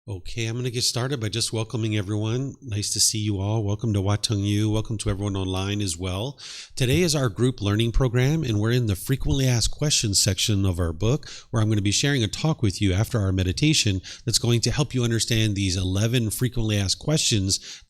Okay, I'm going to get started by just welcoming everyone. Nice to see you all. Welcome to Tung. Welcome to everyone online as well. Today is our group learning program, and we're in the frequently asked questions section of our book, where I'm going to be sharing a talk with you after our meditation that's going to help you understand these 11 frequently asked questions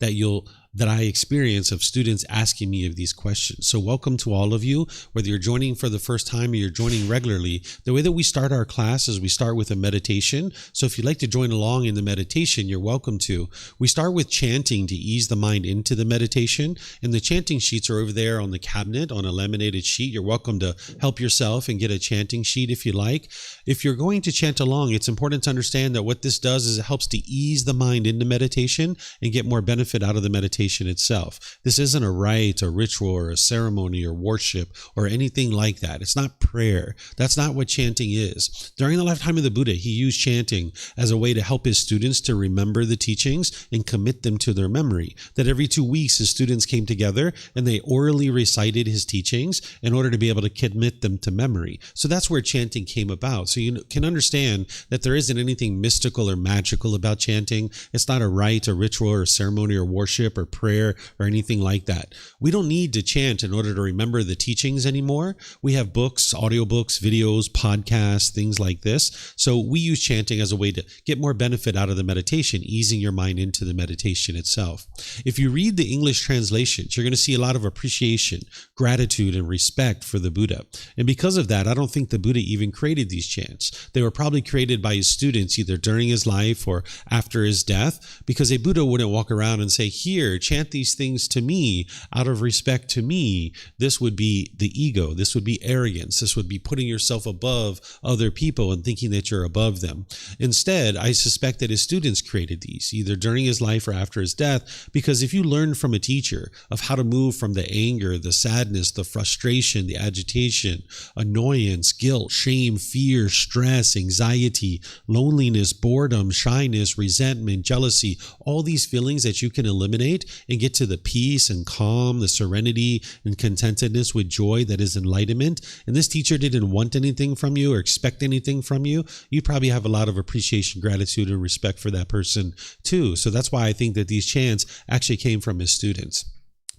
that I experience of students asking me of these questions. So welcome to all of you, whether you're joining for the first time or you're joining regularly. The way that we start our class is we start with a meditation. So if you'd like to join along in the meditation, you're welcome to. We start with chanting to ease the mind into the meditation. And the chanting sheets are over there on the cabinet on a laminated sheet. You're welcome to help yourself and get a chanting sheet if you like. If you're going to chant along, it's important to understand that what this does is it helps to ease the mind into meditation and get more benefit out of the meditation itself. This isn't a rite, a ritual, or a ceremony, or worship, or anything like that. It's not prayer. That's not what chanting is. During the lifetime of the Buddha, he used chanting as a way to help his students to remember the teachings and commit them to their memory. That every 2 weeks, his students came together and they orally recited his teachings in order to be able to commit them to memory. So that's where chanting came about. So you can understand that there isn't anything mystical or magical about chanting. It's not a rite, a ritual, or a ceremony, or worship, or prayer, or anything like that. We don't need to chant in order to remember the teachings anymore. We have books, audiobooks, videos, podcasts, things like this. So we use chanting as a way to get more benefit out of the meditation, easing your mind into the meditation itself. If you read the English translations, you're going to see a lot of appreciation, gratitude, and respect for the Buddha. And because of that, I don't think the Buddha even created these chants. They were probably created by his students either during his life or after his death, because a Buddha wouldn't walk around and say, here, chant these things to me out of respect to me. This would be the ego. This would be arrogance. This would be putting yourself above other people and thinking that you're above them. Instead, I suspect that his students created these either during his life or after his death, because if you learn from a teacher of how to move from the anger, the sadness, the frustration, the agitation, annoyance, guilt, shame, fear, stress, anxiety, loneliness, boredom, shyness, resentment, jealousy, all these feelings that you can eliminate and get to the peace and calm, the serenity and contentedness with joy that is enlightenment, and this teacher didn't want anything from you or expect anything from you, you probably have a lot of appreciation, gratitude, and respect for that person too. So that's why I think that these chants actually came from his students.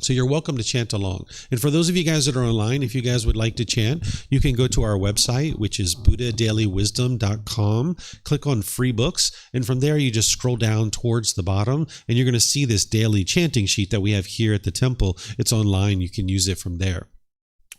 So you're welcome to chant along. And for those of you guys that are online, if you guys would like to chant, you can go to our website, which is buddhadailywisdom.com, click on free books, and from there you just scroll down towards the bottom, and you're going to see this daily chanting sheet that we have here at the temple. It's online. You can use it from there.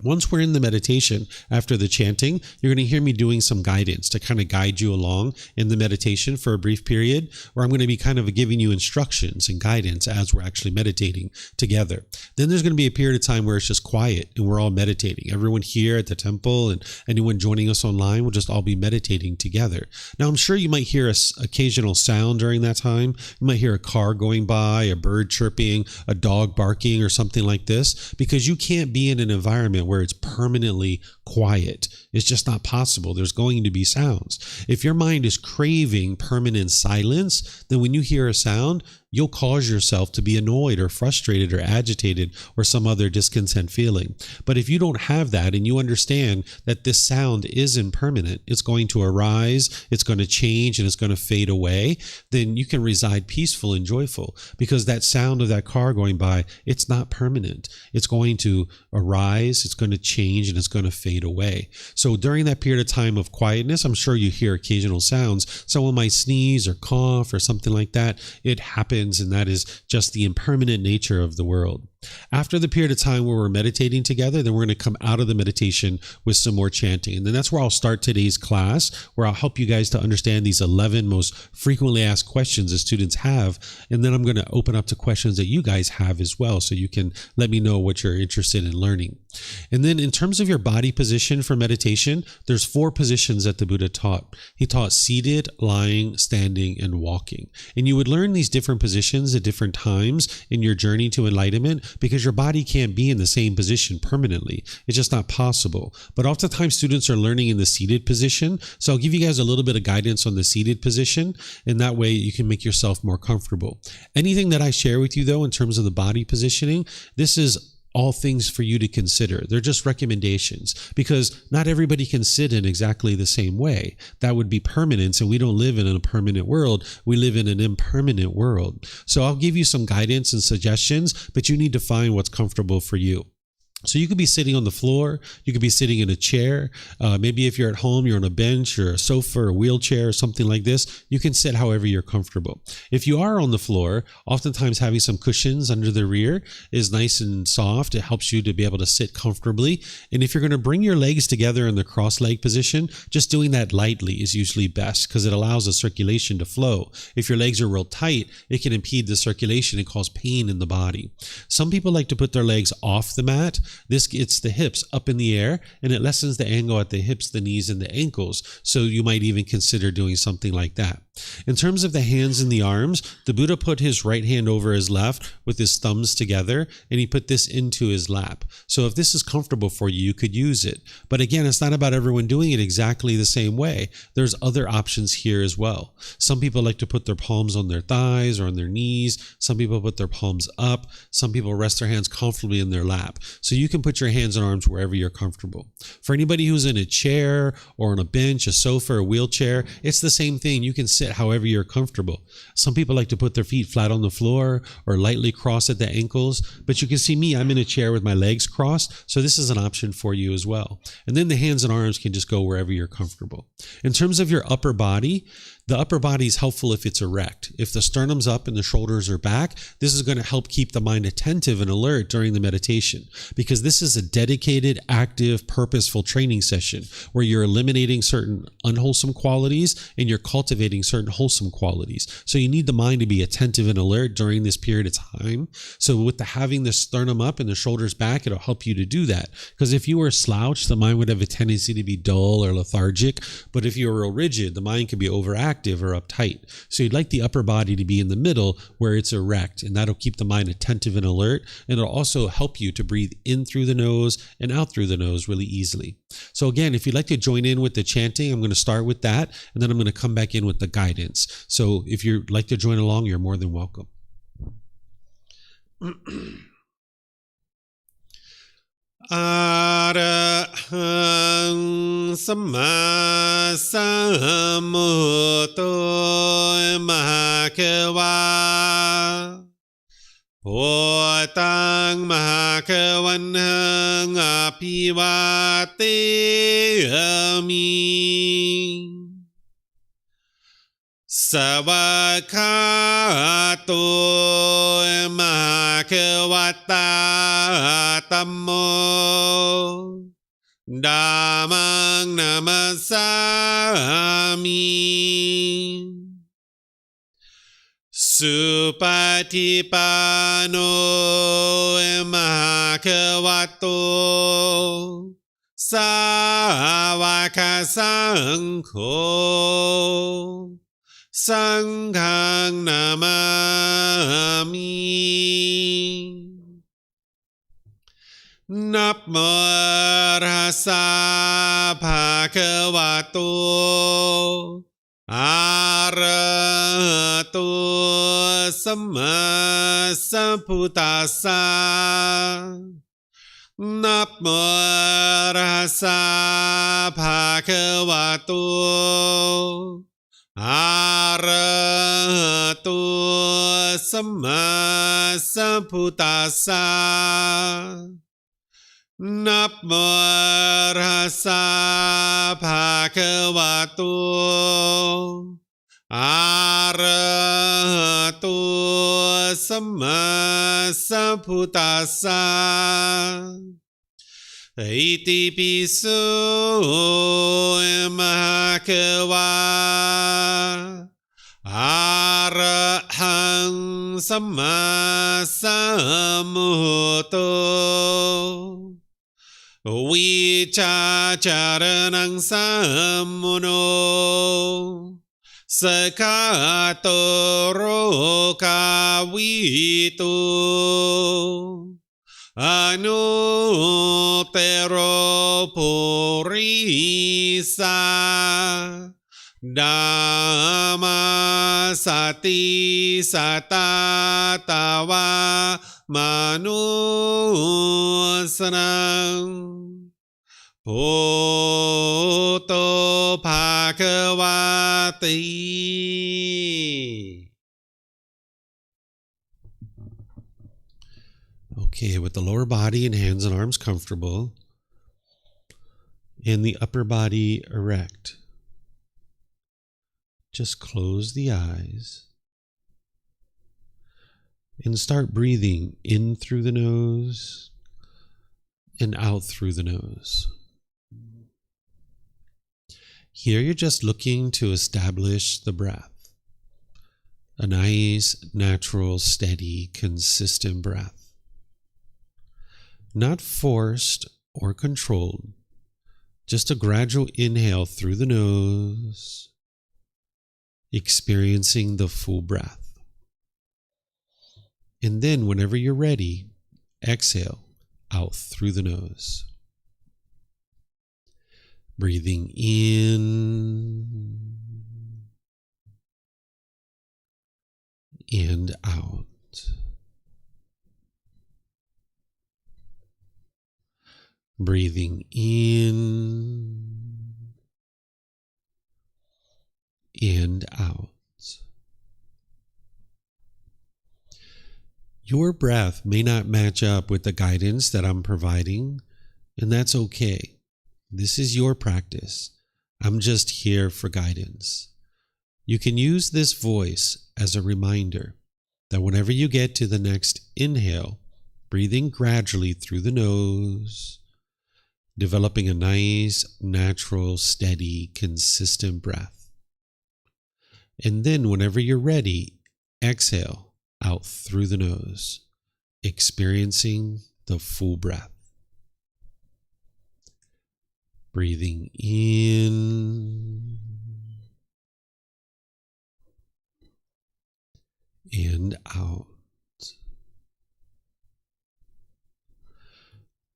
Once we're in the meditation, after the chanting, you're going to hear me doing some guidance to kind of guide you along in the meditation for a brief period, where I'm going to be kind of giving you instructions and guidance as we're actually meditating together. Then there's going to be a period of time where it's just quiet and we're all meditating. Everyone here at the temple and anyone joining us online will just all be meditating together. Now, I'm sure you might hear an occasional sound during that time. You might hear a car going by, a bird chirping, a dog barking, or something like this, because you can't be in an environment where it's permanently quiet. It's just not possible. There's going to be sounds. If your mind is craving permanent silence, then when you hear a sound, you'll cause yourself to be annoyed or frustrated or agitated or some other discontent feeling. But if you don't have that and you understand that this sound is impermanent, it's going to arise, it's going to change, and it's going to fade away, then you can reside peaceful and joyful, because that sound of that car going by, it's not permanent. It's going to arise, it's going to change, and it's going to fade away. So during that period of time of quietness, I'm sure you hear occasional sounds. Someone might sneeze or cough or something like that. It happens, and that is just the impermanent nature of the world. After the period of time where we're meditating together, then we're going to come out of the meditation with some more chanting. And then that's where I'll start today's class, where I'll help you guys to understand these 11 most frequently asked questions that students have. And then I'm going to open up to questions that you guys have as well, so you can let me know what you're interested in learning. And then in terms of your body position for meditation, there's 4 positions that the Buddha taught. He taught seated, lying, standing, and walking. And you would learn these different positions at different times in your journey to enlightenment, because your body can't be in the same position permanently. It's just not possible. But oftentimes students are learning in the seated position. So I'll give you guys a little bit of guidance on the seated position, and that way you can make yourself more comfortable. Anything that I share with you, though, in terms of the body positioning, this is all things for you to consider. They're just recommendations because not everybody can sit in exactly the same way. That would be permanence, and we don't live in a permanent world. We live in an impermanent world. So I'll give you some guidance and suggestions, but you need to find what's comfortable for you. So you could be sitting on the floor, you could be sitting in a chair, maybe if you're at home, you're on a bench or a sofa or a wheelchair or something like this. You can sit however you're comfortable. If you are on the floor, oftentimes having some cushions under the rear is nice and soft. It helps you to be able to sit comfortably. And if you're going to bring your legs together in the cross-leg position, just doing that lightly is usually best because it allows the circulation to flow. If your legs are real tight, it can impede the circulation and cause pain in the body. Some people like to put their legs off the mat. This gets the hips up in the air and it lessens the angle at the hips, the knees, and the ankles. So you might even consider doing something like that. In terms of the hands and the arms, the Buddha put his right hand over his left with his thumbs together, and he put this into his lap. So if this is comfortable for you, you could use it. But again, it's not about everyone doing it exactly the same way. There's other options here as well. Some people like to put their palms on their thighs or on their knees. Some people put their palms up. Some people rest their hands comfortably in their lap. So you can put your hands and arms wherever you're comfortable. For anybody who's in a chair or on a bench, a sofa, or a wheelchair, it's the same thing. You can sit however you're comfortable. Some people like to put their feet flat on the floor or lightly cross at the ankles, but you can see me, I'm in a chair with my legs crossed, so this is an option for you as well. And then the hands and arms can just go wherever you're comfortable. In terms of your upper body, the upper body is helpful if it's erect. If the sternum's up and the shoulders are back, this is going to help keep the mind attentive and alert during the meditation, because this is a dedicated, active, purposeful training session where you're eliminating certain unwholesome qualities and you're cultivating certain wholesome qualities. So you need the mind to be attentive and alert during this period of time. So with having the sternum up and the shoulders back, it'll help you to do that. Because if you were slouched, the mind would have a tendency to be dull or lethargic. But if you were real rigid, the mind can be overactive or uptight. So you'd like the upper body to be in the middle where it's erect, and that'll keep the mind attentive and alert, and it'll also help you to breathe in through the nose and out through the nose really easily. So again, if you'd like to join in with the chanting, I'm going to start with that, and then I'm going to come back in with the guidance. So if you'd like to join along, you're more than welcome. Arahang Samma Sambuddho Mahakeva Potang Mahakavanhang Apivateyami Savakato Mahakavata Tammo Dhammang Namasami Supatipano Mahakavato Savaka Sangho Sanghang Namami Namo Rasa Bhagavato Arahato Samma Sambuddhassa Namo Rasa Bhagavato Arahato Samma Sambuddhassa Namo Rasa Bhagavato Arahato Samma Sambuddhassa Iti piso mahakava Arahang Samma Sambuddho Vicacaranang Sammuno Sakato Rokavito Anutero Purisa Dhamma Sati Satatawa มนุสนังพุทโธภาควาติ Okay, with the lower body and hands and arms comfortable, and the upper body erect, just close the eyes and start breathing in through the nose and out through the nose. Here you're just looking to establish the breath, a nice, natural, steady, consistent breath. Not forced or controlled, just a gradual inhale through the nose, experiencing the full breath. And then whenever you're ready, exhale out through the nose. Breathing in and out. Breathing in and out. Your breath may not match up with the guidance that I'm providing, and that's okay. This is your practice. I'm just here for guidance. You can use this voice as a reminder that whenever you get to the next inhale, breathing gradually through the nose, developing a nice, natural, steady, consistent breath. And then whenever you're ready, exhale out through the nose, experiencing the full breath. Breathing in and out.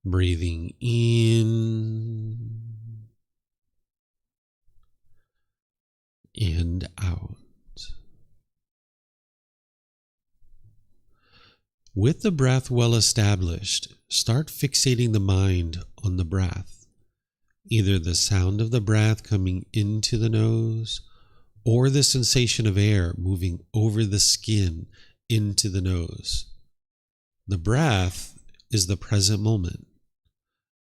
Breathing in and out. With the breath well established, start fixating the mind on the breath, either the sound of the breath coming into the nose or the sensation of air moving over the skin into the nose. The breath is the present moment.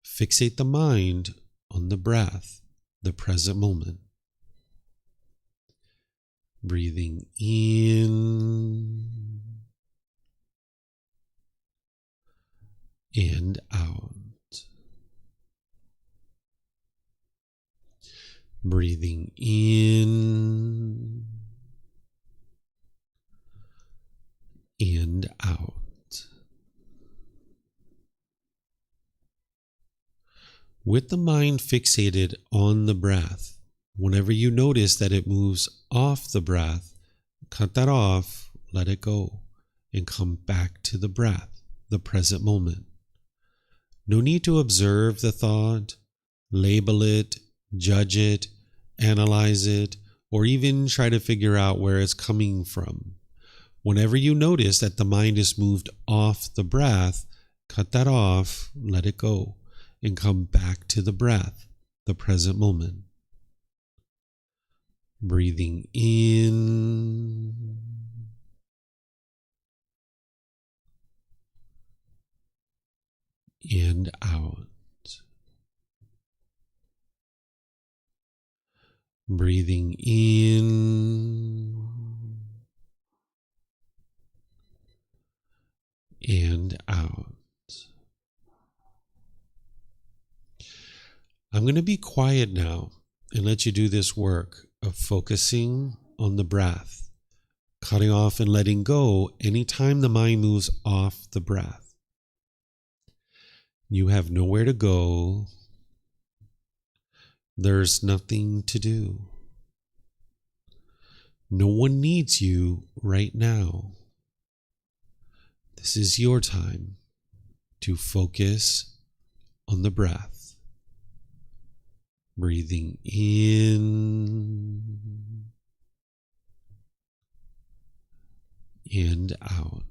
Fixate the mind on the breath, the present moment. Breathing in and out. Breathing in and out. With the mind fixated on the breath, whenever you notice that it moves off the breath, cut that off, let it go, and come back to the breath, the present moment. No need to observe the thought, label it, judge it, analyze it, or even try to figure out where it's coming from. Whenever you notice that the mind is moved off the breath, cut that off, let it go, and come back to the breath, the present moment. Breathing in and out. Breathing in and out. I'm going to be quiet now and let you do this work of focusing on the breath, cutting off and letting go anytime the mind moves off the breath. You have nowhere to go. There's nothing to do. No one needs you right now. This is your time to focus on the breath. Breathing in and out.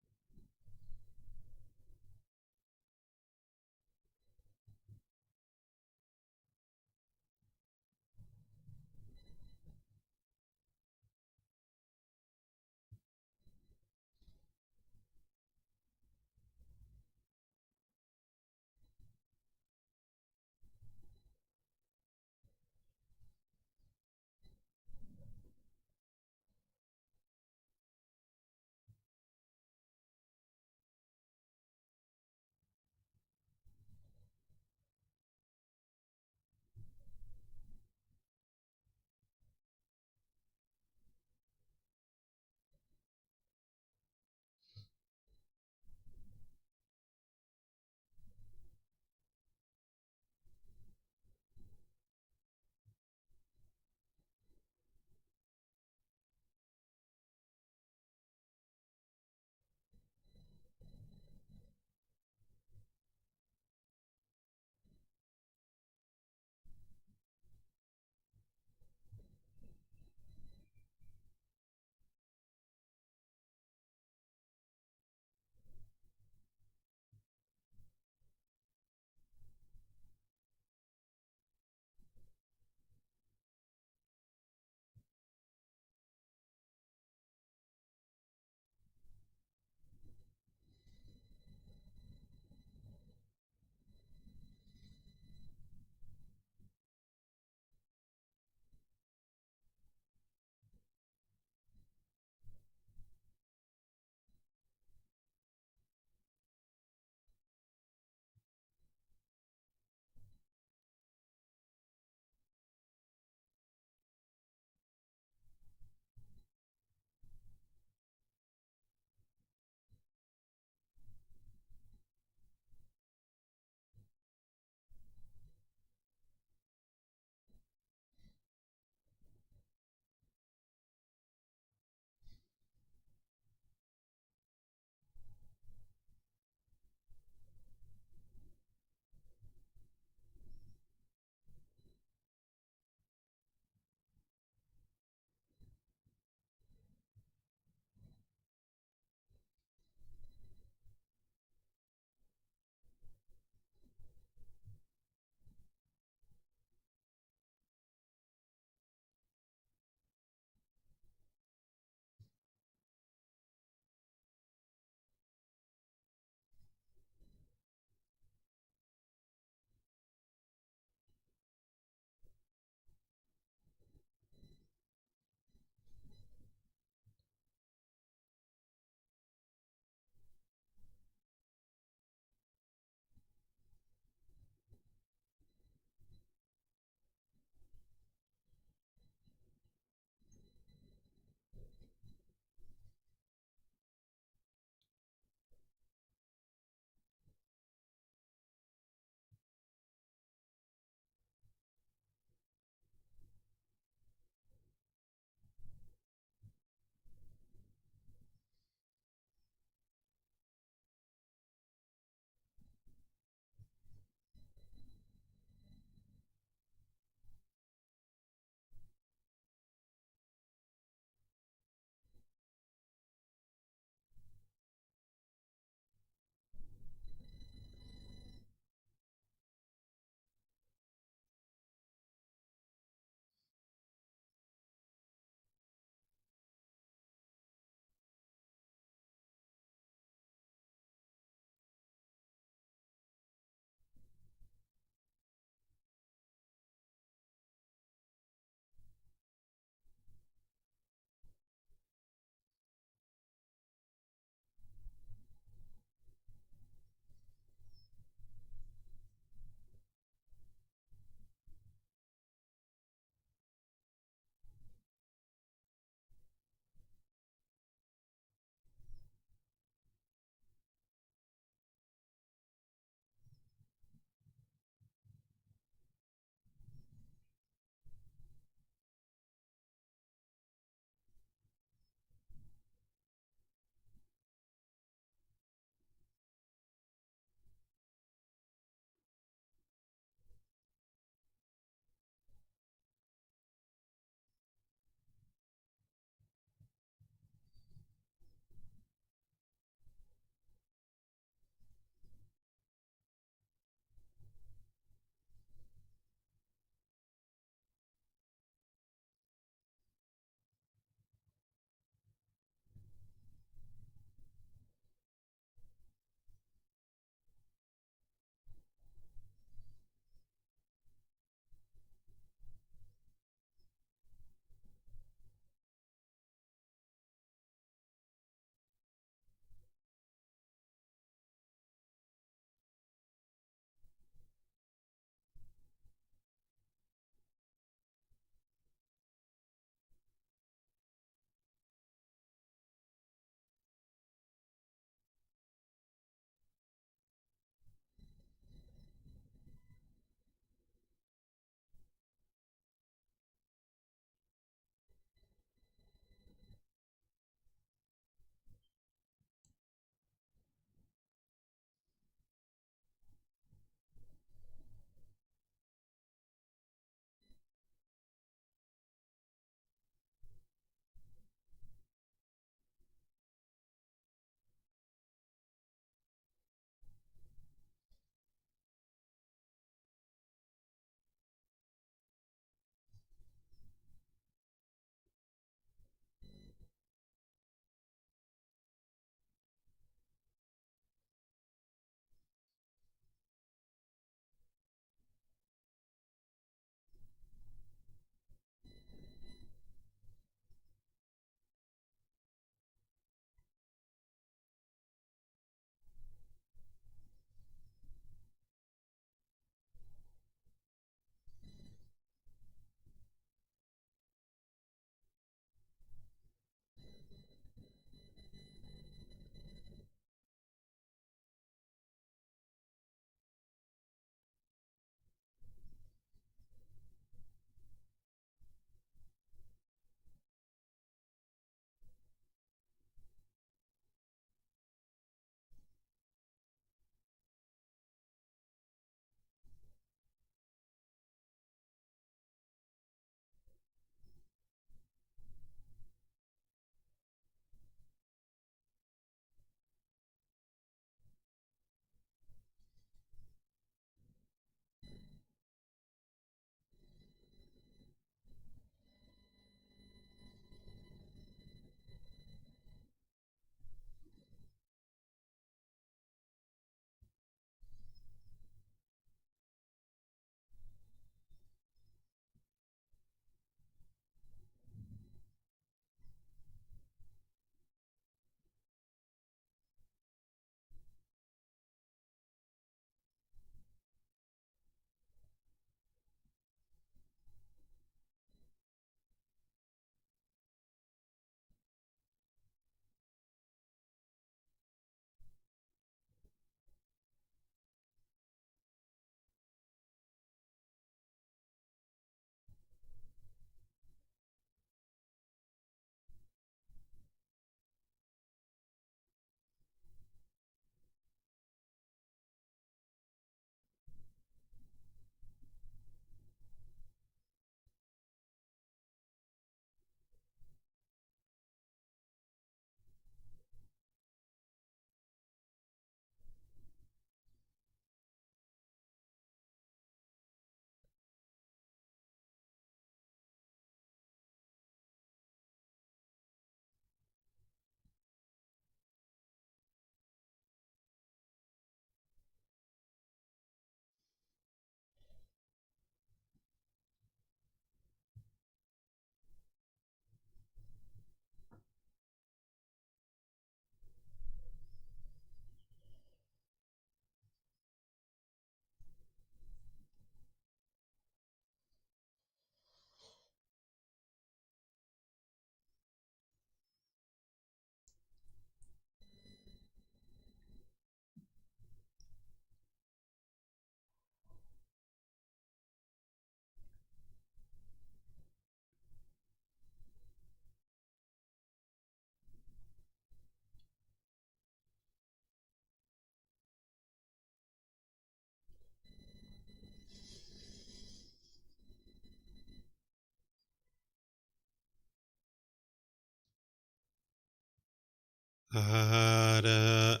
Arahang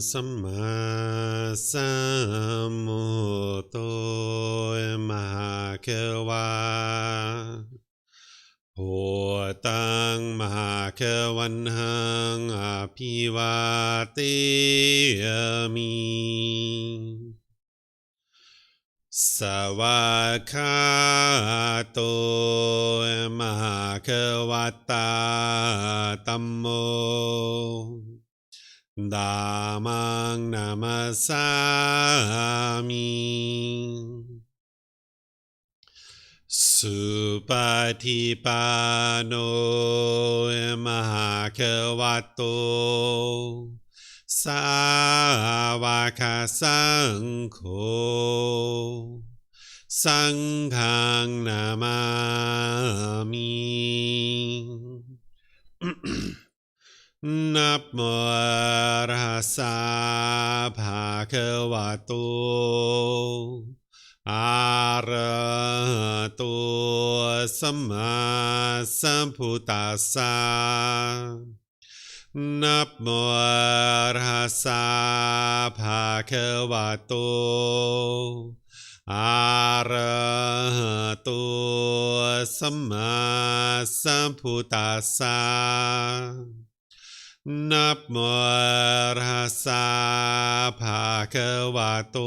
Samma Sambuddho Mahakawa Potang Mahakawanhang Apivateyami Savakato Mahakawata Tammo Dhammang Namasami Supatipano Mahakavato Savaka Sangho Sanghang Namami Namo Arhasa Bhagavato Arahato Samma Sambuddhassa Namo Arhasa Bhagavato Arahato Samma Sambuddhassa Namo Arhasa Bhagavato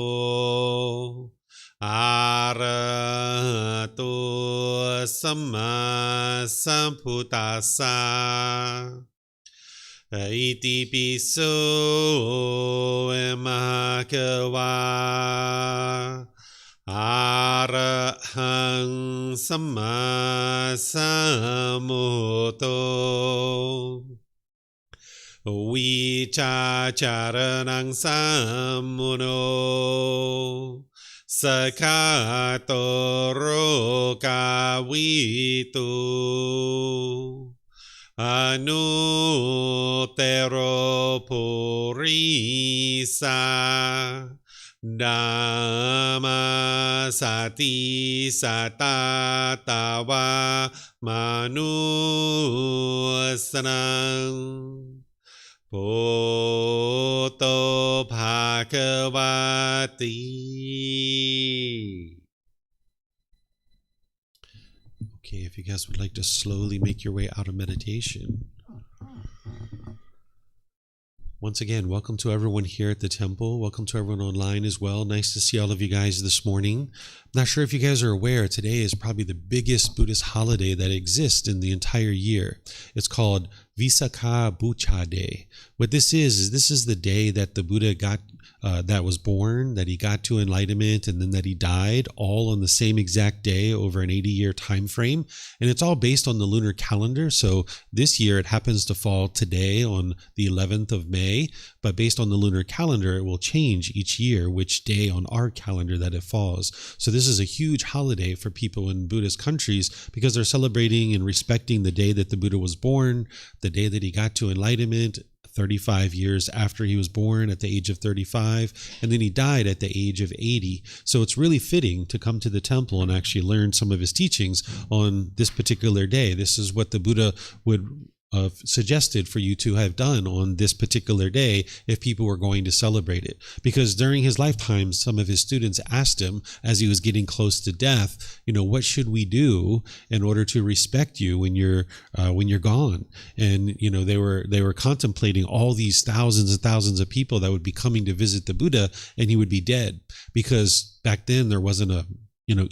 Arahato Samma Sambuddhassa Iti piso Mahakawa Arahang Samma Sambuddho Vicacaranang Sammuno Sakato Rokavitu Anutero Purisa Dhamma Sati Satatawa Manusanang Poto Bhagavati. Okay, if you guys would like to slowly make your way out of meditation. Once again, welcome to everyone here at the temple. Welcome to everyone online as well. Nice to see all of you guys this morning. Not sure if you guys are aware, today is probably the biggest Buddhist holiday that exists in the entire year. It's called Visakha Bucha Day. What this is this is the day that the Buddha that was born, that he got to enlightenment, and then that he died, all on the same exact day over an 80-year time frame. And it's all based on the lunar calendar. So this year it happens to fall today on the 11th of May, but based on the lunar calendar, it will change each year which day on our calendar that it falls. So this is a huge holiday for people in Buddhist countries because they're celebrating and respecting the day that the Buddha was born, the day that he got to enlightenment, 35 years after he was born at the age of 35, and then he died at the age of 80. So it's really fitting to come to the temple and actually learn some of his teachings on this particular day. This is what the Buddha would suggested for you to have done on this particular day if people were going to celebrate it. Because during his lifetime, some of his students asked him as he was getting close to death, what should we do in order to respect you when you're gone? And they were contemplating all these thousands and thousands of people that would be coming to visit the Buddha, and he would be dead, because back then there wasn't a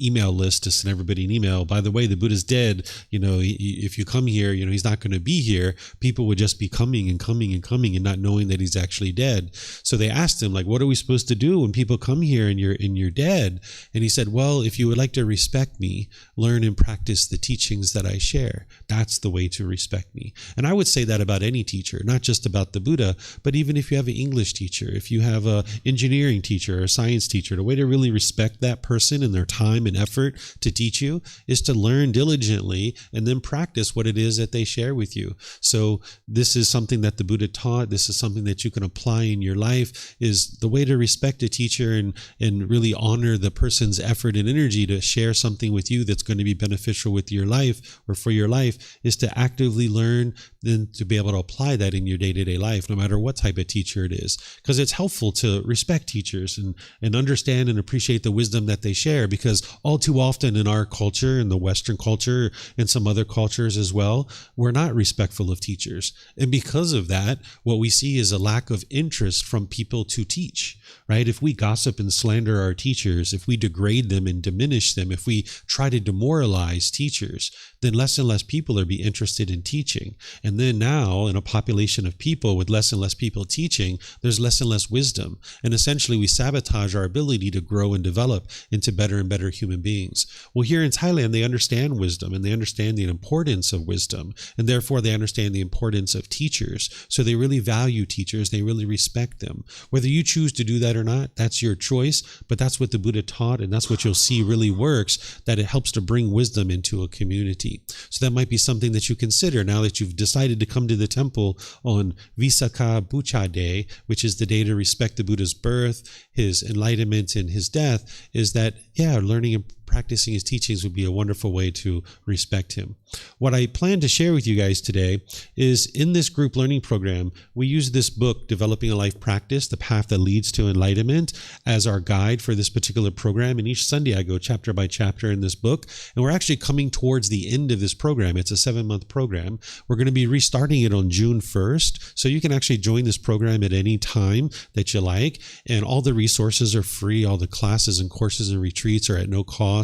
email list to send everybody an email. By the way, the Buddha's dead. If you come here, he's not going to be here. People would just be coming and coming and coming and not knowing that he's actually dead. So they asked him, what are we supposed to do when people come here and you're dead? And he said, well, if you would like to respect me, learn and practice the teachings that I share. That's the way to respect me. And I would say that about any teacher, not just about the Buddha, but even if you have an English teacher, if you have an engineering teacher or a science teacher, the way to really respect that person and their time time and effort to teach you is to learn diligently and then practice what it is that they share with you. So this is something that the Buddha taught. This is something that you can apply in your life, is the way to respect a teacher and really honor the person's effort and energy to share something with you that's going to be beneficial with your life or for your life, is to actively learn, then to be able to apply that in your day-to-day life, no matter what type of teacher it is. Because it's helpful to respect teachers and understand and appreciate the wisdom that they share, because all too often in our culture, in the Western culture and some other cultures as well, we're not respectful of teachers. And because of that, what we see is a lack of interest from people to teach, right? If we gossip and slander our teachers, if we degrade them and diminish them, if we try to demoralize teachers, then less and less people are be interested in teaching. And then now, in a population of people with less and less people teaching, there's less and less wisdom. And essentially, we sabotage our ability to grow and develop into better and better human beings. Well, here in Thailand, they understand wisdom and they understand the importance of wisdom. And therefore, they understand the importance of teachers. So they really value teachers. They really respect them. Whether you choose to do that or not, that's your choice. But that's what the Buddha taught. And that's what you'll see really works, that it helps to bring wisdom into a community. So that might be something that you consider now that you've decided to come to the temple on Visakha Bucha Day, which is the day to respect the Buddha's birth, his enlightenment, and his death, is that, learning and practicing his teachings would be a wonderful way to respect him. What I plan to share with you guys today is, in this group learning program, we use this book, Developing a Life Practice, The Path That Leads to Enlightenment, as our guide for this particular program. And each Sunday I go chapter by chapter in this book. And we're actually coming towards the end of this program. It's a 7-month program. We're going to be restarting it on June 1st. So you can actually join this program at any time that you like. And all the resources are free. All the classes and courses and retreats are at no cost.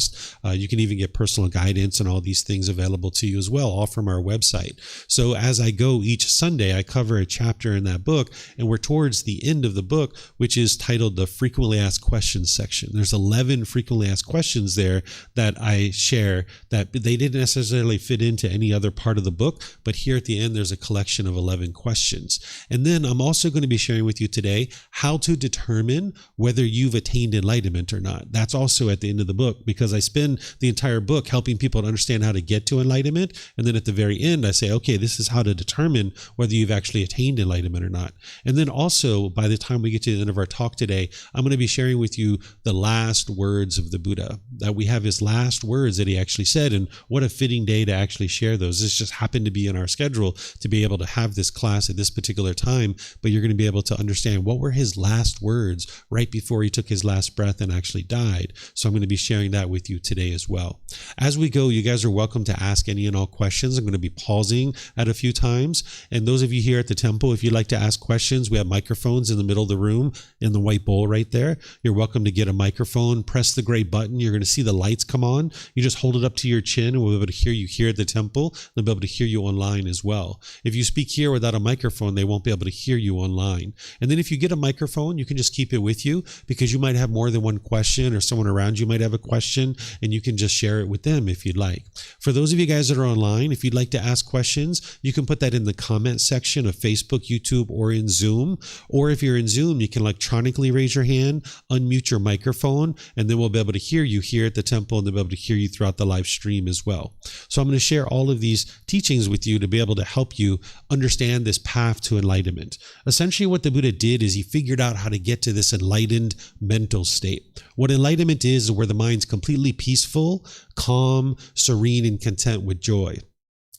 You can even get personal guidance and all these things available to you as well, all from our website. So as I go each Sunday, I cover a chapter in that book, and we're towards the end of the book, which is titled the Frequently Asked Questions section. There's 11 frequently asked questions there that I share that they didn't necessarily fit into any other part of the book, but here at the end, there's a collection of 11 questions. And then I'm also going to be sharing with you today how to determine whether you've attained enlightenment or not. That's also at the end of the book, because I spend the entire book helping people to understand how to get to enlightenment. And then at the very end, I say, okay, this is how to determine whether you've actually attained enlightenment or not. And then also, by the time we get to the end of our talk today, I'm going to be sharing with you the last words of the Buddha, that we have his last words that he actually said. And what a fitting day to actually share those. This just happened to be in our schedule to be able to have this class at this particular time, but you're going to be able to understand what were his last words right before he took his last breath and actually died. So I'm going to be sharing that with you today as well. As we go, you guys are welcome to ask any and all questions. I'm going to be pausing at a few times. And those of you here at the temple, if you'd like to ask questions, we have microphones in the middle of the room in the white bowl right there. You're welcome to get a microphone, press the gray button. You're going to see the lights come on. You just hold it up to your chin and we'll be able to hear you here at the temple. They'll be able to hear you online as well. If you speak here without a microphone, they won't be able to hear you online. And then if you get a microphone, you can just keep it with you, because you might have more than one question, or someone around you might have a question, and you can just share it with them if you'd like. For those of you guys that are online, if you'd like to ask questions, you can put that in the comment section of Facebook, YouTube, or in Zoom. Or if you're in Zoom, you can electronically raise your hand, unmute your microphone, and then we'll be able to hear you here at the temple, and they'll be able to hear you throughout the live stream as well. So I'm going to share all of these teachings with you to be able to help you understand this path to enlightenment. Essentially, what the Buddha did is he figured out how to get to this enlightened mental state. What enlightenment is where the mind's completely peaceful, calm, serene, and content with joy.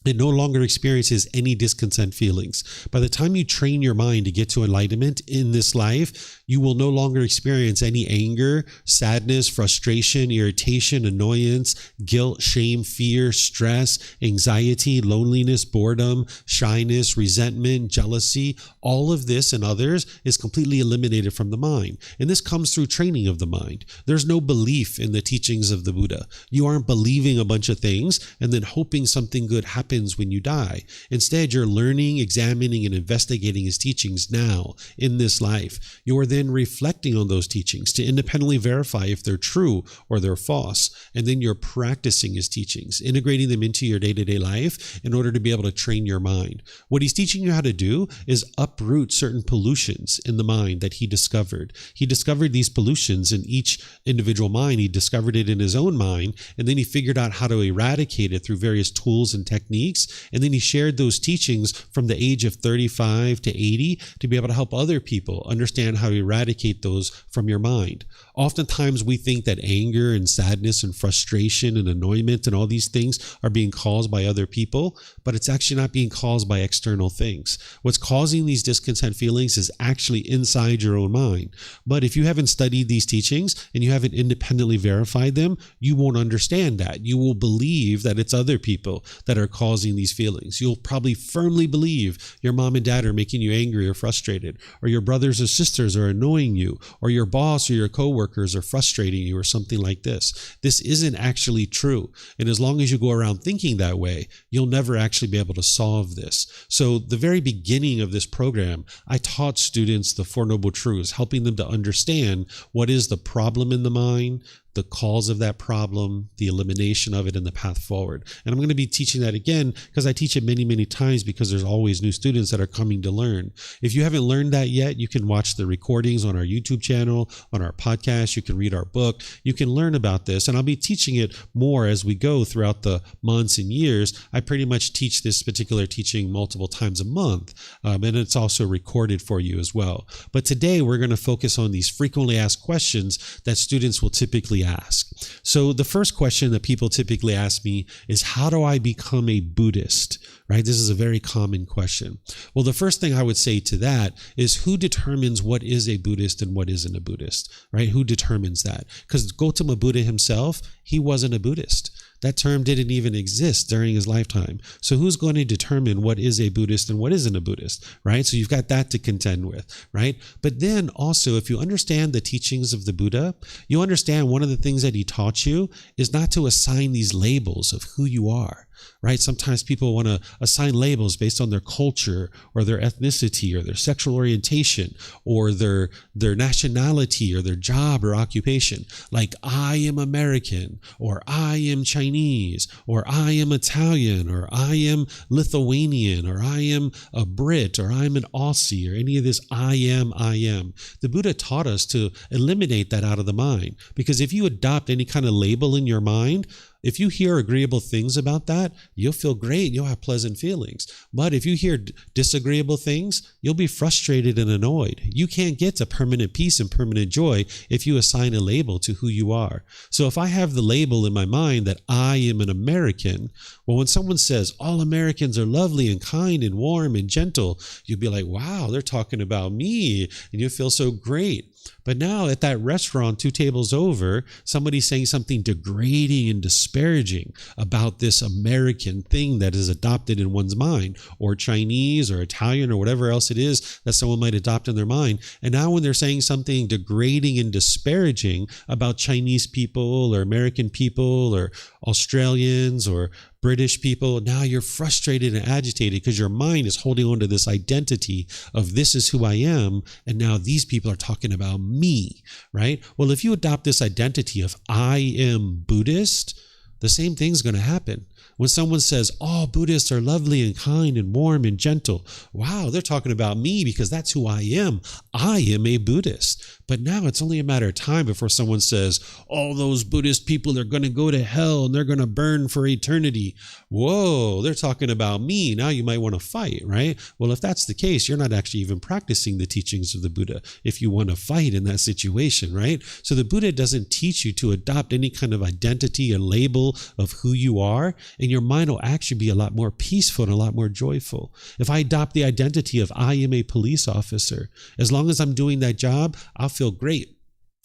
It no longer experiences any discontent feelings. By the time you train your mind to get to enlightenment in this life, you will no longer experience any anger, sadness, frustration, irritation, annoyance, guilt, shame, fear, stress, anxiety, loneliness, boredom, shyness, resentment, jealousy. All of this and others is completely eliminated from the mind. And this comes through training of the mind. There's no belief in the teachings of the Buddha. You aren't believing a bunch of things and then hoping something good happens happens when you die. Instead, you're learning, examining, and investigating his teachings now in this life. You're then reflecting on those teachings to independently verify if they're true or they're false. And then you're practicing his teachings, integrating them into your day-to-day life in order to be able to train your mind. What he's teaching you how to do is uproot certain pollutions in the mind that he discovered. He discovered these pollutions in each individual mind. He discovered it in his own mind, and then he figured out how to eradicate it through various tools and techniques. And then he shared those teachings from the age of 35 to 80 to be able to help other people understand how to eradicate those from your mind. Oftentimes we think that anger and sadness and frustration and annoyment and all these things are being caused by other people, but it's actually not being caused by external things. What's causing these discontent feelings is actually inside your own mind. But if you haven't studied these teachings and you haven't independently verified them, you won't understand that. You will believe that it's other people that are causing these feelings. You'll probably firmly believe your mom and dad are making you angry or frustrated, or your brothers or sisters are annoying you, or your boss or your coworkers are frustrating you, or something like this. This isn't actually true. And as long as you go around thinking that way, you'll never actually be able to solve this. So the very beginning of this program, I taught students the Four Noble Truths, helping them to understand what is the problem in the mind, the cause of that problem, the elimination of it, and the path forward. And I'm going to be teaching that again because I teach it many, many times because there's always new students that are coming to learn. If you haven't learned that yet, you can watch the recordings on our YouTube channel, on our podcast. You can read our book. You can learn about this. And I'll be teaching it more as we go throughout the months and years. I pretty much teach this particular teaching multiple times a month. And it's also recorded for you as well. But today we're going to focus on these frequently asked questions that students will typically ask. So the first question that people typically ask me is, how do I become a Buddhist? Right? This is a very common question. Well, the first thing I would say to that is, who determines what is a Buddhist and what isn't a Buddhist? Right? Who determines that? Because Gotama Buddha himself, he wasn't a Buddhist. That term didn't even exist during his lifetime. So who's going to determine what is a Buddhist and what isn't a Buddhist, right? So you've got that to contend with, right? But then also, if you understand the teachings of the Buddha, you understand one of the things that he taught you is not to assign these labels of who you are. Right? Sometimes people want to assign labels based on their culture or their ethnicity or their sexual orientation or their nationality or their job or occupation. Like, I am American, or I am Chinese, or I am Italian, or I am Lithuanian, or I am a Brit, or I'm an Aussie, or any of this I am. The Buddha taught us to eliminate that out of the mind, because if you adopt any kind of label in your mind, if you hear agreeable things about that, you'll feel great. You'll have pleasant feelings. But if you hear disagreeable things, you'll be frustrated and annoyed. You can't get to permanent peace and permanent joy if you assign a label to who you are. So if I have the label in my mind that I am an American, well, when someone says all Americans are lovely and kind and warm and gentle, you'll be like, wow, they're talking about me, and you feel so great. But now at that restaurant 2 tables over, somebody's saying something degrading and disparaging about this American thing that is adopted in one's mind, or Chinese or Italian or whatever else it is that someone might adopt in their mind. And now when they're saying something degrading and disparaging about Chinese people or American people or Australians or British people, now you're frustrated and agitated because your mind is holding on to this identity of this is who I am, and now these people are talking about me, right? Well, if you adopt this identity of I am Buddhist, the same thing's going to happen. When someone says, all Buddhists are lovely and kind and warm and gentle, wow, they're talking about me because that's who I am. I am a Buddhist. But now it's only a matter of time before someone says, all those Buddhist people are going to go to hell and they're going to burn for eternity. Whoa, they're talking about me. Now you might want to fight, right? Well, if that's the case, you're not actually even practicing the teachings of the Buddha if you want to fight in that situation, right? So the Buddha doesn't teach you to adopt any kind of identity or label of who you are, and your mind will actually be a lot more peaceful and a lot more joyful. If I adopt the identity of I am a police officer, as long as I'm doing that job, I'll feel great.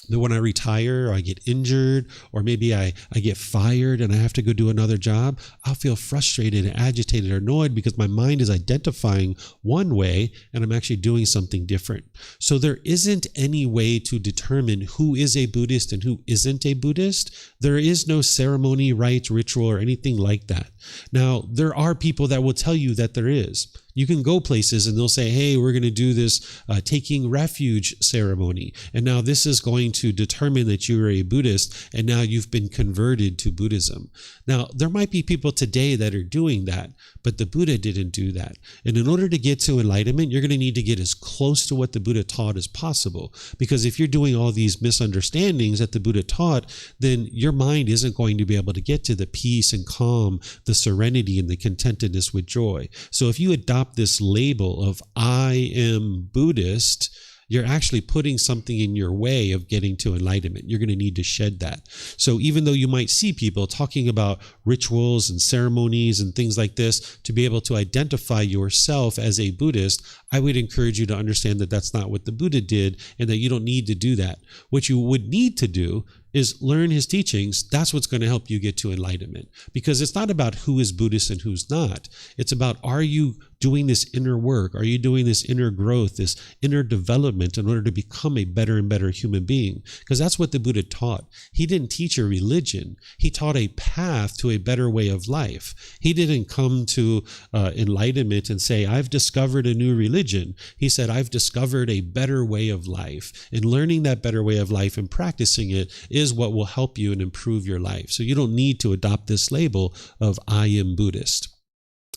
that when I retire or I get injured or maybe I get fired and I have to go do another job, I'll feel frustrated and agitated or annoyed because my mind is identifying one way and I'm actually doing something different. So there isn't any way to determine who is a Buddhist and who isn't a Buddhist. There is no ceremony, rite, ritual, or anything like that. Now, there are people that will tell you that there is. You can go places and they'll say, hey, we're going to do this taking refuge ceremony. And now this is going to determine that you are a Buddhist and now you've been converted to Buddhism. Now, there might be people today that are doing that, but the Buddha didn't do that. And in order to get to enlightenment, you're going to need to get as close to what the Buddha taught as possible. Because if you're doing all these misunderstandings that the Buddha taught, then your mind isn't going to be able to get to the peace and calm, the serenity and the contentedness with joy. So if you adopt this label of I am Buddhist, you're actually putting something in your way of getting to enlightenment. You're going to need to shed that. So even though you might see people talking about rituals and ceremonies and things like this to be able to identify yourself as a Buddhist, I would encourage you to understand that that's not what the Buddha did and that you don't need to do that. What you would need to do is learn his teachings. That's what's going to help you get to enlightenment. Because it's not about who is Buddhist and who's not. It's about, are you doing this inner work? Are you doing this inner growth, this inner development in order to become a better and better human being? Because that's what the Buddha taught. He didn't teach a religion. He taught a path to a better way of life. He didn't come to enlightenment and say, I've discovered a new religion. He said, I've discovered a better way of life. And learning that better way of life and practicing it is what will help you and improve your life. So you don't need to adopt this label of I am Buddhist.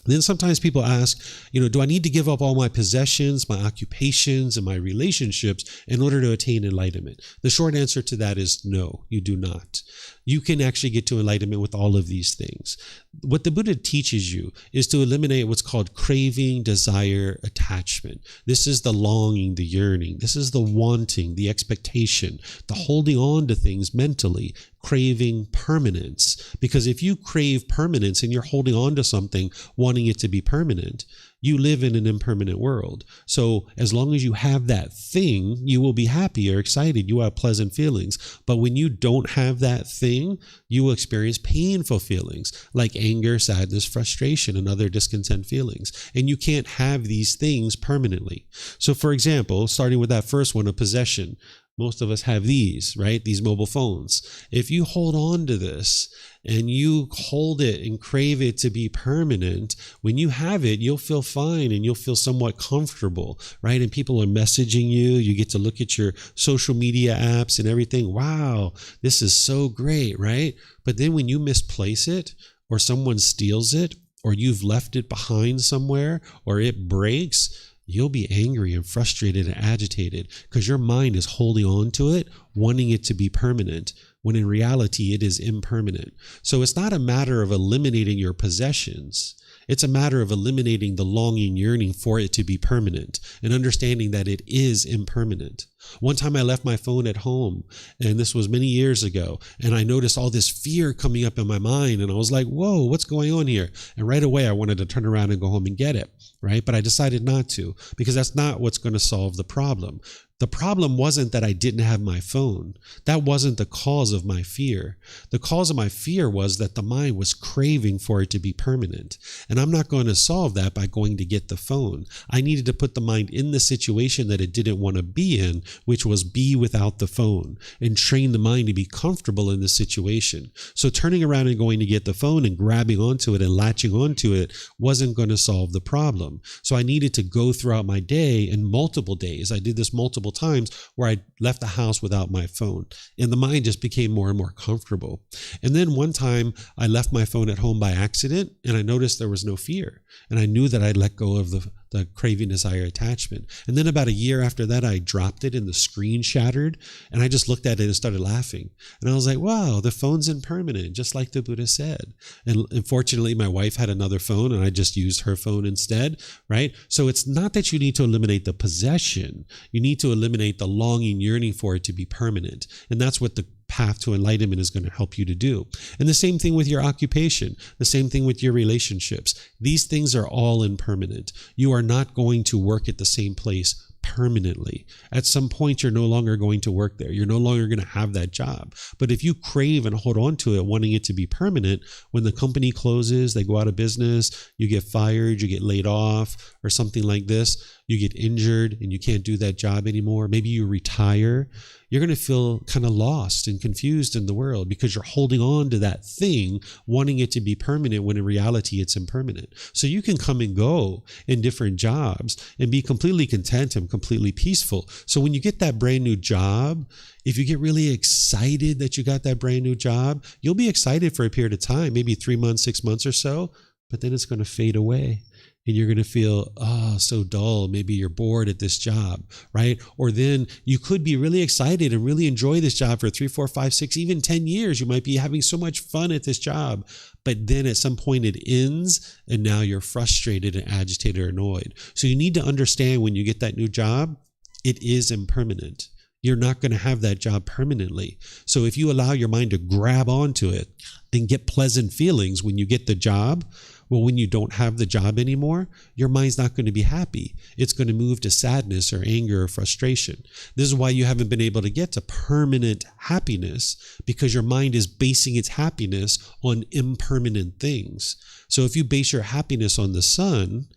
Then sometimes people ask, do I need to give up all my possessions, my occupations, and my relationships in order to attain enlightenment? The short answer to that is no, you do not. You can actually get to enlightenment with all of these things. What the Buddha teaches you is to eliminate what's called craving, desire, attachment. This is the longing, the yearning. This is the wanting, the expectation, the holding on to things mentally, craving permanence. Because if you crave permanence and you're holding on to something, wanting it to be permanent, you live in an impermanent world. So as long as you have that thing, you will be happy or excited. You will have pleasant feelings. But when you don't have that thing, you will experience painful feelings like anger, sadness, frustration, and other discontent feelings. And you can't have these things permanently. So for example, starting with that first one, a possession. Most of us have these, right? These mobile phones. If you hold on to this and you hold it and crave it to be permanent, when you have it, you'll feel fine and you'll feel somewhat comfortable, right? And people are messaging you. You get to look at your social media apps and everything. Wow, this is so great, right? But then when you misplace it or someone steals it or you've left it behind somewhere or it breaks, you'll be angry and frustrated and agitated because your mind is holding on to it, wanting it to be permanent, when in reality it is impermanent. So it's not a matter of eliminating your possessions. It's a matter of eliminating the longing, yearning for it to be permanent and understanding that it is impermanent. One time I left my phone at home, and this was many years ago, and I noticed all this fear coming up in my mind, and I was like, whoa, what's going on here? And right away I wanted to turn around and go home and get it, right? But I decided not to, because that's not what's going to solve the problem. The problem wasn't that I didn't have my phone. That wasn't the cause of my fear. The cause of my fear was that the mind was craving for it to be permanent. And I'm not going to solve that by going to get the phone. I needed to put the mind in the situation that it didn't want to be in, which was be without the phone, and train the mind to be comfortable in the situation. So turning around and going to get the phone and grabbing onto it and latching onto it wasn't going to solve the problem. So I needed to go throughout my day, and multiple days. I did this multiple times where I left the house without my phone, and the mind just became more and more comfortable. And then one time I left my phone at home by accident, and I noticed there was no fear, and I knew that I'd let go of the craving, desire, attachment. And then about a year after that, I dropped it and the screen shattered, and I just looked at it and started laughing. And I was like, wow, the phone's impermanent, just like the Buddha said. And unfortunately, my wife had another phone, and I just used her phone instead, right? So it's not that you need to eliminate the possession. You need to eliminate the longing, yearning for it to be permanent. And that's what the path to enlightenment is going to help you to do. And the same thing with your occupation, the same thing with your relationships. These things are all impermanent. You are not going to work at the same place permanently. At some point, you're no longer going to work there. You're no longer going to have that job. But if you crave and hold on to it, wanting it to be permanent, when the company closes, they go out of business, you get fired, you get laid off, or something like this, you get injured and you can't do that job anymore. Maybe you retire. You're going to feel kind of lost and confused in the world because you're holding on to that thing, wanting it to be permanent when in reality it's impermanent. So you can come and go in different jobs and be completely content and completely peaceful. So when you get that brand new job, if you get really excited that you got that brand new job, you'll be excited for a period of time, maybe 3 months, 6 months or so, but then it's going to fade away. And you're going to feel, so dull. Maybe you're bored at this job, right? Or then you could be really excited and really enjoy this job for 3, 4, 5, 6, even 10 years. You might be having so much fun at this job, but then at some point it ends and now you're frustrated and agitated or annoyed. So you need to understand when you get that new job, it is impermanent. You're not going to have that job permanently. So if you allow your mind to grab onto it and get pleasant feelings when you get the job, well, when you don't have the job anymore, your mind's not going to be happy. It's going to move to sadness or anger or frustration. This is why you haven't been able to get to permanent happiness, because your mind is basing its happiness on impermanent things. So if you base your happiness on the sun,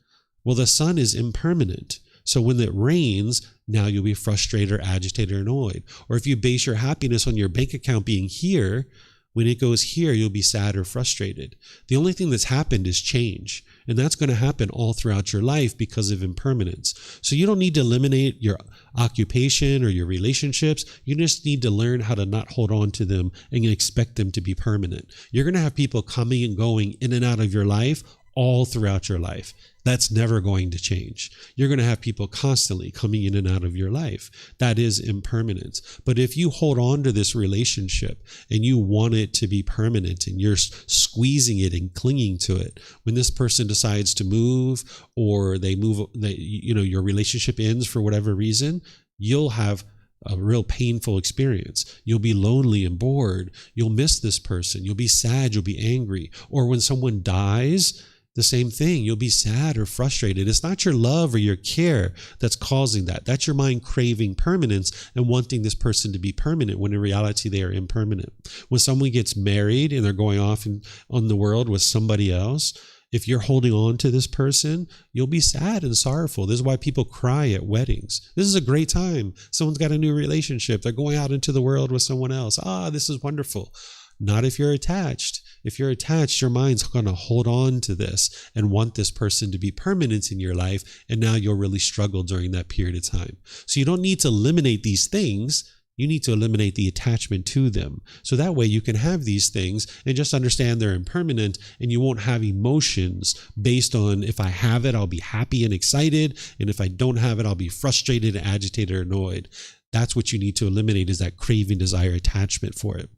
well, the sun is impermanent. So when it rains, now you'll be frustrated or agitated or annoyed. Or if you base your happiness on your bank account being here, when it goes here, you'll be sad or frustrated. The only thing that's happened is change. And that's going to happen all throughout your life because of impermanence. So you don't need to eliminate your occupation or your relationships. You just need to learn how to not hold on to them and expect them to be permanent. You're going to have people coming and going in and out of your life all throughout your life. That's never going to change. You're going to have people constantly coming in and out of your life. That is impermanence. But if you hold on to this relationship and you want it to be permanent and you're squeezing it and clinging to it, when this person decides to move or your relationship ends for whatever reason, you'll have a real painful experience. You'll be lonely and bored. You'll miss this person. You'll be sad. You'll be angry. Or when someone dies, the same thing. You'll be sad or frustrated. It's not your love or your care that's causing that. That's your mind craving permanence and wanting this person to be permanent when in reality they are impermanent. When someone gets married and they're going off on the world with somebody else, if you're holding on to this person, you'll be sad and sorrowful. This is why people cry at weddings. This is a great time. Someone's got a new relationship. They're going out into the world with someone else. This is wonderful. Not if you're attached. If you're attached, your mind's going to hold on to this and want this person to be permanent in your life. And now you'll really struggle during that period of time. So you don't need to eliminate these things. You need to eliminate the attachment to them. So that way you can have these things and just understand they're impermanent, and you won't have emotions based on, if I have it, I'll be happy and excited. And if I don't have it, I'll be frustrated, agitated, or annoyed. That's what you need to eliminate, is that craving, desire, attachment for it.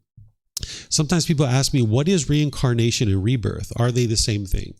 Sometimes people ask me, what is reincarnation and rebirth? Are they the same thing?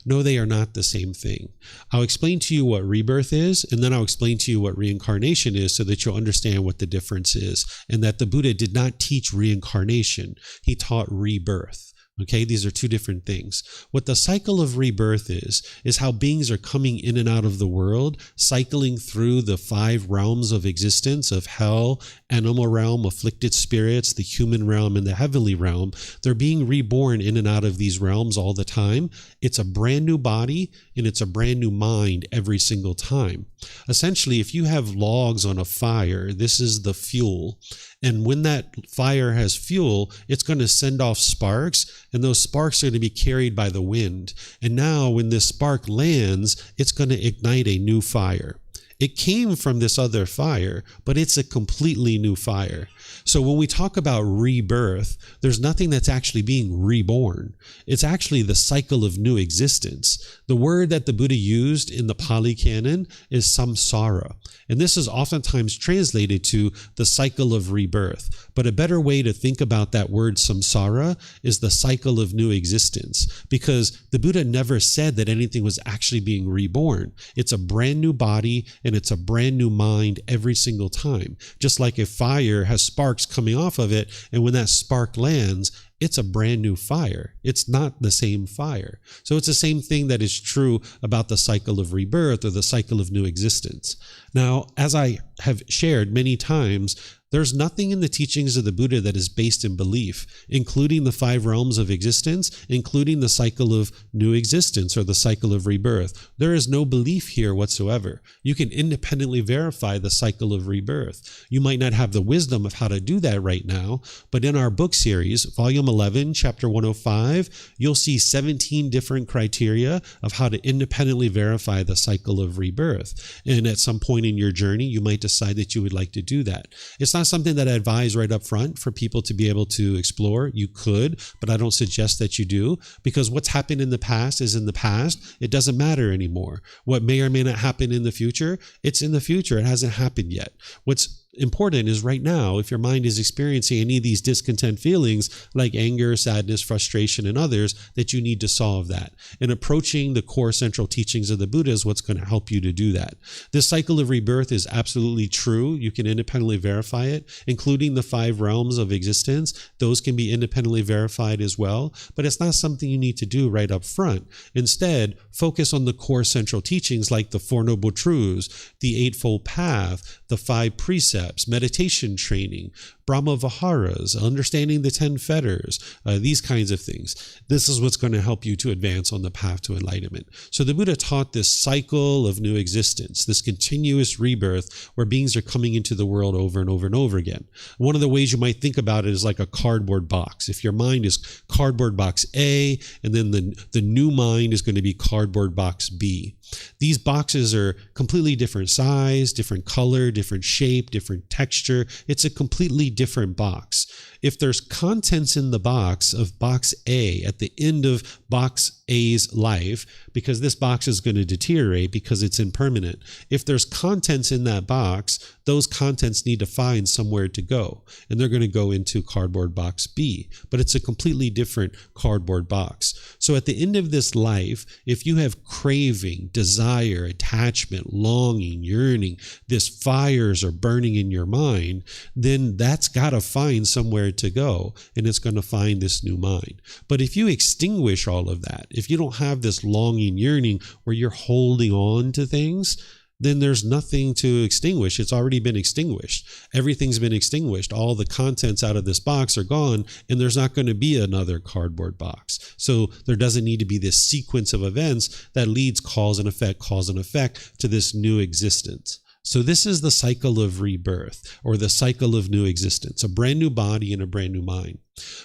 No, they are not the same thing. I'll explain to you what rebirth is, and then I'll explain to you what reincarnation is so that you'll understand what the difference is, and that the Buddha did not teach reincarnation. He taught rebirth. Okay, these are two different things. What the cycle of rebirth is how beings are coming in and out of the world, cycling through the 5 realms of existence of hell, animal realm, afflicted spirits, the human realm, and the heavenly realm. They're being reborn in and out of these realms all the time. It's a brand new body and it's a brand new mind every single time. Essentially, if you have logs on a fire, this is the fuel. And when that fire has fuel, it's going to send off sparks, and those sparks are going to be carried by the wind. And now when this spark lands, it's going to ignite a new fire. It came from this other fire, but it's a completely new fire. So when we talk about rebirth, there's nothing that's actually being reborn. It's actually the cycle of new existence. The word that the Buddha used in the Pali Canon is samsara. And this is oftentimes translated to the cycle of rebirth. But a better way to think about that word samsara is the cycle of new existence, because the Buddha never said that anything was actually being reborn. It's a brand new body and it's a brand new mind every single time. Just like a fire has sparks coming off of it, and when that spark lands, it's a brand new fire. It's not the same fire. So it's the same thing that is true about the cycle of rebirth or the cycle of new existence. Now, as I have shared many times, there's nothing in the teachings of the Buddha that is based in belief, including the 5 realms of existence, including the cycle of new existence or the cycle of rebirth. There is no belief here whatsoever. You can independently verify the cycle of rebirth. You might not have the wisdom of how to do that right now, but in our book series, Volume 11, Chapter 105, you'll see 17 different criteria of how to independently verify the cycle of rebirth. And at some point in your journey, you might decide that you would like to do that. It's not something that I advise right up front for people to be able to explore. You could, but I don't suggest that you do, because what's happened in the past is in the past. It doesn't matter anymore. What may or may not happen in the future, it's in the future. It hasn't happened yet. What's important is right now, if your mind is experiencing any of these discontent feelings like anger, sadness, frustration, and others, that you need to solve that. And approaching the core central teachings of the Buddha is what's going to help you to do that. This cycle of rebirth is absolutely true. You can independently verify it, including the 5 realms of existence. Those can be independently verified as well, but it's not something you need to do right up front. Instead, focus on the core central teachings like the 4 Noble Truths, the Eightfold Path, the 5 Precepts, meditation training, Brahma Viharas, understanding the 10 fetters, these kinds of things. This is what's going to help you to advance on the path to enlightenment. So the Buddha taught this cycle of new existence, this continuous rebirth where beings are coming into the world over and over and over again. One of the ways you might think about it is like a cardboard box. If your mind is cardboard box A, and then the new mind is going to be cardboard box B. These boxes are completely different size, different color, different shape, different texture. It's a completely different box. If there's contents in the box of box A at the end of box A's life, because this box is going to deteriorate because it's impermanent, if there's contents in that box, those contents need to find somewhere to go, and they're going to go into cardboard box B, but it's a completely different cardboard box. So at the end of this life, if you have craving, desire, attachment, longing, yearning, this fires are burning in your mind, then that's got to find somewhere to go, and it's going to find this new mind. But if you extinguish all of that, if you don't have this longing, yearning where you're holding on to things, then there's nothing to extinguish. It's already been extinguished. Everything's been extinguished. All the contents out of this box are gone, and there's not going to be another cardboard box. So there doesn't need to be this sequence of events that leads cause and effect to this new existence. So this is the cycle of rebirth, or the cycle of new existence, a brand new body and a brand new mind.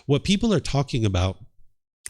What people are talking about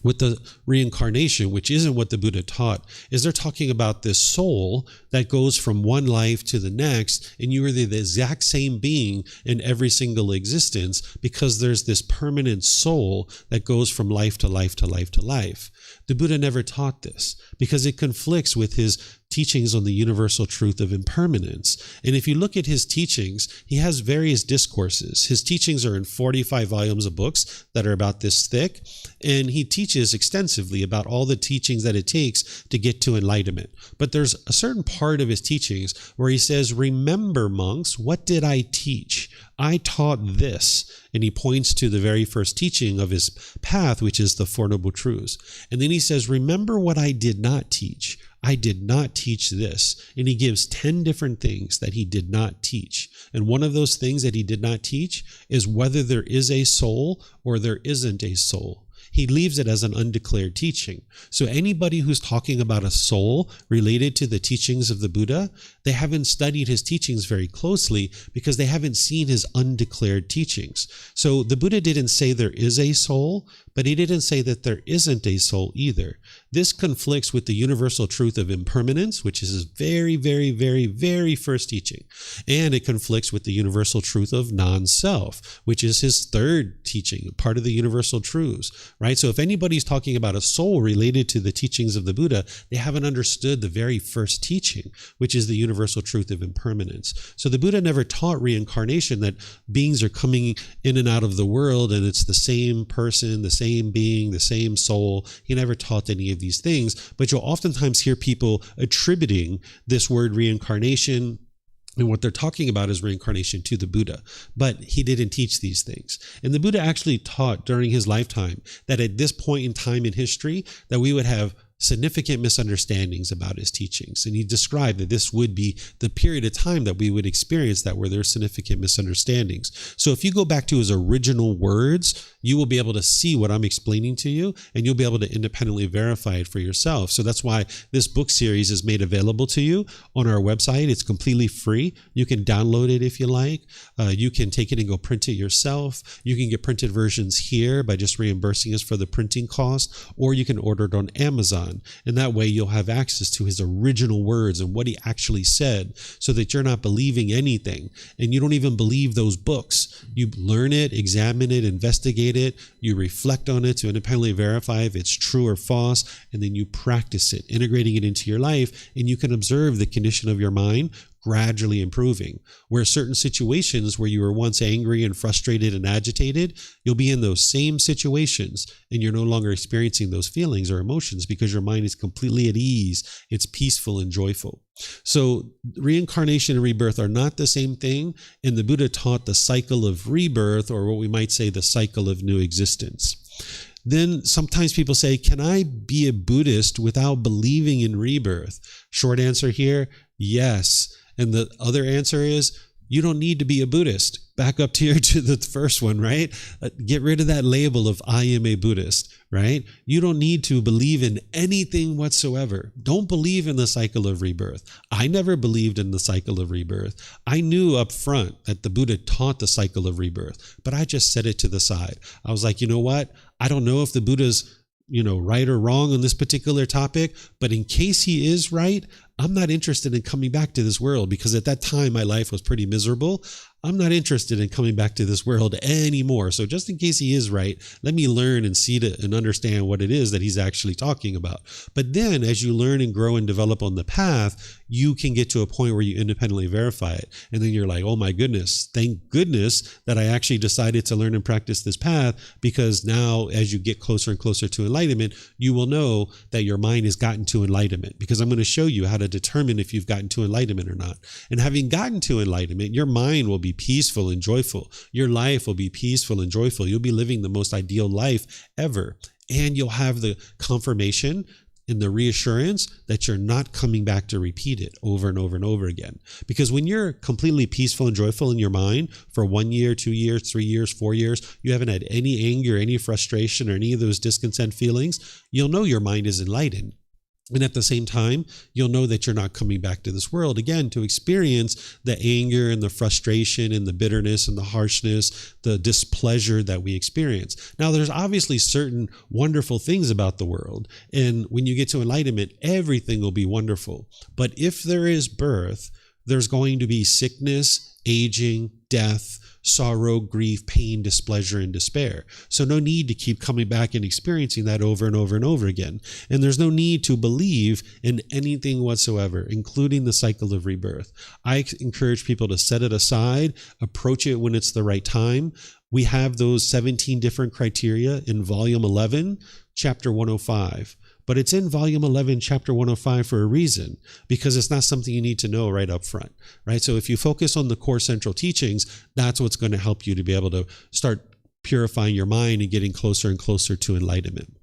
with the reincarnation, which isn't what the Buddha taught, is they're talking about this soul that goes from one life to the next, and you are the exact same being in every single existence, because there's this permanent soul that goes from life to life to life to life. The Buddha never taught this because it conflicts with his teachings on the universal truth of impermanence. And if you look at his teachings, he has various discourses. His teachings are in 45 volumes of books that are about this thick, and he teaches extensively about all the teachings that it takes to get to enlightenment. But there's a certain part of his teachings where he says, remember, monks, what did I teach? I taught this. And he points to the very first teaching of his path, which is the 4 Noble Truths. And then he says, remember what I did not teach. I did not teach this. And he gives 10 different things that he did not teach. And one of those things that he did not teach is whether there is a soul or there isn't a soul. He leaves it as an undeclared teaching. So anybody who's talking about a soul related to the teachings of the Buddha, they haven't studied his teachings very closely because they haven't seen his undeclared teachings. So the Buddha didn't say there is a soul, but he didn't say that there isn't a soul either. This conflicts with the universal truth of impermanence, which is his very, very, very, very first teaching. And it conflicts with the universal truth of non-self, which is his third teaching, part of the universal truths, right? So if anybody's talking about a soul related to the teachings of the Buddha, they haven't understood the very first teaching, which is the universal truth of impermanence. So the Buddha never taught reincarnation, that beings are coming in and out of the world and it's the same person, the same being, the same soul. He never taught any of these things, but you'll oftentimes hear people attributing this word reincarnation And what they're talking about is reincarnation to the Buddha. But he didn't teach these things. And the Buddha actually taught during his lifetime that at this point in time in history, that we would have significant misunderstandings about his teachings. And he described that this would be the period of time that we would experience that where there's significant misunderstandings. So if you go back to his original words, you will be able to see what I'm explaining to you, and you'll be able to independently verify it for yourself. So that's why this book series is made available to you on our website. It's completely free. You can download it if you like. You can take it and go print it yourself. You can get printed versions here by just reimbursing us for the printing cost, or you can order it on Amazon. And that way you'll have access to his original words and what he actually said, so that you're not believing anything and you don't even believe those books. You learn it, examine it, investigate it, you reflect on it to independently verify if it's true or false, and then you practice it, integrating it into your life, and you can observe the condition of your mind gradually improving. Where certain situations where you were once angry and frustrated and agitated, you'll be in those same situations and you're no longer experiencing those feelings or emotions because your mind is completely at ease. It's peaceful and joyful. So reincarnation and rebirth are not the same thing. And the Buddha taught the cycle of rebirth, or what we might say the cycle of new existence. Then sometimes people say, can I be a Buddhist without believing in rebirth? Short answer here, yes. And the other answer is, you don't need to be a Buddhist. Back up to the first one, right? Get rid of that label of I am a Buddhist, right? You don't need to believe in anything whatsoever. Don't believe in the cycle of rebirth. I never believed in the cycle of rebirth. I knew up front that the Buddha taught the cycle of rebirth, but I just set it to the side. I was like, you know what? I don't know if the Buddha's right or wrong on this particular topic, but in case he is right, I'm not interested in coming back to this world, because at that time my life was pretty miserable. I'm not interested in coming back to this world anymore. So just in case he is right, let me learn and see and understand what it is that he's actually talking about. But then as you learn and grow and develop on the path, you can get to a point where you independently verify it. And then you're like, oh my goodness, thank goodness that I actually decided to learn and practice this path, because now as you get closer and closer to enlightenment, you will know that your mind has gotten to enlightenment, because I'm going to show you how to determine if you've gotten to enlightenment or not. And having gotten to enlightenment, your mind will be peaceful and joyful. Your life will be peaceful and joyful. You'll be living the most ideal life ever. And you'll have the confirmation and the reassurance that you're not coming back to repeat it over and over and over again. Because when you're completely peaceful and joyful in your mind for 1 year, 2 years, 3 years, 4 years, you haven't had any anger, any frustration, or any of those discontent feelings, you'll know your mind is enlightened. And at the same time, you'll know that you're not coming back to this world again to experience the anger and the frustration and the bitterness and the harshness, the displeasure that we experience. Now, there's obviously certain wonderful things about the world. And when you get to enlightenment, everything will be wonderful. But if there is birth, there's going to be sickness, aging, death, sorrow, grief, pain, displeasure, and despair. So no need to keep coming back and experiencing that over and over and over again. And there's no need to believe in anything whatsoever, including the cycle of rebirth. I encourage people to set it aside, approach it when it's the right time. We have those 17 different criteria in volume 11, chapter 105. But it's in volume 11, chapter 105 for a reason, because it's not something you need to know right up front, right? So if you focus on the core central teachings, that's what's going to help you to be able to start purifying your mind and getting closer and closer to enlightenment.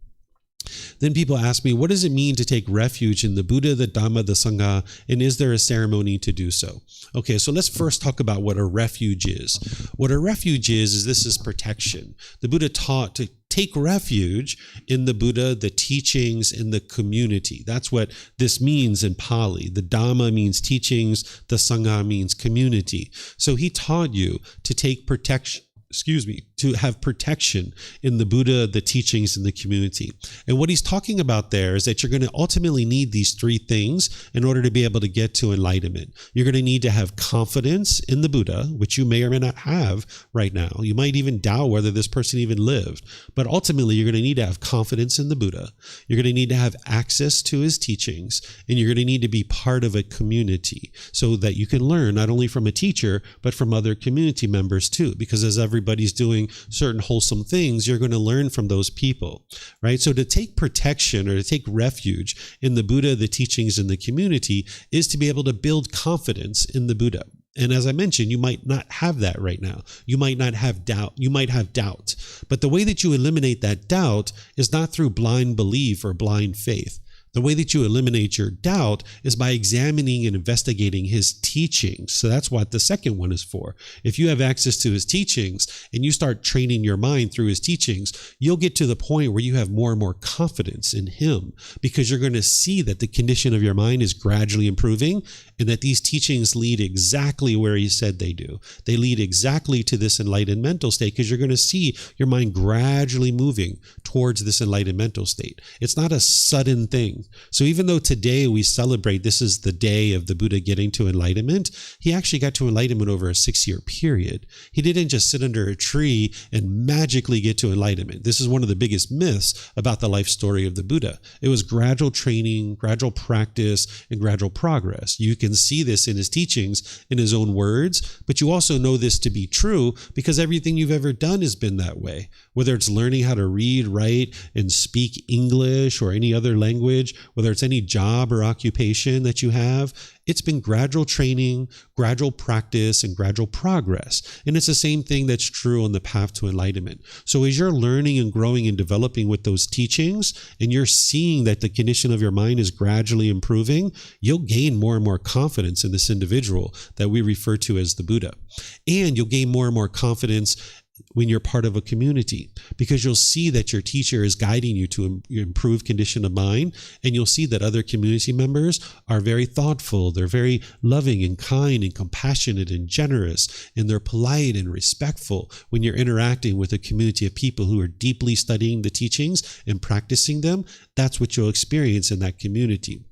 Then people ask me, what does it mean to take refuge in the Buddha, the Dhamma, the Sangha, and is there a ceremony to do so? Okay, so let's first talk about what a refuge is. What a refuge is this is protection. The Buddha taught to take refuge in the Buddha, the teachings, and the community. That's what this means in Pali. The Dhamma means teachings, the Sangha means community. So he taught you to take protection, to have protection in the Buddha, the teachings, and the community. And what he's talking about there is that you're going to ultimately need these three things in order to be able to get to enlightenment. You're going to need to have confidence in the Buddha, which you may or may not have right now. You might even doubt whether this person even lived. But ultimately, you're going to need to have confidence in the Buddha. You're going to need to have access to his teachings, and you're going to need to be part of a community so that you can learn not only from a teacher, but from other community members too. Because as everybody's doing certain wholesome things, you're going to learn from those people, right? So to take protection or to take refuge in the Buddha, the teachings, and the community is to be able to build confidence in the Buddha. And as I mentioned, you might not have that right now. You might not have doubt. You might have doubt. But the way that you eliminate that doubt is not through blind belief or blind faith. The way that you eliminate your doubt is by examining and investigating his teachings. So that's what the second one is for. If you have access to his teachings and you start training your mind through his teachings, you'll get to the point where you have more and more confidence in him, because you're going to see that the condition of your mind is gradually improving and that these teachings lead exactly where he said they do. They lead exactly to this enlightened mental state, because you're going to see your mind gradually moving towards this enlightened mental state. It's not a sudden thing. So even though today we celebrate this is the day of the Buddha getting to enlightenment, he actually got to enlightenment over a 6-year period. He didn't just sit under a tree and magically get to enlightenment. This is one of the biggest myths about the life story of the Buddha. It was gradual training, gradual practice, and gradual progress. You can see this in his teachings, in his own words, but you also know this to be true because everything you've ever done has been that way. Whether it's learning how to read, write, and speak English or any other language, whether it's any job or occupation that you have, it's been gradual training, gradual practice, and gradual progress. And it's the same thing that's true on the path to enlightenment. So as you're learning and growing and developing with those teachings, and you're seeing that the condition of your mind is gradually improving, you'll gain more and more confidence in this individual that we refer to as the Buddha. And you'll gain more and more confidence when you're part of a community, because you'll see that your teacher is guiding you to improve condition of mind, and you'll see that other community members are very thoughtful, they're very loving and kind and compassionate and generous, and they're polite and respectful when you're interacting with a community of people who are deeply studying the teachings and practicing them. That's what you'll experience in that community.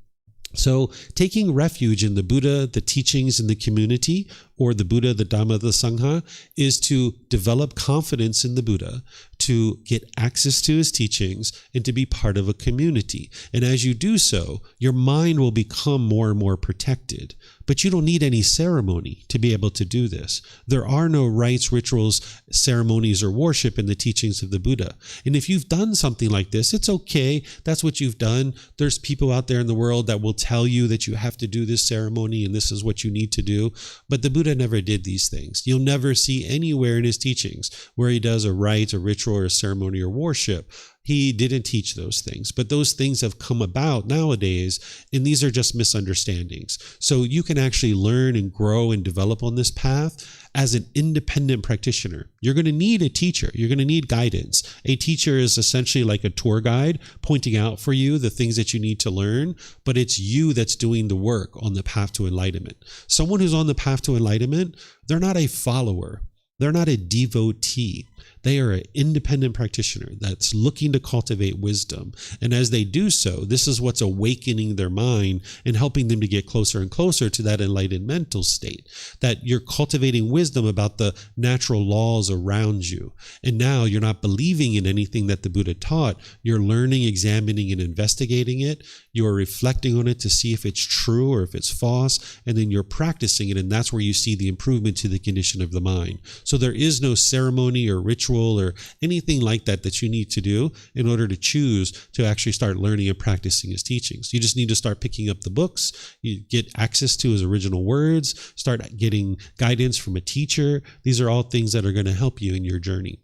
So taking refuge in the Buddha, the teachings in the community, or the Buddha, the Dhamma, the Sangha, is to develop confidence in the Buddha, to get access to his teachings, and to be part of a community. And as you do so, your mind will become more and more protected. But you don't need any ceremony to be able to do this. There are no rites, rituals, ceremonies, or worship in the teachings of the Buddha. And if you've done something like this, it's okay. That's what you've done. There's people out there in the world that will tell you that you have to do this ceremony and this is what you need to do. But the Buddha never did these things. You'll never see anywhere in his teachings where he does a rite, a ritual, or a ceremony or worship. He didn't teach those things, but those things have come about nowadays, and these are just misunderstandings. So you can actually learn and grow and develop on this path as an independent practitioner. You're going to need a teacher. You're going to need guidance. A teacher is essentially like a tour guide pointing out for you the things that you need to learn, but it's you that's doing the work on the path to enlightenment. Someone who's on the path to enlightenment, they're not a follower. They're not a devotee. They are an independent practitioner that's looking to cultivate wisdom. And as they do so, this is what's awakening their mind and helping them to get closer and closer to that enlightened mental state, that you're cultivating wisdom about the natural laws around you. And now you're not believing in anything that the Buddha taught. You're learning, examining, and investigating it. You're reflecting on it to see if it's true or if it's false. And then you're practicing it. And that's where you see the improvement to the condition of the mind. So there is no ceremony or ritual or anything like that that you need to do in order to choose to actually start learning and practicing his teachings. You just need to start picking up the books, you get access to his original words, start getting guidance from a teacher. These are all things that are going to help you in your journey.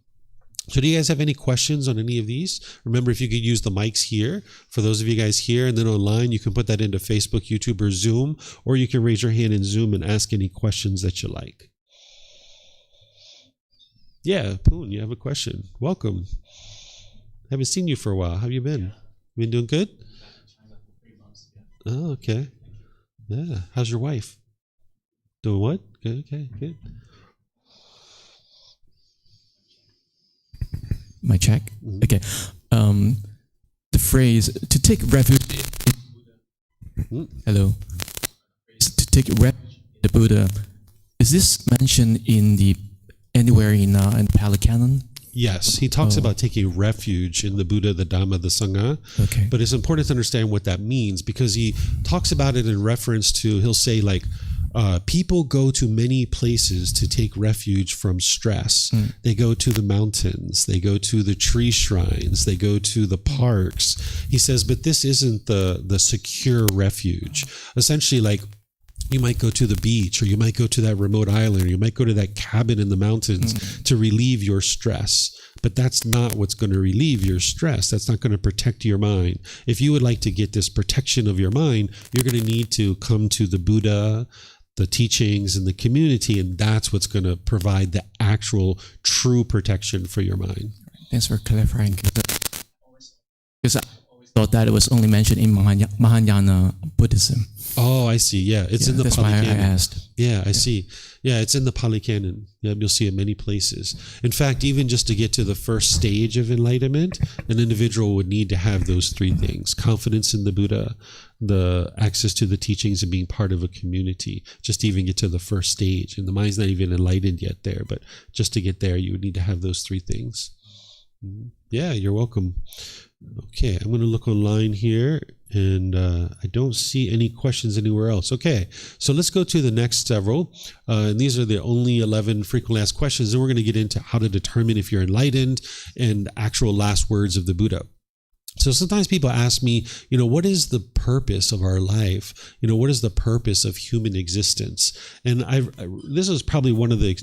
So do you guys have any questions on any of these? Remember, if you could use the mics here, for those of you guys here, and then online, you can put that into Facebook, YouTube, or Zoom, or you can raise your hand in Zoom and ask any questions that you like. Yeah, Poon, you have a question. Welcome. Haven't seen you for a while. How have you been? You been doing good? Oh, okay. Yeah. How's your wife? Doing what? Good. Okay, good. My check. Okay. The phrase "to take refuge." Hello. To take refuge in the Buddha. Is this mentioned in the anywhere in Pali Canon? Yes, he talks about taking refuge in the Buddha, the Dhamma, the Sangha. Okay. But it's important to understand what that means, because he talks about it in reference to, he'll say like, people go to many places to take refuge from stress. They go to the mountains, they go to the tree shrines, they go to the parks. He says, but this isn't the secure refuge. Essentially, like, You might go to the beach, or you might go to that remote island, or you might go to that cabin in the mountains to relieve your stress. But that's not what's going to relieve your stress. That's not going to protect your mind. If you would like to get this protection of your mind, you're going to need to come to the Buddha, the teachings, and the community, and that's what's going to provide the actual true protection for your mind. Thanks for clarifying. Because I always thought that it was only mentioned in Mahayana Buddhism. Oh, I see. Yeah, it's in the Pali Canon. That's why I asked. Yeah, I see. Yeah, it's in the Pali Canon. Yeah, you'll see it many places. In fact, even just to get to the first stage of enlightenment, an individual would need to have those three things: confidence in the Buddha, the access to the teachings, and being part of a community, just to even get to the first stage. And the mind's not even enlightened yet there, but just to get there, you would need to have those three things. Yeah, you're welcome. Okay, I'm going to look online here, and I don't see any questions anywhere else. Okay, so let's go to the next several. And these are the only 11 frequently asked questions. And we're going to get into how to determine if you're enlightened and actual last words of the Buddha. So sometimes people ask me, what is the purpose of our life? What is the purpose of human existence? And this is probably one of the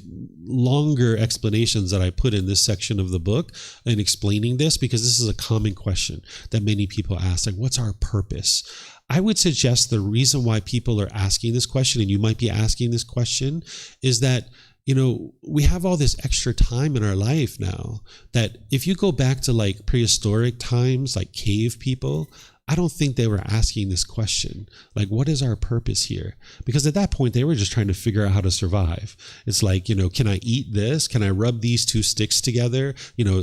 longer explanations that I put in this section of the book in explaining this, because this is a common question that many people ask, like, what's our purpose? I would suggest the reason why people are asking this question, and you might be asking this question, is that we have all this extra time in our life now that if you go back to like prehistoric times, like cave people, I don't think they were asking this question, like, what is our purpose here? Because at that point, they were just trying to figure out how to survive. It's like, can I eat this? Can I rub these two sticks together?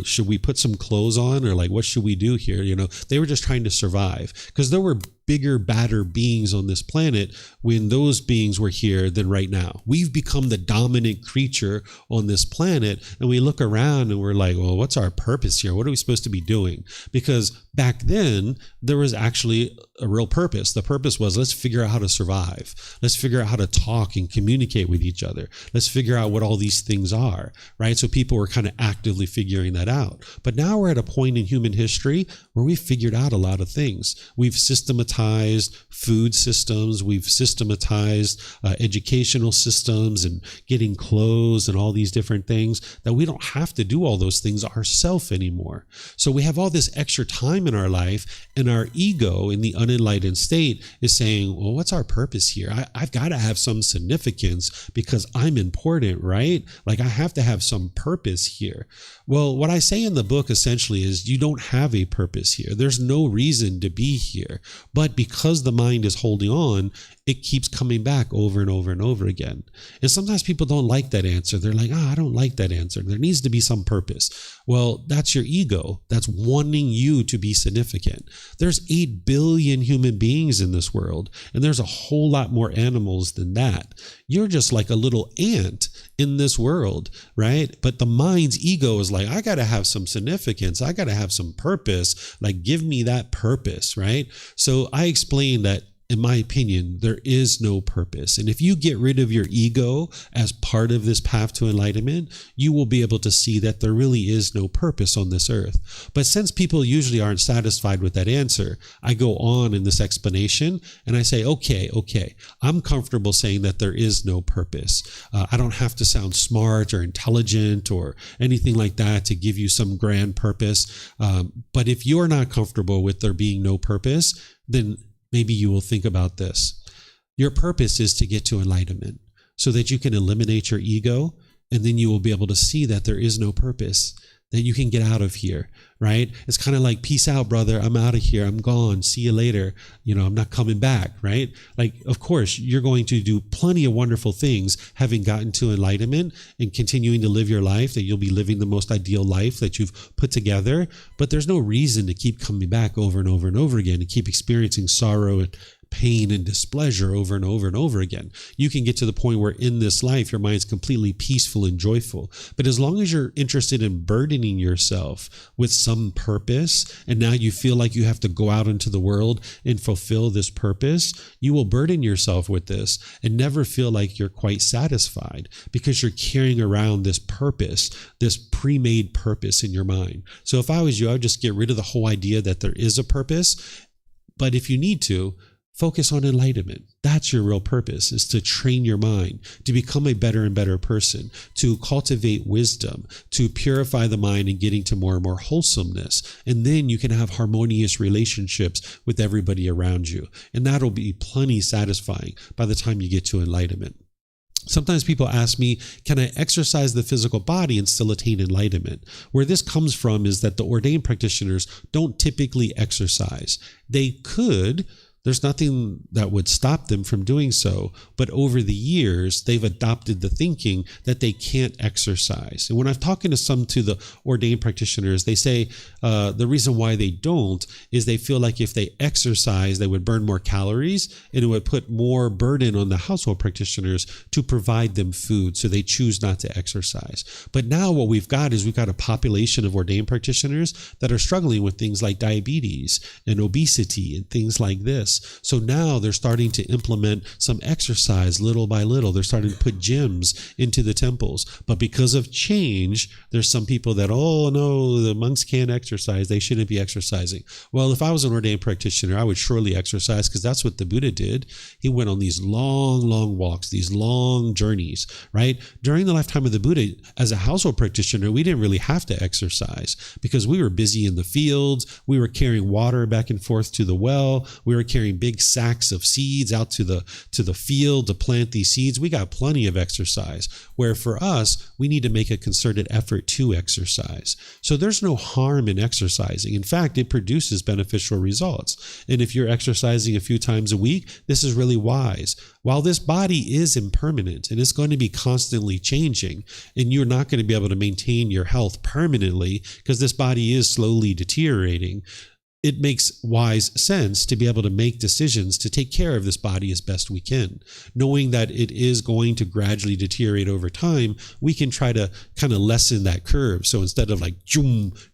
Should we put some clothes on? Or like, what should we do here? They were just trying to survive, because there were bigger, badder beings on this planet when those beings were here than right now. We've become the dominant creature on this planet, and we look around and we're like, well, what's our purpose here? What are we supposed to be doing? Because back then, there was actually a real purpose. The purpose was, let's figure out how to survive. Let's figure out how to talk and communicate with each other. Let's figure out what all these things are, right? So people were kind of actively figuring that out. But now we're at a point in human history where we've figured out a lot of things. We've systematized food systems. We've systematized educational systems and getting clothes and all these different things, that we don't have to do all those things ourselves anymore. So we have all this extra time in our life, and our ego in the unenlightened state is saying, well, what's our purpose here? I've got to have some significance because I'm important, right? Like, I have to have some purpose here. Well, what I say in the book essentially is you don't have a purpose here. There's no reason to be here. But because the mind is holding on, it keeps coming back over and over and over again. And sometimes people don't like that answer. They're like, I don't like that answer. There needs to be some purpose. Well, that's your ego. That's wanting you to be significant. There's 8 billion human beings in this world, and there's a whole lot more animals than that. You're just like a little ant in this world, right? But the mind's ego is like, I got to have some significance. I got to have some purpose. Like, give me that purpose, right? So I explained that, in my opinion, there is no purpose. And if you get rid of your ego as part of this path to enlightenment, you will be able to see that there really is no purpose on this earth. But since people usually aren't satisfied with that answer, I go on in this explanation and I say, okay, I'm comfortable saying that there is no purpose. I don't have to sound smart or intelligent or anything like that to give you some grand purpose. But if you're not comfortable with there being no purpose, then maybe you will think about this. Your purpose is to get to enlightenment so that you can eliminate your ego, and then you will be able to see that there is no purpose, that you can get out of here, right? It's kind of like, peace out, brother. I'm out of here. I'm gone. See you later. I'm not coming back, right? Like, of course, you're going to do plenty of wonderful things having gotten to enlightenment and continuing to live your life, that you'll be living the most ideal life that you've put together. But there's no reason to keep coming back over and over and over again and keep experiencing sorrow and pain and displeasure over and over and over again. You can get to the point where in this life, your mind's completely peaceful and joyful. But as long as you're interested in burdening yourself with some purpose, and now you feel like you have to go out into the world and fulfill this purpose, you will burden yourself with this and never feel like you're quite satisfied, because you're carrying around this purpose, this pre-made purpose in your mind. So if I was you, I would just get rid of the whole idea that there is a purpose. But if you need to, Focus on enlightenment. That's your real purpose, is to train your mind, to become a better and better person, to cultivate wisdom, to purify the mind and getting to more and more wholesomeness. And then you can have harmonious relationships with everybody around you. And that'll be plenty satisfying by the time you get to enlightenment. Sometimes people ask me, can I exercise the physical body and still attain enlightenment? Where this comes from is that the ordained practitioners don't typically exercise. They could. There's nothing that would stop them from doing so. But over the years, they've adopted the thinking that they can't exercise. And when I'm talking to the ordained practitioners, they say the reason why they don't is they feel like if they exercise, they would burn more calories and it would put more burden on the household practitioners to provide them food. So they choose not to exercise. But now what we've got a population of ordained practitioners that are struggling with things like diabetes and obesity and things like this. So now they're starting to implement some exercise little by little. They're starting to put gyms into the temples. But because of change, there's some people that, oh no, the monks can't exercise. They shouldn't be exercising. Well, if I was an ordained practitioner, I would surely exercise, because that's what the Buddha did. He went on these long, long walks, these long journeys, right? During the lifetime of the Buddha, as a household practitioner, we didn't really have to exercise because we were busy in the fields. We were carrying water back and forth to the well. We were carrying big sacks of seeds out to the field to plant these seeds. We got plenty of exercise, where for us, we need to make a concerted effort to exercise. So there's no harm in exercising. In fact, it produces beneficial results. And if you're exercising a few times a week, this is really wise. While this body is impermanent and it's going to be constantly changing, and you're not going to be able to maintain your health permanently because this body is slowly deteriorating, it makes wise sense to be able to make decisions to take care of this body as best we can. Knowing that it is going to gradually deteriorate over time, we can try to kind of lessen that curve. So instead of like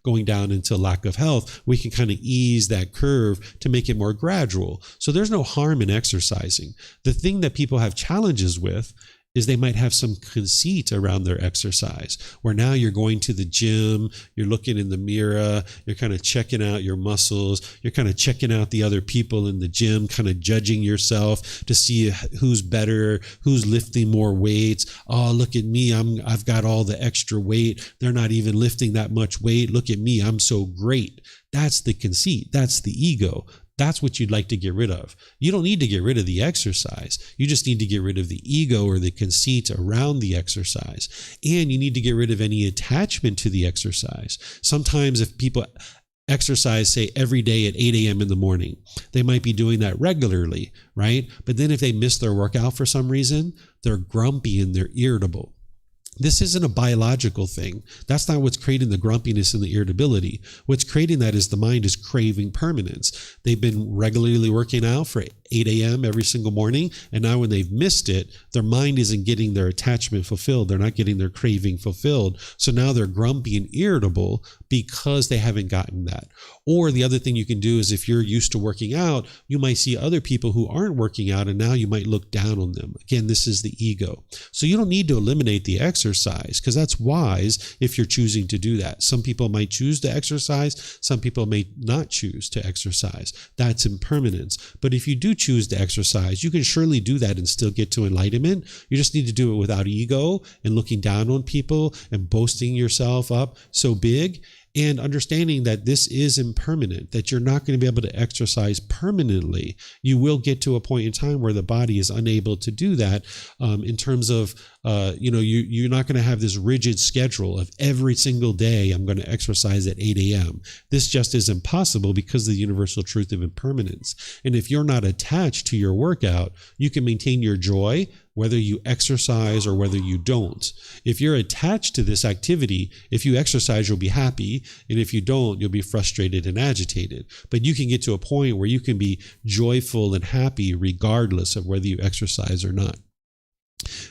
going down into lack of health, we can kind of ease that curve to make it more gradual. So there's no harm in exercising. The thing that people have challenges with is they might have some conceit around their exercise, where now you're going to the gym, you're looking in the mirror, you're kind of checking out your muscles, you're kind of checking out the other people in the gym, kind of judging yourself to see who's better, who's lifting more weights. Oh, look at me, I've got all the extra weight. They're not even lifting that much weight. Look at me, I'm so great. That's the conceit. That's the ego. That's what you'd like to get rid of. You don't need to get rid of the exercise. You just need to get rid of the ego or the conceit around the exercise. And you need to get rid of any attachment to the exercise. Sometimes if people exercise, say, every day at 8 a.m. in the morning, they might be doing that regularly, right? But then if they miss their workout for some reason, they're grumpy and they're irritable. This isn't a biological thing. That's not what's creating the grumpiness and the irritability. What's creating that is the mind is craving permanence. They've been regularly working out for 8 a.m. every single morning, and now when they've missed it, their mind isn't getting their attachment fulfilled. They're not getting their craving fulfilled. So now they're grumpy and irritable because they haven't gotten that. Or the other thing you can do is, if you're used to working out, you might see other people who aren't working out, and now you might look down on them. Again, this is the ego. So you don't need to eliminate the exercise, because that's wise if you're choosing to do that. Some people might choose to exercise. Some people may not choose to exercise. That's impermanence. But if you do choose to exercise, you can surely do that and still get to enlightenment. You just need to do it without ego and looking down on people and boasting yourself up so big, and understanding that this is impermanent, that you're not going to be able to exercise permanently. You will get to a point in time where the body is unable to do that, in terms of, you're not going to have this rigid schedule of every single day I'm going to exercise at 8 a.m. This just is impossible because of the universal truth of impermanence. And if you're not attached to your workout, you can maintain your joy whether you exercise or whether you don't. If you're attached to this activity, if you exercise, you'll be happy. And if you don't, you'll be frustrated and agitated. But you can get to a point where you can be joyful and happy regardless of whether you exercise or not.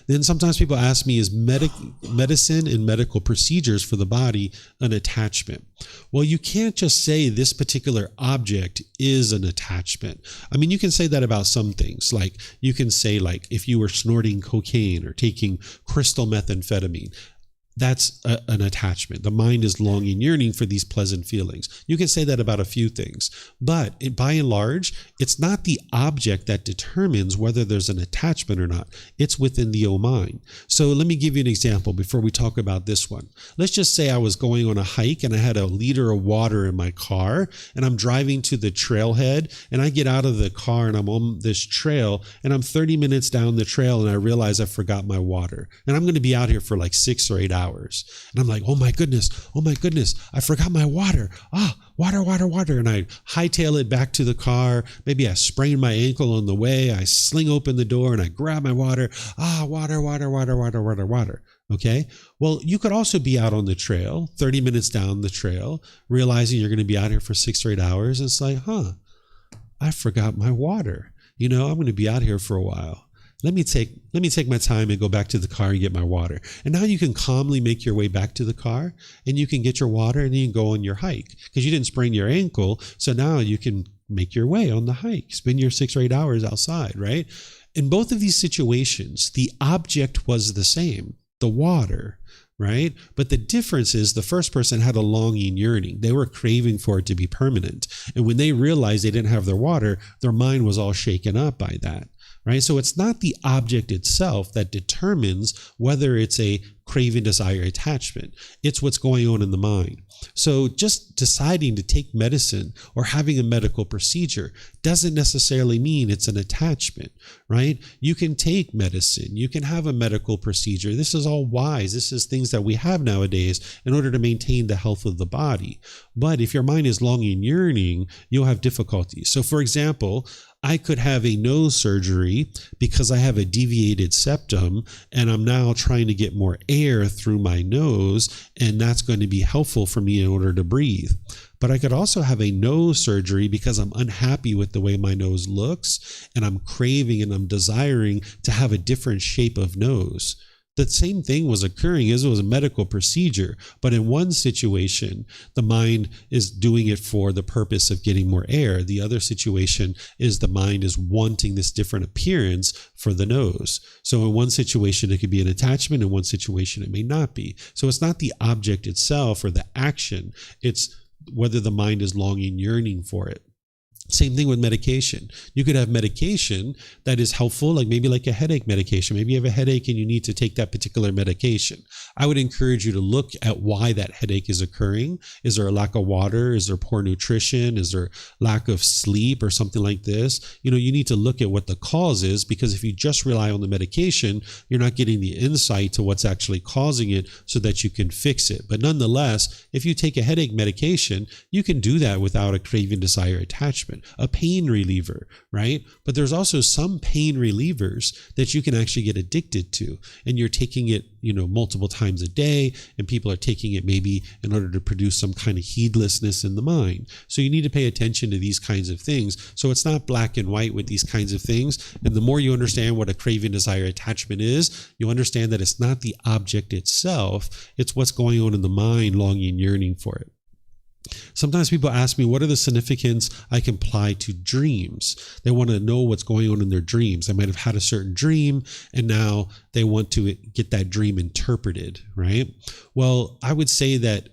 Then sometimes people ask me, is medicine and medical procedures for the body an attachment? Well, you can't just say this particular object is an attachment. I mean, you can say that about some things. Like you can say, like, if you were snorting cocaine or taking crystal methamphetamine, that's an attachment. The mind is longing, yearning for these pleasant feelings. You can say that about a few things, but by and large, it's not the object that determines whether there's an attachment or not. It's within the mind. So let me give you an example before we talk about this one. Let's just say I was going on a hike and I had a liter of water in my car, and I'm driving to the trailhead, and I get out of the car and I'm on this trail, and I'm 30 minutes down the trail and I realize I forgot my water, and I'm going to be out here for like 6 or 8 hours. And I'm like, oh my goodness, I forgot my water. Water. And I hightail it back to the car. Maybe I sprain my ankle on the way. I sling open the door and I grab my water. Water. Okay. Well, you could also be out on the trail, 30 minutes down the trail, realizing you're going to be out here for 6 or 8 hours. And it's like, I forgot my water. I'm going to be out here for a while. Let me take my time and go back to the car and get my water. And now you can calmly make your way back to the car, and you can get your water, and you can go on your hike because you didn't sprain your ankle. So now you can make your way on the hike, spend your 6 or 8 hours outside, right? In both of these situations, the object was the same, the water, right? But the difference is the first person had a longing, yearning. They were craving for it to be permanent. And when they realized they didn't have their water, their mind was all shaken up by that. Right? So it's not the object itself that determines whether it's a craving, desire, attachment. It's what's going on in the mind. So just deciding to take medicine or having a medical procedure doesn't necessarily mean it's an attachment, right? You can take medicine. You can have a medical procedure. This is all wise. This is things that we have nowadays in order to maintain the health of the body. But if your mind is longing, yearning, you'll have difficulties. So for example, I could have a nose surgery because I have a deviated septum and I'm now trying to get more air through my nose, and that's going to be helpful for me in order to breathe. But I could also have a nose surgery because I'm unhappy with the way my nose looks and I'm craving and I'm desiring to have a different shape of nose. The same thing was occurring as it was a medical procedure, but in one situation, the mind is doing it for the purpose of getting more air. The other situation is the mind is wanting this different appearance for the nose. So in one situation, it could be an attachment. In one situation, it may not be. So it's not the object itself or the action. It's whether the mind is longing, yearning for it. Same thing with medication. You could have medication that is helpful, maybe a headache medication. Maybe you have a headache and you need to take that particular medication. I would encourage you to look at why that headache is occurring. Is there a lack of water? Is there poor nutrition? Is there lack of sleep or something like this? You need to look at what the cause is, because if you just rely on the medication, you're not getting the insight to what's actually causing it so that you can fix it. But nonetheless, if you take a headache medication, you can do that without a craving, desire, attachment. A pain reliever, right? But there's also some pain relievers that you can actually get addicted to, and you're taking it, multiple times a day, and people are taking it maybe in order to produce some kind of heedlessness in the mind. So you need to pay attention to these kinds of things. So it's not black and white with these kinds of things. And the more you understand what a craving, desire, attachment is, you understand that it's not the object itself, it's what's going on in the mind, longing, yearning for it. Sometimes people ask me, what are the significance I can apply to dreams? They want to know what's going on in their dreams. They might have had a certain dream and now they want to get that dream interpreted, right? Well, I would say that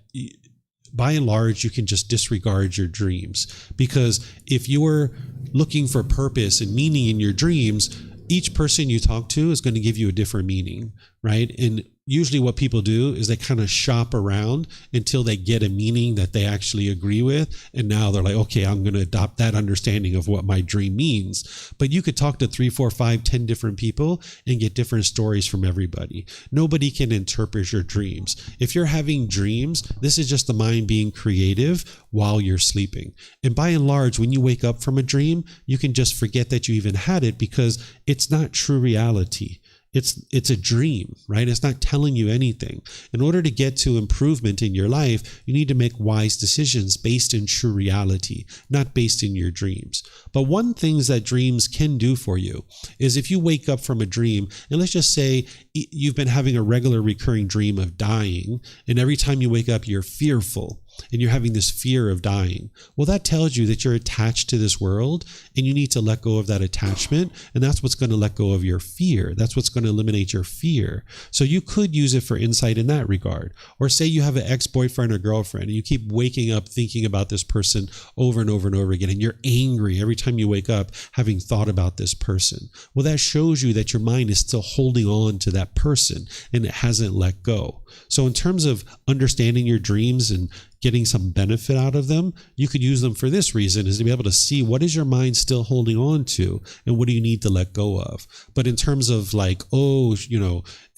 by and large, you can just disregard your dreams, because if you are looking for purpose and meaning in your dreams, each person you talk to is going to give you a different meaning, right? And usually what people do is they kind of shop around until they get a meaning that they actually agree with. And now they're like, okay, I'm going to adopt that understanding of what my dream means. But you could talk to 3, 4, 5, 10 different people and get different stories from everybody. Nobody can interpret your dreams. If you're having dreams, this is just the mind being creative while you're sleeping. And by and large, when you wake up from a dream, you can just forget that you even had it, because it's not true reality. It's a dream, right? It's not telling you anything. In order to get to improvement in your life, you need to make wise decisions based in true reality, not based in your dreams. But one thing that dreams can do for you is if you wake up from a dream, and let's just say you've been having a regular recurring dream of dying, and every time you wake up, you're fearful. and you're having this fear of dying. Well, that tells you that you're attached to this world and you need to let go of that attachment. And that's what's going to let go of your fear. That's what's going to eliminate your fear. So you could use it for insight in that regard. Or say you have an ex-boyfriend or girlfriend and you keep waking up thinking about this person over and over and over again. And you're angry every time you wake up having thought about this person. Well, that shows you that your mind is still holding on to that person and it hasn't let go. So in terms of understanding your dreams and getting some benefit out of them, you could use them for this reason, is to be able to see what is your mind still holding on to and what do you need to let go of. But in terms of like, oh,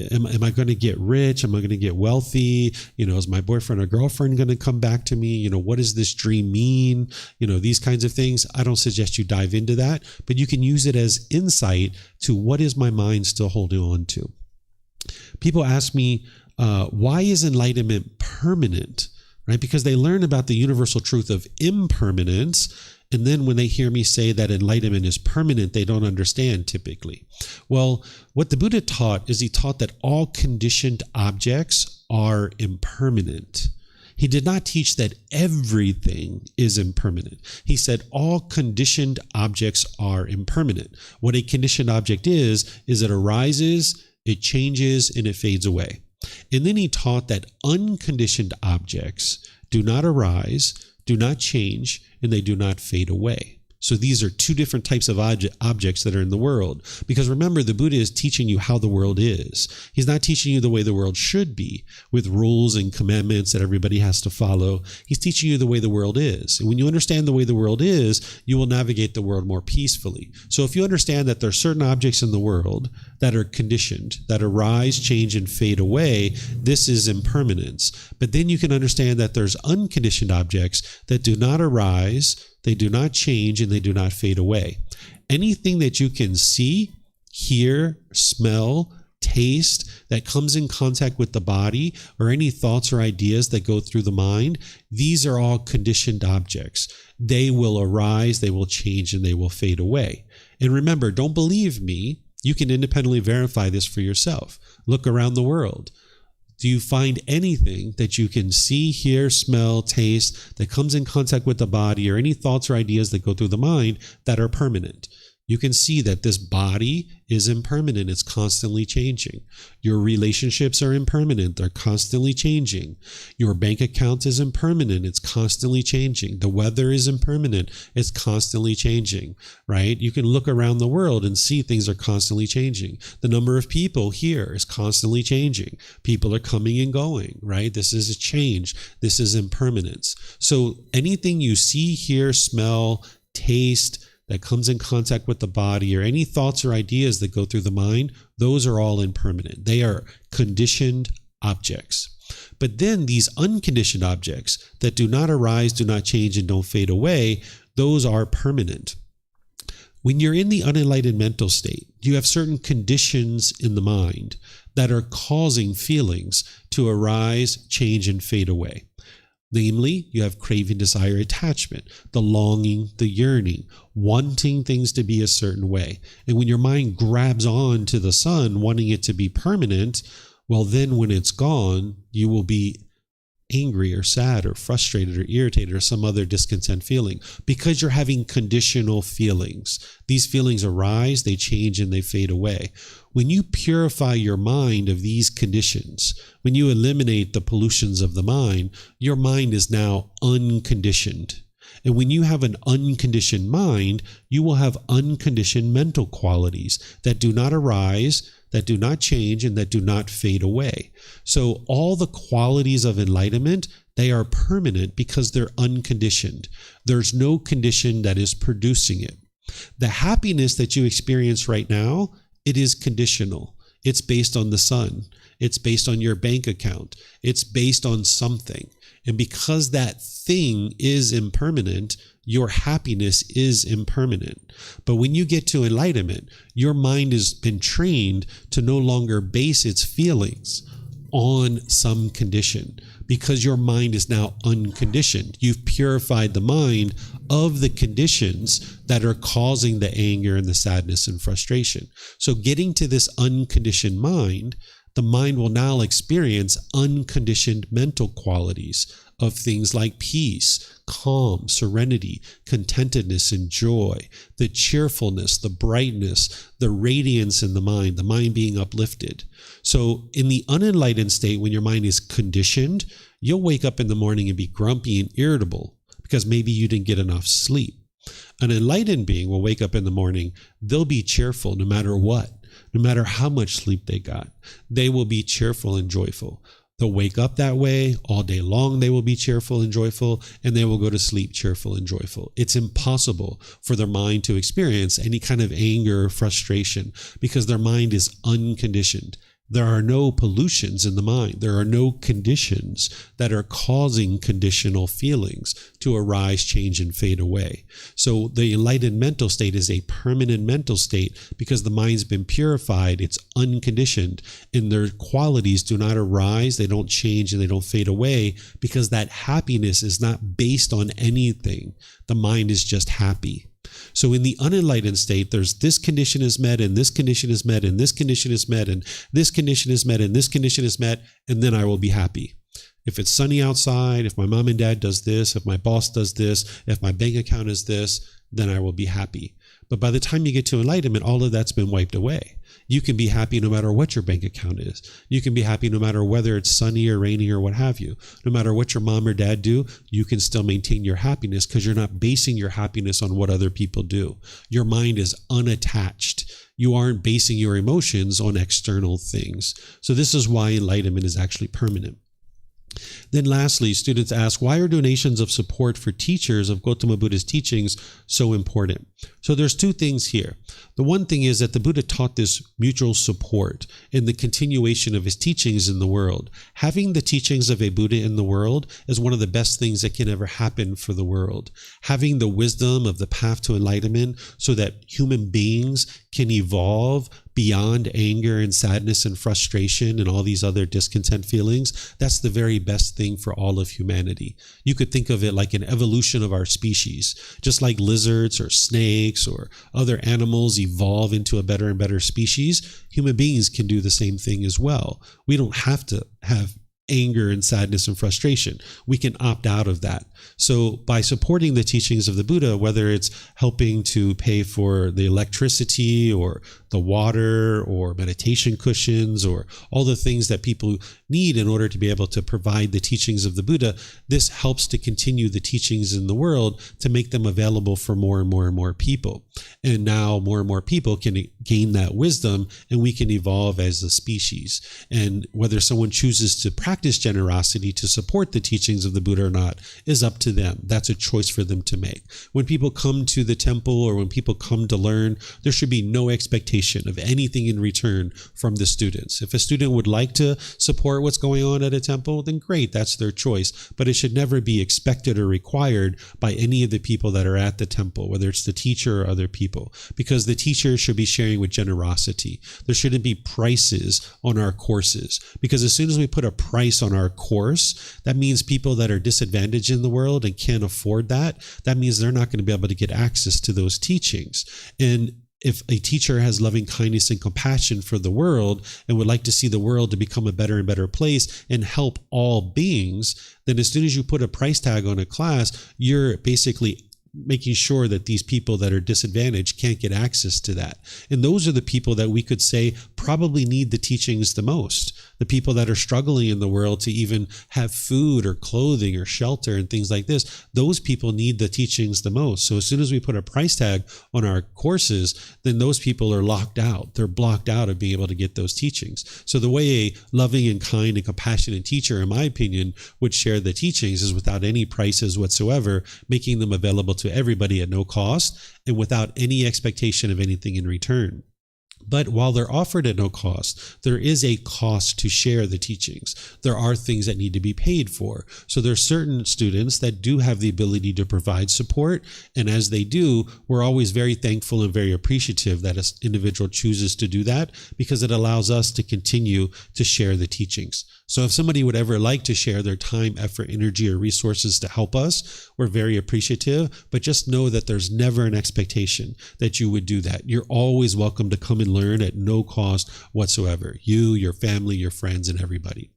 am I going to get rich? Am I going to get wealthy? Is my boyfriend or girlfriend going to come back to me? What does this dream mean? These kinds of things. I don't suggest you dive into that, but you can use it as insight to what is my mind still holding on to. People ask me, why is enlightenment permanent? Right? Because they learn about the universal truth of impermanence. And then when they hear me say that enlightenment is permanent, they don't understand typically. Well, what the Buddha taught is he taught that all conditioned objects are impermanent. He did not teach that everything is impermanent. He said all conditioned objects are impermanent. What a conditioned object is it arises, it changes, and it fades away. And then he taught that unconditioned objects do not arise, do not change, and they do not fade away. So these are two different types of objects that are in the world. Because remember, the Buddha is teaching you how the world is. He's not teaching you the way the world should be, with rules and commandments that everybody has to follow. He's teaching you the way the world is. And when you understand the way the world is, you will navigate the world more peacefully. So if you understand that there are certain objects in the world that are conditioned, that arise, change, and fade away, this is impermanence. But then you can understand that there's unconditioned objects that do not arise, they do not change, and they do not fade away. Anything that you can see, hear, smell, taste, that comes in contact with the body, or any thoughts or ideas that go through the mind, these are all conditioned objects. They will arise, they will change, and they will fade away. And remember, don't believe me. You can independently verify this for yourself. Look around the world. Do you find anything that you can see, hear, smell, taste that comes in contact with the body, or any thoughts or ideas that go through the mind that are permanent? You can see that this body is impermanent. It's constantly changing. Your relationships are impermanent. They're constantly changing. Your bank account is impermanent. It's constantly changing. The weather is impermanent. It's constantly changing, right? You can look around the world and see things are constantly changing. The number of people here is constantly changing. People are coming and going, right? This is a change. This is impermanence. So anything you see, hear, smell, taste, that comes in contact with the body, or any thoughts or ideas that go through the mind, those are all impermanent. They are conditioned objects. But then these unconditioned objects that do not arise, do not change, and don't fade away, those are permanent. When you're in the unenlightened mental state, you have certain conditions in the mind that are causing feelings to arise, change, and fade away. Namely, you have craving, desire, attachment, the longing, the yearning, wanting things to be a certain way. And when your mind grabs on to the sun, wanting it to be permanent, well, then when it's gone, you will be angry or sad or frustrated or irritated or some other discontent feeling, because you're having conditional feelings. These feelings arise, they change, and they fade away. When you purify your mind of these conditions, when you eliminate the pollutions of the mind, your mind is now unconditioned. And when you have an unconditioned mind, you will have unconditioned mental qualities that do not arise, that do not change, and that do not fade away. So all the qualities of enlightenment, they are permanent because they're unconditioned. There's no condition that is producing it. The happiness that you experience right now, it is conditional. It's based on the sun. It's based on your bank account. It's based on something. And because that thing is impermanent, your happiness is impermanent. But when you get to enlightenment, your mind has been trained to no longer base its feelings on some condition, because your mind is now unconditioned. You've purified the mind of the conditions that are causing the anger and the sadness and frustration. So getting to this unconditioned mind, the mind will now experience unconditioned mental qualities of things like peace, calm, serenity, contentedness, and joy, the cheerfulness, the brightness, the radiance in the mind being uplifted. So in the unenlightened state, when your mind is conditioned, you'll wake up in the morning and be grumpy and irritable because maybe you didn't get enough sleep. An enlightened being will wake up in the morning, they'll be cheerful no matter what, no matter how much sleep they got. They will be cheerful and joyful. They'll wake up that way all day long. They will be cheerful and joyful, and they will go to sleep cheerful and joyful. It's impossible for their mind to experience any kind of anger or frustration because their mind is unconditioned. There are no pollutions in the mind. There are no conditions that are causing conditional feelings to arise, change, and fade away. So the enlightened mental state is a permanent mental state because the mind's been purified, it's unconditioned, and their qualities do not arise, they don't change, and they don't fade away because that happiness is not based on anything. The mind is just happy. So in the unenlightened state, there's this condition is met, and this condition is met, and this condition is met, and this condition is met, and this condition is met, and then I will be happy. If it's sunny outside, if my mom and dad does this, if my boss does this, if my bank account is this, then I will be happy. But by the time you get to enlightenment, all of that's been wiped away. You can be happy no matter what your bank account is. You can be happy no matter whether it's sunny or rainy or what have you. No matter what your mom or dad do, you can still maintain your happiness because you're not basing your happiness on what other people do. Your mind is unattached. You aren't basing your emotions on external things. So this is why enlightenment is actually permanent. Then lastly, students ask, why are donations of support for teachers of Gotama Buddha's teachings so important? So there's two things here. The one thing is that the Buddha taught this mutual support in the continuation of his teachings in the world. Having the teachings of a Buddha in the world is one of the best things that can ever happen for the world. Having the wisdom of the path to enlightenment so that human beings can evolve beyond anger and sadness and frustration and all these other discontent feelings, that's the very best thing for all of humanity. You could think of it like an evolution of our species. Just like lizards or snakes or other animals evolve into a better and better species, human beings can do the same thing as well. We don't have to have anger and sadness and frustration. We can opt out of that. So by supporting the teachings of the Buddha, whether it's helping to pay for the electricity or the water or meditation cushions or all the things that people need in order to be able to provide the teachings of the Buddha, this helps to continue the teachings in the world to make them available for more and more and more people. And now more and more people can gain that wisdom and we can evolve as a species. And whether someone chooses to practice generosity to support the teachings of the Buddha or not is up to them. That's a choice for them to make. When people come to the temple or when people come to learn, there should be no expectation of anything in return from the students. If a student would like to support what's going on at a temple, then great, that's their choice. But it should never be expected or required by any of the people that are at the temple, whether it's the teacher or other people, because the teacher should be sharing with generosity. There shouldn't be prices on our courses, because as soon as we put a price on our course, that means people that are disadvantaged in the world and can't afford that, that means they're not going to be able to get access to those teachings. And if a teacher has loving kindness and compassion for the world and would like to see the world to become a better and better place and help all beings, then as soon as you put a price tag on a class, you're basically making sure that these people that are disadvantaged can't get access to that. And those are the people that we could say probably need the teachings the most. The people that are struggling in the world to even have food or clothing or shelter and things like this, those people need the teachings the most. So as soon as we put a price tag on our courses, then those people are locked out. They're blocked out of being able to get those teachings. So the way a loving and kind and compassionate teacher, in my opinion, would share the teachings is without any prices whatsoever, making them available to everybody at no cost and without any expectation of anything in return. But while they're offered at no cost, there is a cost to share the teachings. There are things that need to be paid for. So there are certain students that do have the ability to provide support. And as they do, we're always very thankful and very appreciative that an individual chooses to do that because it allows us to continue to share the teachings. So if somebody would ever like to share their time, effort, energy, or resources to help us, we're very appreciative, but just know that there's never an expectation that you would do that. You're always welcome to come and learn at no cost whatsoever. You, your family, your friends, and everybody.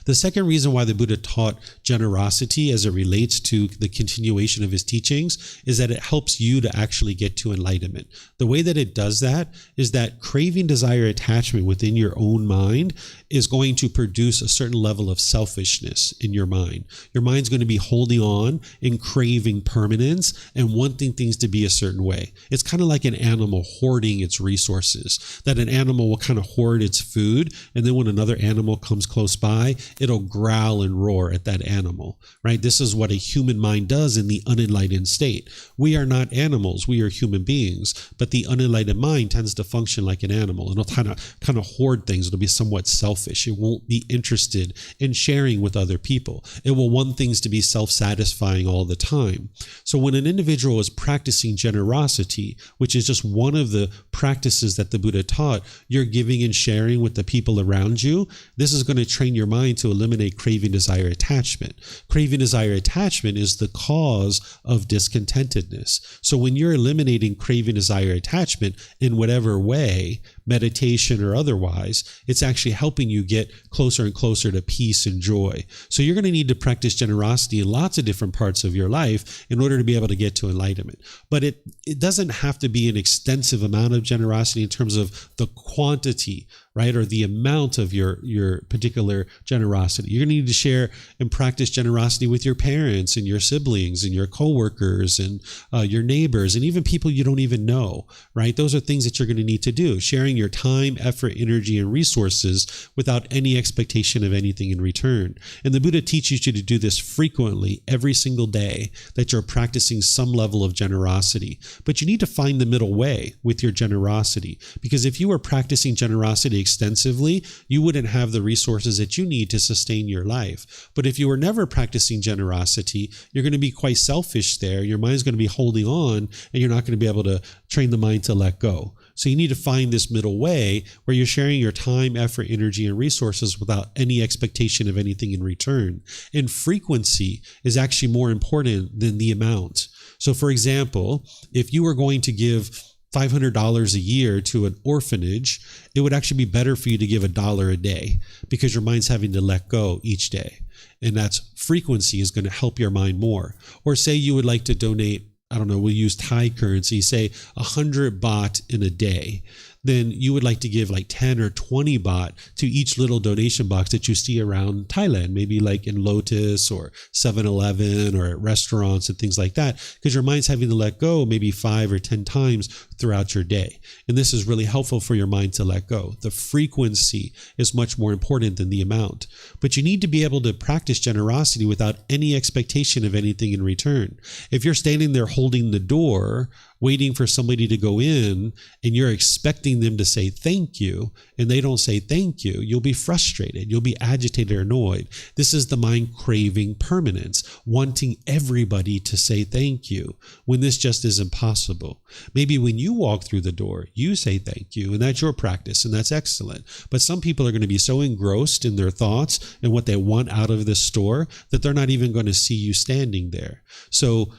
The second reason why the Buddha taught generosity as it relates to the continuation of his teachings is that it helps you to actually get to enlightenment. The way that it does that is that craving, desire, attachment within your own mind is going to produce a certain level of selfishness in your mind. Your mind's going to be holding on and craving permanence and wanting things to be a certain way. It's kind of like an animal hoarding its resources, that an animal will kind of hoard its food, and then when another animal comes close by, it'll growl and roar at that animal, right? This is what a human mind does in the unenlightened state. We are not animals, we are human beings, but the unenlightened mind tends to function like an animal. It'll kind of hoard things. It'll be somewhat selfish. It won't be interested in sharing with other people. It will want things to be self-satisfying all the time. So when an individual is practicing generosity, which is just one of the practices that the Buddha taught, you're giving and sharing with the people around you, this is going to train your mind to eliminate craving, desire, attachment. Craving, desire, attachment is the cause of discontentedness. So when you're eliminating craving, desire, attachment in whatever way, meditation or otherwise, it's actually helping you get closer and closer to peace and joy. So you're going to need to practice generosity in lots of different parts of your life in order to be able to get to enlightenment. But it doesn't have to be an extensive amount of generosity in terms of the quantity, right? Or the amount of your particular generosity. You're going to need to share and practice generosity with your parents and your siblings and your coworkers and your neighbors and even people you don't even know, right? Those are things that you're going to need to do. Sharing your time, effort, energy, and resources without any expectation of anything in return. And the Buddha teaches you to do this frequently every single day, that you're practicing some level of generosity. But you need to find the middle way with your generosity, because if you were practicing generosity extensively, you wouldn't have the resources that you need to sustain your life. But if you were never practicing generosity, you're going to be quite selfish there. Your mind's going to be holding on, and you're not going to be able to train the mind to let go. So you need to find this middle way where you're sharing your time, effort, energy, and resources without any expectation of anything in return. And frequency is actually more important than the amount. So for example, if you were going to give $500 a year to an orphanage, it would actually be better for you to give $1 a day, because your mind's having to let go each day. And that's frequency is going to help your mind more. Or say you would like to donate, I don't know, we'll use Thai currency, say 100 baht in a day. Then you would like to give like 10 or 20 baht to each little donation box that you see around Thailand, maybe like in Lotus or 7-Eleven or at restaurants and things like that, because your mind's having to let go maybe 5 or 10 times throughout your day. And this is really helpful for your mind to let go. The frequency is much more important than the amount. But you need to be able to practice generosity without any expectation of anything in return. If you're standing there holding the door, waiting for somebody to go in, and you're expecting them to say thank you, and they don't say thank you, you'll be frustrated, you'll be agitated or annoyed. This is the mind craving permanence, wanting everybody to say thank you, when this just isn't possible. Maybe when you walk through the door, you say thank you, and that's your practice, and that's excellent. But some people are going to be so engrossed in their thoughts and what they want out of this store that they're not even going to see you standing there. So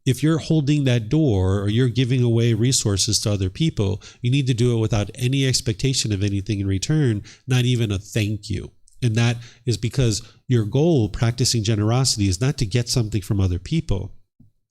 if you're holding that door or you're giving away resources to other people, you need to do it without any expectation of anything in return, not even a thank you. And that is because your goal, practicing generosity, is not to get something from other people.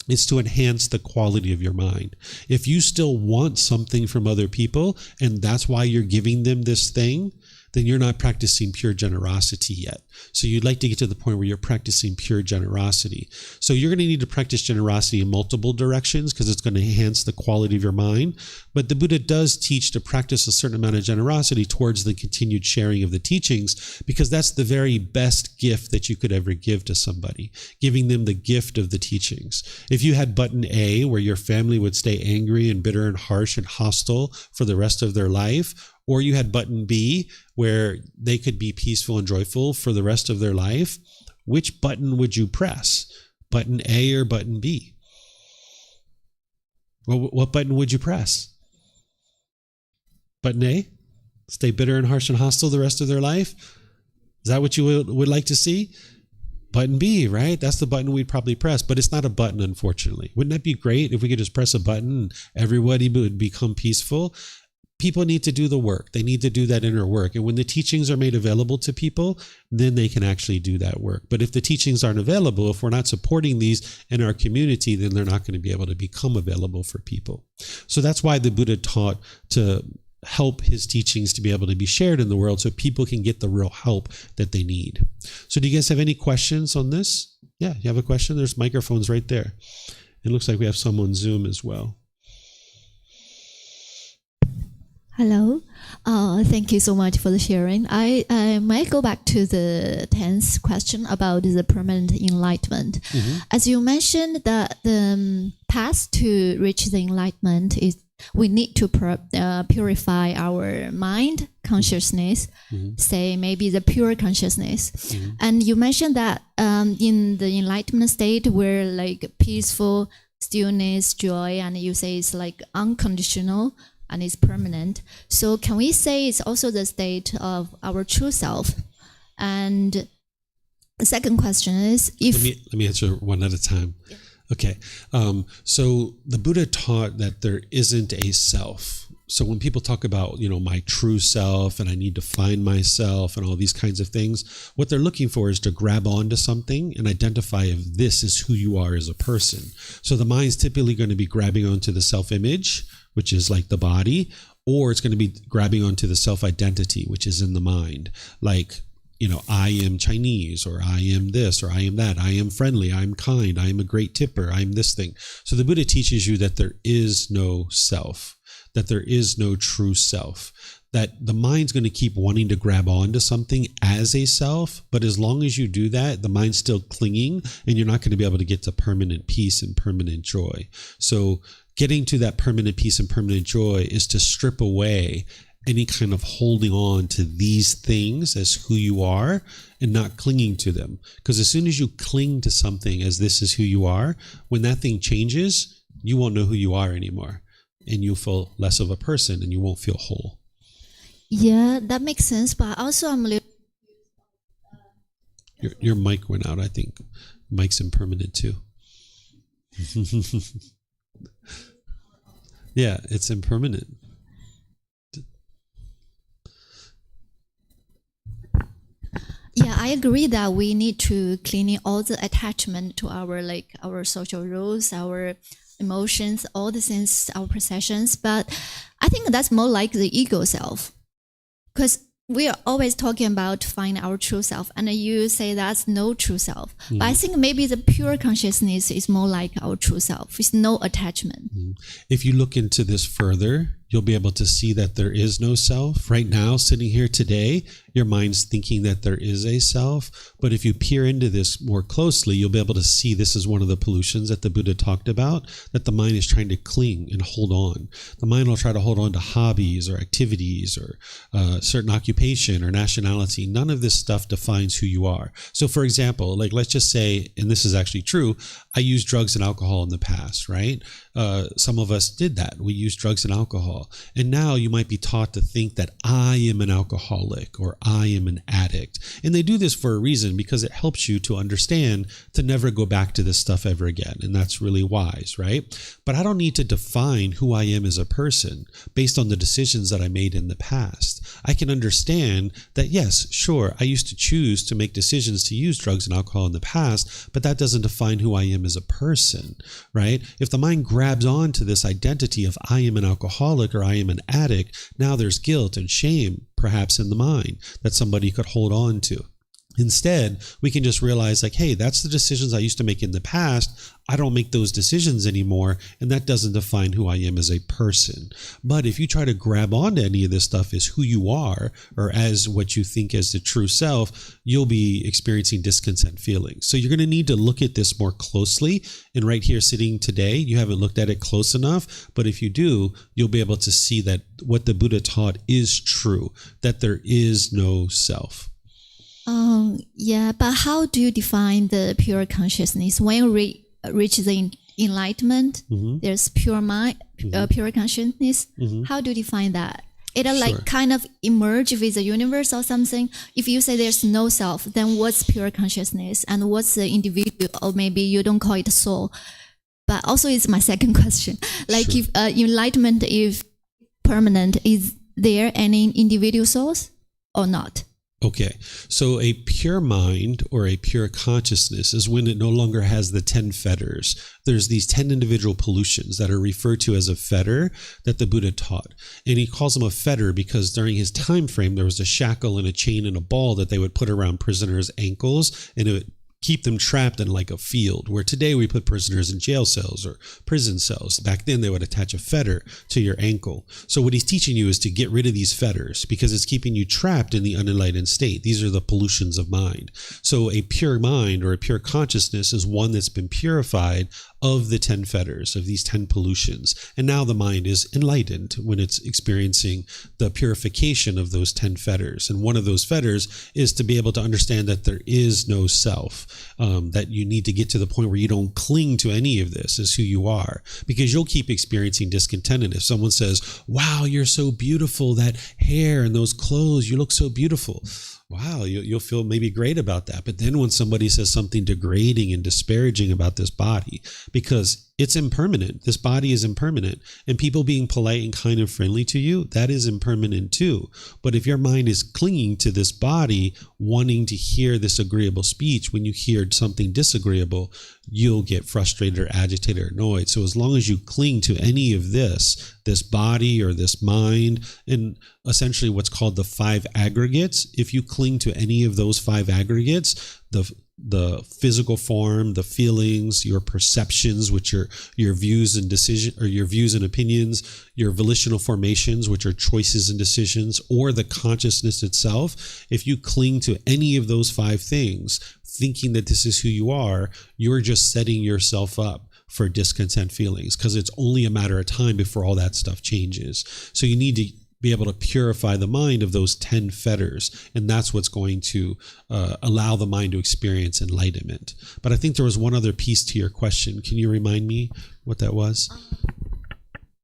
It's to enhance the quality of your mind. If you still want something from other people, and that's why you're giving them this thing, then you're not practicing pure generosity yet. So you'd like to get to the point where you're practicing pure generosity. So you're going to need to practice generosity in multiple directions, because it's going to enhance the quality of your mind. But the Buddha does teach to practice a certain amount of generosity towards the continued sharing of the teachings, because that's the very best gift that you could ever give to somebody, giving them the gift of the teachings. If you had button A, where your family would stay angry and bitter and harsh and hostile for the rest of their life, or you had button B, where they could be peaceful and joyful for the rest of their life, which button would you press? Button A or button B? Well, what button would you press? Button A? Stay bitter and harsh and hostile the rest of their life? Is that what you would like to see? Button B, right? That's the button we'd probably press, but it's not a button, unfortunately. Wouldn't that be great if we could just press a button and everybody would become peaceful? people need to do the work. They need to do that inner work. And when the teachings are made available to people, then they can actually do that work. But if the teachings aren't available, if we're not supporting these in our community, then they're not going to be able to become available for people. So that's why the Buddha taught to help his teachings to be able to be shared in the world so people can get the real help that they need. So do you guys have any questions on this? Yeah, you have a question? There's microphones right there. It looks like we have some on Zoom as well. Hello. Thank you so much for the sharing. I might go back to the 10th question about the permanent enlightenment. As you mentioned, that the path to reach the enlightenment is we need to purify our mind consciousness, say maybe the pure consciousness. And you mentioned that in the enlightenment state, we're like peaceful, stillness, joy, and you say it's like unconditional and it's permanent. So can we say it's also the state of our true self? And the second question is, if let me answer one at a time. Yeah. Okay. So the Buddha taught that there isn't a self. So when people talk about, my true self and I need to find myself and all these kinds of things, what they're looking for is to grab onto something and identify if this is who you are as a person. So the mind's typically going to be grabbing onto the self-image, which is like the body, or it's going to be grabbing onto the self-identity, which is in the mind. Like, I am Chinese, or I am this, or I am that. I am friendly. I'm kind. I am a great tipper. I'm this thing. So the Buddha teaches you that there is no self, that there is no true self, that the mind's going to keep wanting to grab onto something as a self. But as long as you do that, the mind's still clinging and you're not going to be able to get to permanent peace and permanent joy. So getting to that permanent peace and permanent joy is to strip away any kind of holding on to these things as who you are and not clinging to them. Because as soon as you cling to something as this is who you are, when that thing changes, you won't know who you are anymore. And you'll feel less of a person and you won't feel whole. Yeah, that makes sense. But also I'm a little... Your mic went out, I think. Mic's impermanent too. Yeah, it's impermanent. Yeah, I agree that we need to clean all the attachment to our social roles, our emotions, all the things, our possessions. But I think that's more like the ego self, because we are always talking about finding our true self, and you say that's no true self. But I think maybe the pure consciousness is more like our true self. It's no attachment. If you look into this further, you'll be able to see that there is no self. Right now, sitting here today, your mind's thinking that there is a self. But if you peer into this more closely, you'll be able to see this is one of the pollutions that the Buddha talked about, that the mind is trying to cling and hold on. The mind will try to hold on to hobbies or activities or certain occupation or nationality. None of this stuff defines who you are. So for example, like let's just say, and this is actually true, I used drugs and alcohol in the past, right? Some of us did that. We used drugs and alcohol. And now you might be taught to think that I am an alcoholic or I am an addict. And they do this for a reason, because it helps you to understand to never go back to this stuff ever again. And that's really wise, right? But I don't need to define who I am as a person based on the decisions that I made in the past. I can understand that, yes, sure, I used to choose to make decisions to use drugs and alcohol in the past, but that doesn't define who I am as a person, right? If the mind grabs on to this identity of I am an alcoholic or I am an addict, now there's guilt and shame perhaps in the mind that somebody could hold on to. Instead, we can just realize like, hey, that's the decisions I used to make in the past. I don't make those decisions anymore, and that doesn't define who I am as a person. But if you try to grab onto any of this stuff as who you are or as what you think as the true self, you'll be experiencing discontent feelings. So you're going to need to look at this more closely. And right here sitting today, you haven't looked at it close enough. But if you do, you'll be able to see that what the Buddha taught is true, that there is no self. Yeah, but how do you define the pure consciousness? When we reach the enlightenment, there's pure mind, pure consciousness. How do you define that? It like kind of emerge with the universe or something? If you say there's no self, then what's pure consciousness and what's the individual? Or maybe you don't call it soul. But also it's my second question. Like if enlightenment is permanent, is there any individual souls or not? Okay, so a pure mind or a pure consciousness is when it no longer has the 10 fetters. There's these 10 individual pollutions that are referred to as a fetter that the Buddha taught. And he calls them a fetter because during his time frame, there was a shackle and a chain and a ball that they would put around prisoners' ankles, and it would keep them trapped in like a field, where today we put prisoners in jail cells or prison cells. Back then they would attach a fetter to your ankle. So what he's teaching you is to get rid of these fetters because it's keeping you trapped in the unenlightened state. These are the pollutions of mind. So a pure mind or a pure consciousness is one that's been purified of the 10 fetters, of these 10 pollutions. And now the mind is enlightened when it's experiencing the purification of those 10 fetters. And one of those fetters is to be able to understand that there is no self, that you need to get to the point where you don't cling to any of this as who you are, because you'll keep experiencing discontent. And if someone says, wow, you're so beautiful, that hair and those clothes, you look so beautiful. Wow, you'll feel maybe great about that. But then when somebody says something degrading and disparaging about this body, because it's impermanent, this body is impermanent, and people being polite and kind and friendly to you, that is impermanent too. But if your mind is clinging to this body, wanting to hear this agreeable speech, when you hear something disagreeable, you'll get frustrated or agitated or annoyed. So as long as you cling to any of this body or this mind, and essentially what's called the 5 aggregates, if you cling to any of those 5 aggregates, the physical form, the feelings, your perceptions, which are your views and decision, or your views and opinions, your volitional formations, which are choices and decisions, or the consciousness itself, if you cling to any of those 5 things, thinking that this is who you are, you're just setting yourself up for discontent feelings, because it's only a matter of time before all that stuff changes. So you need to be able to purify the mind of those 10 fetters, and that's what's going to allow the mind to experience enlightenment. But I think there was one other piece to your question. Can you remind me what that was?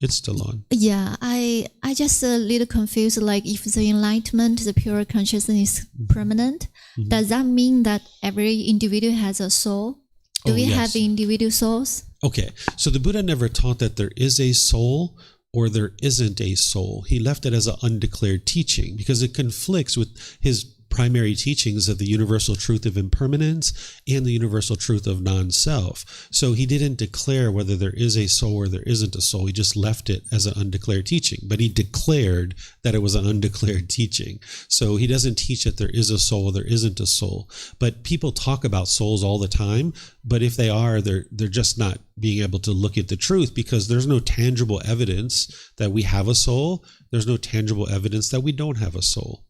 It's still on. Yeah, I just a little confused. Like, if the enlightenment, the pure consciousness is permanent, does that mean that every individual has a soul? Do we have individual souls? Okay, so the Buddha never taught that there is a soul or there isn't a soul. He left it as an undeclared teaching because it conflicts with his primary teachings of the universal truth of impermanence and the universal truth of non-self. So he didn't declare whether there is a soul or there isn't a soul. He just left it as an undeclared teaching, but he declared that it was an undeclared teaching. So he doesn't teach that there is a soul or there isn't a soul. But people talk about souls all the time, but if they are, they're just not being able to look at the truth, because there's no tangible evidence that we have a soul. There's no tangible evidence that we don't have a soul.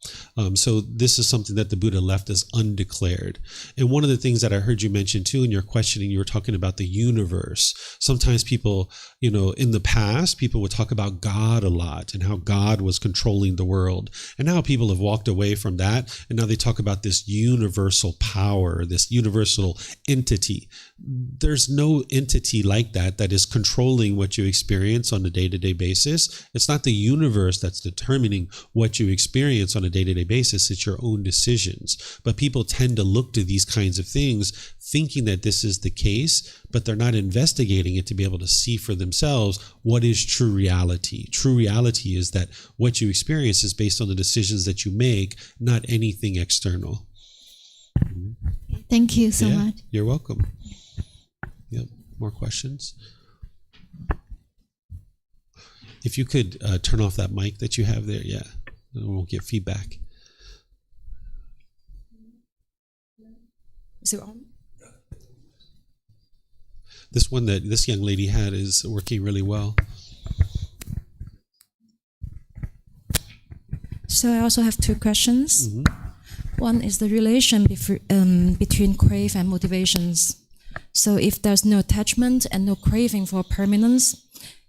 So this is something that the Buddha left as undeclared. And one of the things that I heard you mention too in your questioning, you were talking about the universe. Sometimes people, in the past, people would talk about God a lot and how God was controlling the world. And now people have walked away from that. And now they talk about this universal power, this universal entity. There's no entity like that is controlling what you experience on a day-to-day basis. It's not the universe that's determining what you experience on a day-to-day basis. It's your own decisions. But people tend to look to these kinds of things thinking that this is the case, but they're not investigating it to be able to see for themselves what is true reality. True reality is that what you experience is based on the decisions that you make, not anything external. Thank you so much. You're welcome. Yep. More questions? If you could turn off that mic that you have there, then we'll get feedback. Is it on? This one that this young lady had is working really well. So I also have 2 questions. One is the relation between crave and motivations. So if there's no attachment and no craving for permanence,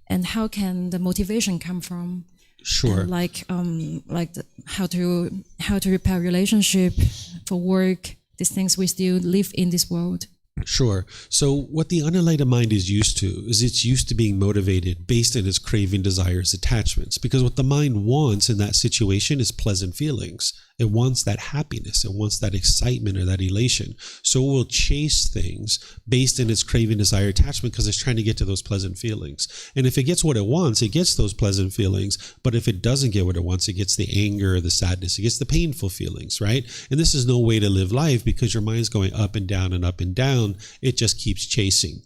and how can the motivation come from? Sure. And how to repair relationship, for work, these things we still live in this world. Sure. So what the unenlightened mind is used to is it's used to being motivated based on its craving, desires, attachments. Because what the mind wants in that situation is pleasant feelings. It wants that happiness. It wants that excitement or that elation. So it will chase things based on its craving, desire, attachment because it's trying to get to those pleasant feelings. And if it gets what it wants, it gets those pleasant feelings. But if it doesn't get what it wants, it gets the anger, the sadness, it gets the painful feelings, right? And this is no way to live life because your mind's going up and down and up and down. It just keeps chasing.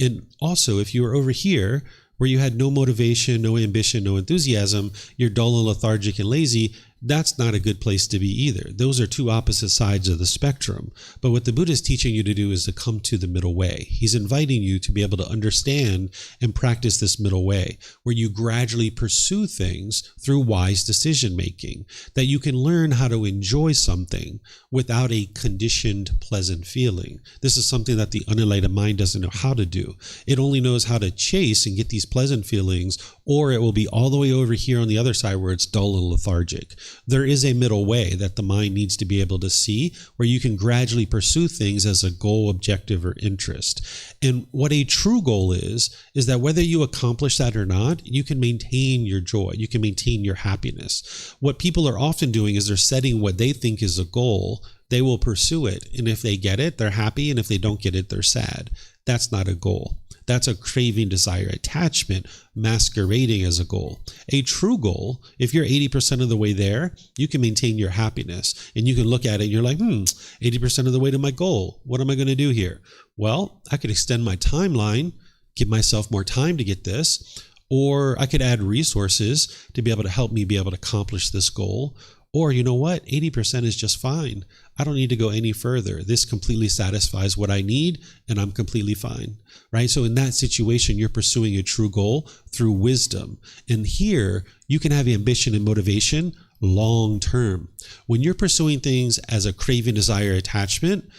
And also, if you were over here where you had no motivation, no ambition, no enthusiasm, you're dull and lethargic and lazy, that's not a good place to be either. Those are two opposite sides of the spectrum. But what the Buddha is teaching you to do is to come to the middle way. He's inviting you to be able to understand and practice this middle way, where you gradually pursue things through wise decision making, that you can learn how to enjoy something without a conditioned, pleasant feeling. This is something that the unenlightened mind doesn't know how to do. It only knows how to chase and get these pleasant feelings, or it will be all the way over here on the other side where it's dull and lethargic. There is a middle way that the mind needs to be able to see where you can gradually pursue things as a goal, objective, or interest. And what a true goal is that whether you accomplish that or not, you can maintain your joy. You can maintain your happiness. What people are often doing is they're setting what they think is a goal. They will pursue it. And if they get it, they're happy. And if they don't get it, they're sad. That's not a goal. That's a craving, desire, attachment masquerading as a goal. A true goal, if you're 80% of the way there, you can maintain your happiness. And you can look at it and you're like, 80% of the way to my goal. What am I going to do here? Well, I could extend my timeline, give myself more time to get this, or I could add resources to be able to help me be able to accomplish this goal. Or you know what? 80% is just fine. I don't need to go any further. This completely satisfies what I need and I'm completely fine, right? So in that situation, you're pursuing a true goal through wisdom. And here you can have ambition and motivation long term. When you're pursuing things as a craving, desire, attachment,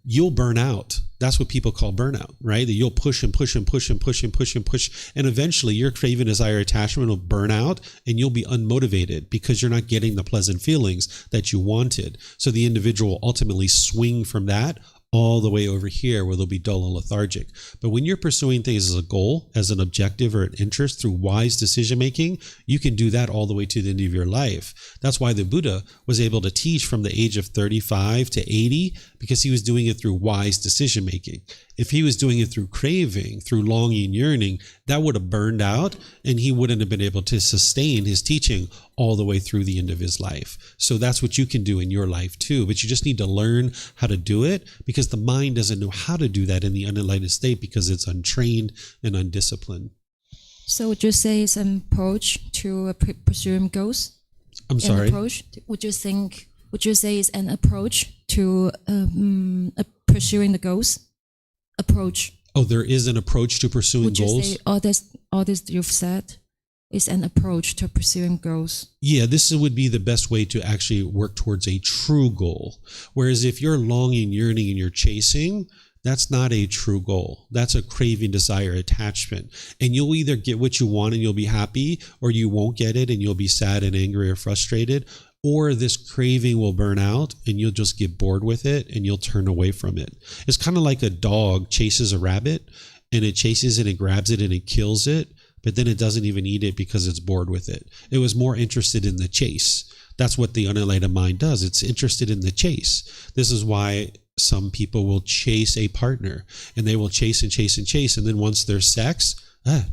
you'll burn out. That's what people call burnout, right? That you'll push and push and push and push and push and push. And eventually your craving, desire, attachment will burn out and you'll be unmotivated because you're not getting the pleasant feelings that you wanted. So the individual will ultimately swing from that all the way over here where they'll be dull and lethargic. But when you're pursuing things as a goal, as an objective or an interest through wise decision making, you can do that all the way to the end of your life. That's why the Buddha was able to teach from the age of 35 to 80 because he was doing it through wise decision making. If he was doing it through craving, through longing, yearning, that would have burned out and he wouldn't have been able to sustain his teaching all the way through the end of his life. So that's what you can do in your life too. But you just need to learn how to do it because the mind doesn't know how to do that in the unenlightened state because it's untrained and undisciplined. So would you say it's an approach to pursuing goals? I'm sorry? Would you say it's an approach to pursuing the goals? Approach. Oh, there is an approach to pursuing goals? Would you say all this you've said is an approach to pursuing goals? Yeah, this would be the best way to actually work towards a true goal. Whereas if you're longing, yearning, and you're chasing, that's not a true goal. That's a craving, desire, attachment. And you'll either get what you want and you'll be happy, or you won't get it and you'll be sad and angry or frustrated, or this craving will burn out and you'll just get bored with it and you'll turn away from it. It's kind of like a dog chases a rabbit and it chases it and grabs it and it kills it, but then it doesn't even eat it because it's bored with it. It was more interested in the chase. That's what the unenlightened mind does. It's interested in the chase. This is why some people will chase a partner and they will chase and chase and chase. And then once there's sex,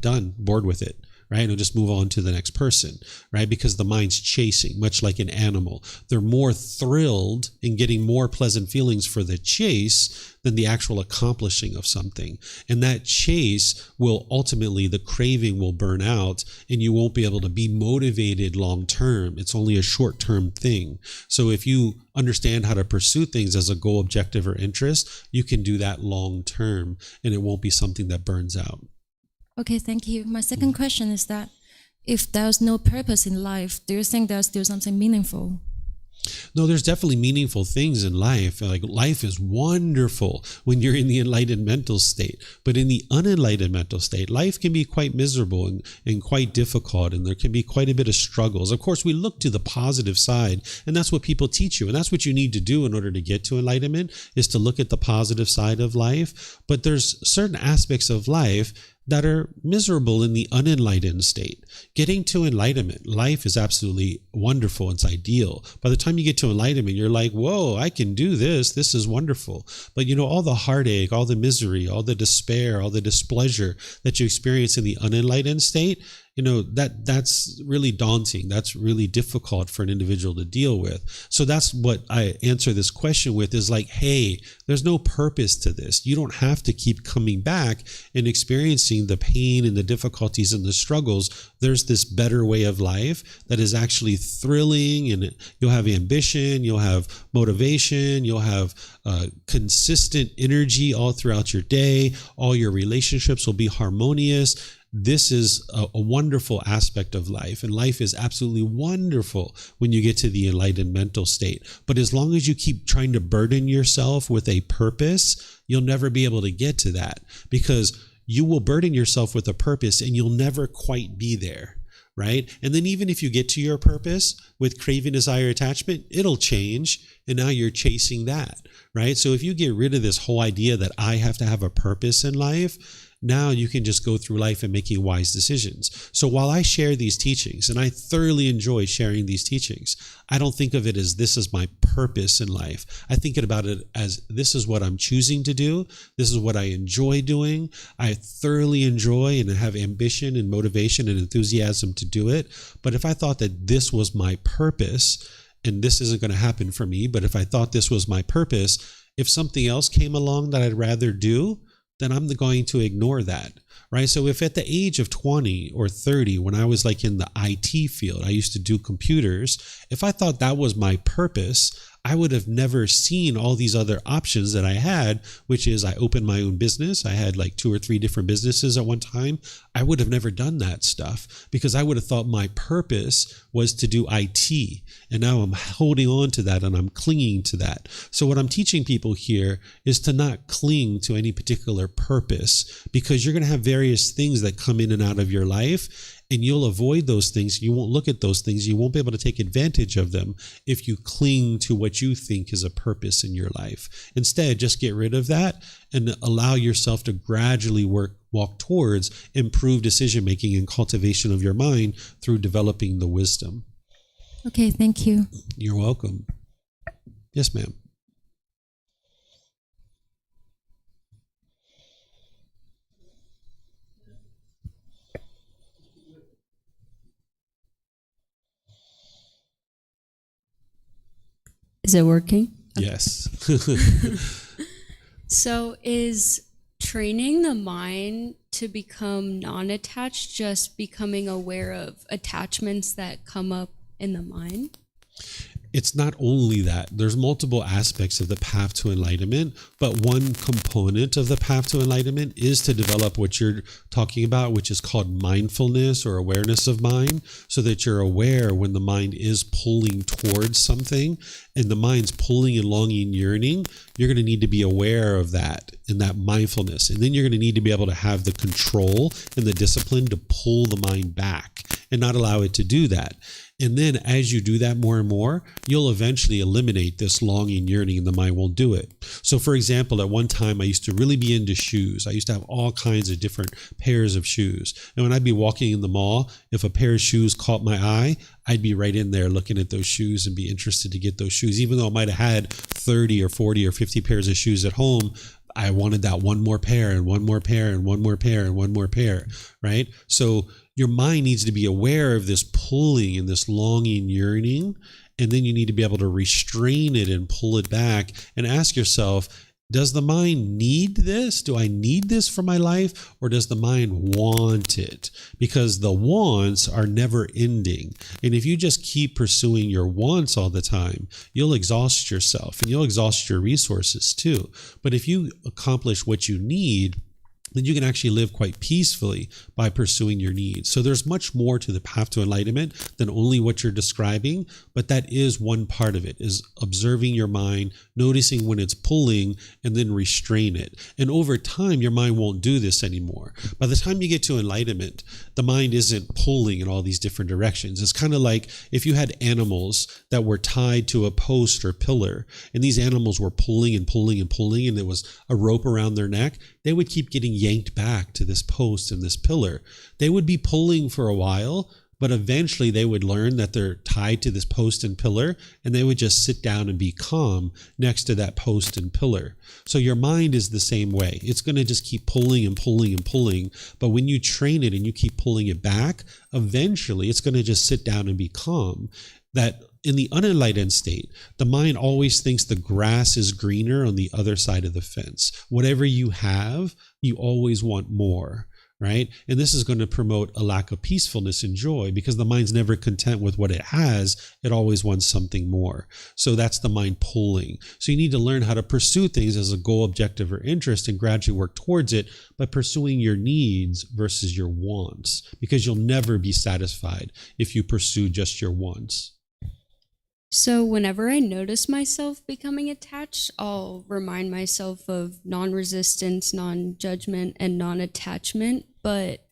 done, bored with it. Right? And it'll just move on to the next person, right? Because the mind's chasing, much like an animal. They're more thrilled in getting more pleasant feelings for the chase than the actual accomplishing of something. And that chase will ultimately, the craving will burn out and you won't be able to be motivated long term. It's only a short term thing. So if you understand how to pursue things as a goal, objective, or interest, you can do that long term and it won't be something that burns out. Okay, thank you. My second question is that if there's no purpose in life, do you think there's still something meaningful? No, there's definitely meaningful things in life. Like life is wonderful when you're in the enlightened mental state. But in the unenlightened mental state, life can be quite miserable and quite difficult. And there can be quite a bit of struggles. Of course, we look to the positive side, and that's what people teach you. And that's what you need to do in order to get to enlightenment, is to look at the positive side of life. But there's certain aspects of life that are miserable in the unenlightened state. Getting to enlightenment, life is absolutely wonderful. It's ideal. By the time you get to enlightenment, you're like, whoa, I can do this. This is wonderful. But all the heartache, all the misery, all the despair, all the displeasure that you experience in the unenlightened state, that's really daunting. That's really difficult for an individual to deal with. So that's what I answer this question with, is like, hey, there's no purpose to this. You don't have to keep coming back and experiencing the pain and the difficulties and the struggles. There's this better way of life that is actually thrilling, and you'll have ambition, you'll have motivation, you'll have consistent energy all throughout your day. All your relationships will be harmonious. This is a wonderful aspect of life, and life is absolutely wonderful when you get to the enlightened mental state. But as long as you keep trying to burden yourself with a purpose, you'll never be able to get to that, because you will burden yourself with a purpose and you'll never quite be there. Right? And then even if you get to your purpose with craving, desire, attachment, it'll change. And now you're chasing that. Right? So if you get rid of this whole idea that I have to have a purpose in life, now you can just go through life and making wise decisions. So while I share these teachings, and I thoroughly enjoy sharing these teachings, I don't think of it as this is my purpose in life. I think about it as this is what I'm choosing to do. This is what I enjoy doing. I thoroughly enjoy and have ambition and motivation and enthusiasm to do it. But if I thought that this was my purpose, and this isn't going to happen for me, but if I thought this was my purpose, if something else came along that I'd rather do, then I'm going to ignore that, right? So if at the age of 20 or 30, when I was like in the IT field, I used to do computers, if I thought that was my purpose, I would have never seen all these other options that I had, which is I opened my own business. I had like 2 or 3 different businesses at one time. I would have never done that stuff because I would have thought my purpose was to do IT. And now I'm holding on to that and I'm clinging to that. So what I'm teaching people here is to not cling to any particular purpose, because you're going to have various things that come in and out of your life. And you'll avoid those things. You won't look at those things. You won't be able to take advantage of them if you cling to what you think is a purpose in your life. Instead, just get rid of that and allow yourself to gradually walk towards improved decision-making and cultivation of your mind through developing the wisdom. Okay, thank you. You're welcome. Yes, ma'am. Is it working? Yes. So is training the mind to become non-attached just becoming aware of attachments that come up in the mind? It's not only that. There's multiple aspects of the path to enlightenment, but one component of the path to enlightenment is to develop what you're talking about, which is called mindfulness or awareness of mind, so that you're aware when the mind is pulling towards something and the mind's pulling and longing and yearning. You're going to need to be aware of that and that mindfulness. And then you're going to need to be able to have the control and the discipline to pull the mind back and not allow it to do that. And then as you do that more and more, you'll eventually eliminate this longing, yearning, and the mind won't do it. So for example, at one time, I used to really be into shoes. I used to have all kinds of different pairs of shoes. And when I'd be walking in the mall, if a pair of shoes caught my eye, I'd be right in there looking at those shoes and be interested to get those shoes. Even though I might have had 30 or 40 or 50 pairs of shoes at home, I wanted that one more pair and one more pair and one more pair and one more pair, right? So your mind needs to be aware of this pulling and this longing, yearning, and then you need to be able to restrain it and pull it back and ask yourself, does the mind need this? Do I need this for my life? Or does the mind want it? Because the wants are never ending. And if you just keep pursuing your wants all the time, you'll exhaust yourself and you'll exhaust your resources too. But if you accomplish what you need, then you can actually live quite peacefully by pursuing your needs. So there's much more to the path to enlightenment than only what you're describing, but that is one part of it, is observing your mind, noticing when it's pulling, and then restrain it. And over time, your mind won't do this anymore. By the time you get to enlightenment, the mind isn't pulling in all these different directions. It's kind of like if you had animals that were tied to a post or pillar, and these animals were pulling and pulling and pulling, and there was a rope around their neck, they would keep getting yanked back to this post and this pillar. They would be pulling for a while, but eventually they would learn that they're tied to this post and pillar, and they would just sit down and be calm next to that post and pillar. So your mind is the same way. It's going to just keep pulling and pulling and pulling, but when you train it and you keep pulling it back, eventually it's going to just sit down and be calm. That in the unenlightened state, the mind always thinks the grass is greener on the other side of the fence. Whatever you have, you always want more, right? And this is going to promote a lack of peacefulness and joy because the mind's never content with what it has. It always wants something more. So that's the mind pulling. So you need to learn how to pursue things as a goal, objective, or interest and gradually work towards it by pursuing your needs versus your wants, because you'll never be satisfied if you pursue just your wants. So whenever I notice myself becoming attached, I'll remind myself of non-resistance, non-judgment, and non-attachment. But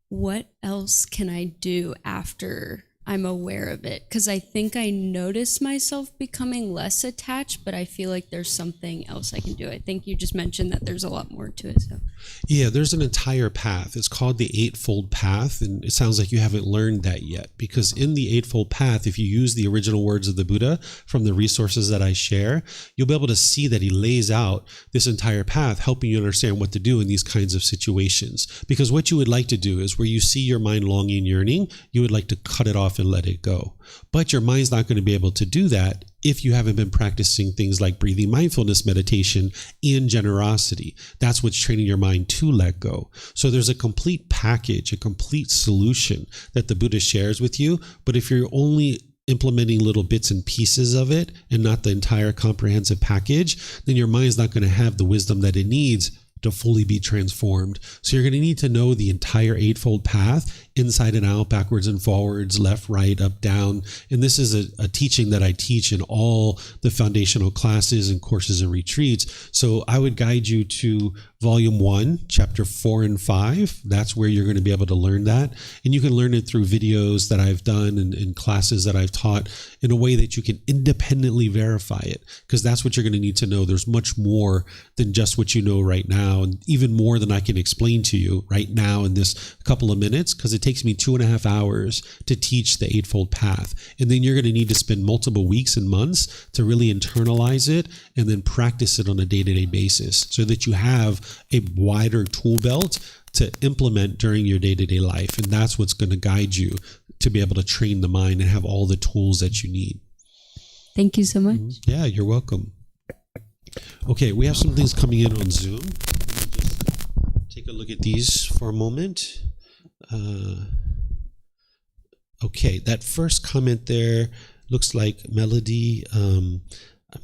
what else can I do after I'm aware of it? Because I think I notice myself becoming less attached, but I feel like there's something else I can do. I think you just mentioned that there's a lot more to it. So. Yeah, there's an entire path. It's called the Eightfold Path, and it sounds like you haven't learned that yet, because in the Eightfold Path, if you use the original words of the Buddha from the resources that I share, you'll be able to see that he lays out this entire path, helping you understand what to do in these kinds of situations. Because what you would like to do is where you see your mind longing and yearning, you would like to cut it off and let it go. But your mind's not going to be able to do that if you haven't been practicing things like breathing mindfulness meditation and generosity. That's what's training your mind to let go. So there's a complete package, a complete solution that the Buddha shares with you. But if you're only implementing little bits and pieces of it and not the entire comprehensive package, then your mind's not going to have the wisdom that it needs to fully be transformed. So you're going to need to know the entire Eightfold Path, inside and out, backwards and forwards, left, right, up, down. And this is a teaching that I teach in all the foundational classes and courses and retreats. So I would guide you to Volume 1, Chapter 4 and 5. That's where you're going to be able to learn that. And you can learn it through videos that I've done and classes that I've taught in a way that you can independently verify it, because that's what you're going to need to know. There's much more than just what you know right now, and even more than I can explain to you right now in this couple of minutes, because it takes me 2.5 hours to teach the Eightfold Path. And then you're going to need to spend multiple weeks and months to really internalize it and then practice it on a day-to-day basis so that you have a wider tool belt to implement during your day-to-day life. And that's what's going to guide you to be able to train the mind and have all the tools that you need. Thank you so much. Yeah, you're welcome. Okay, we have some things coming in on Zoom. Let me just take a look at these for a moment. Okay, that first comment there looks like Melody. I'm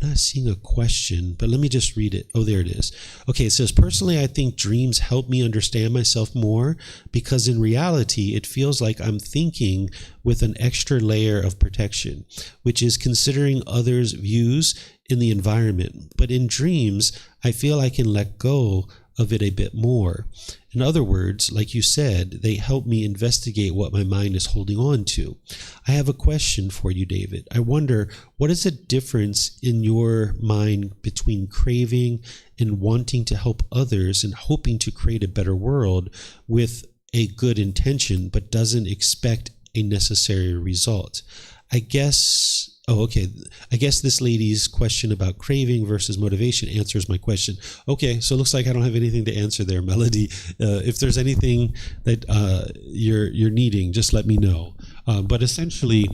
not seeing a question, but let me just read it. Oh, there it is. Okay, it says, personally, I think dreams help me understand myself more because in reality, it feels like I'm thinking with an extra layer of protection, which is considering others' views in the environment. But in dreams, I feel I can let go of it a bit more. In other words, like you said, they help me investigate what my mind is holding on to. I have a question for you, David. I wonder, what is the difference in your mind between craving and wanting to help others and hoping to create a better world with a good intention, but doesn't expect a necessary result? I guess this lady's question about craving versus motivation answers my question. Okay, so it looks like I don't have anything to answer there, Melody. If there's anything that you're needing, just let me know. But essentially,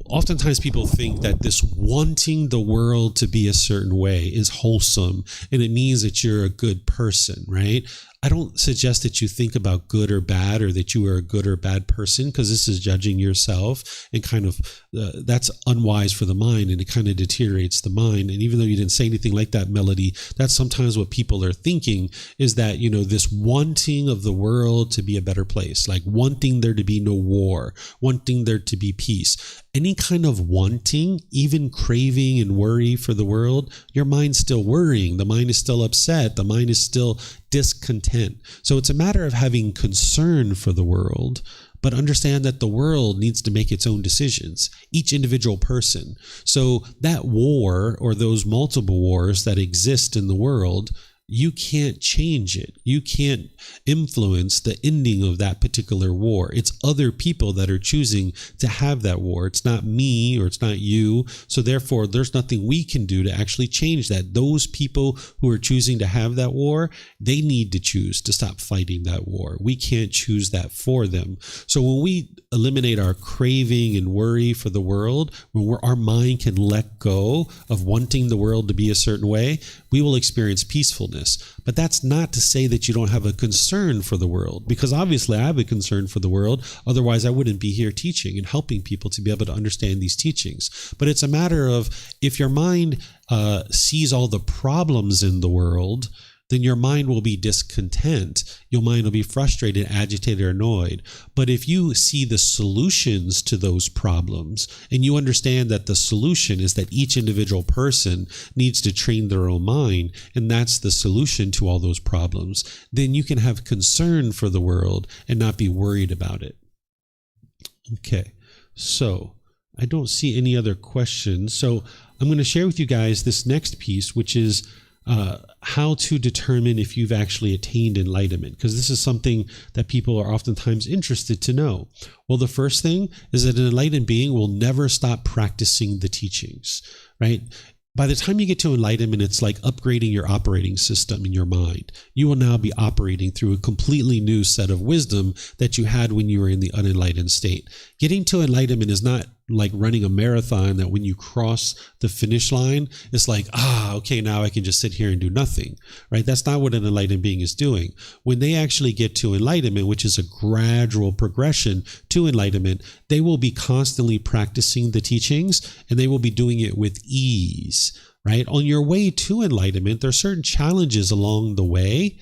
oftentimes people think that this wanting the world to be a certain way is wholesome, and it means that you're a good person, right? I don't suggest that you think about good or bad, or that you are a good or bad person, because this is judging yourself, and kind of that's unwise for the mind, and it kind of deteriorates the mind. And even though you didn't say anything like that, Melody, that's sometimes what people are thinking, is that, this wanting of the world to be a better place, like wanting there to be no war, wanting there to be peace. Any kind of wanting, even craving and worry for the world, your mind's still worrying. The mind is still upset. The mind is still discontent. So it's a matter of having concern for the world, but understand that the world needs to make its own decisions, each individual person. So that war, or those multiple wars that exist in the world, you can't change it. You can't influence the ending of that particular war. It's other people that are choosing to have that war. It's not me, or it's not you. So therefore, there's nothing we can do to actually change that. Those people who are choosing to have that war, they need to choose to stop fighting that war. We can't choose that for them. So when we eliminate our craving and worry for the world, when our mind can let go of wanting the world to be a certain way, we will experience peacefulness. But that's not to say that you don't have a concern for the world, because obviously I have a concern for the world. Otherwise, I wouldn't be here teaching and helping people to be able to understand these teachings. But it's a matter of, if your mind sees all the problems in the world, then your mind will be discontent. Your mind will be frustrated, agitated, or annoyed. But if you see the solutions to those problems, and you understand that the solution is that each individual person needs to train their own mind, and that's the solution to all those problems, then you can have concern for the world and not be worried about it. Okay, so I don't see any other questions. So I'm going to share with you guys this next piece, which is how to determine if you've actually attained enlightenment, because this is something that people are oftentimes interested to know. Well, the first thing is that an enlightened being will never stop practicing the teachings, right? By the time you get to enlightenment, it's like upgrading your operating system in your mind. You will now be operating through a completely new set of wisdom that you had when you were in the unenlightened state. Getting to enlightenment is not like running a marathon that when you cross the finish line, it's like, okay, now I can just sit here and do nothing, right? That's not what an enlightened being is doing. When they actually get to enlightenment, which is a gradual progression to enlightenment, they will be constantly practicing the teachings, and they will be doing it with ease, right? On your way to enlightenment, there are certain challenges along the way,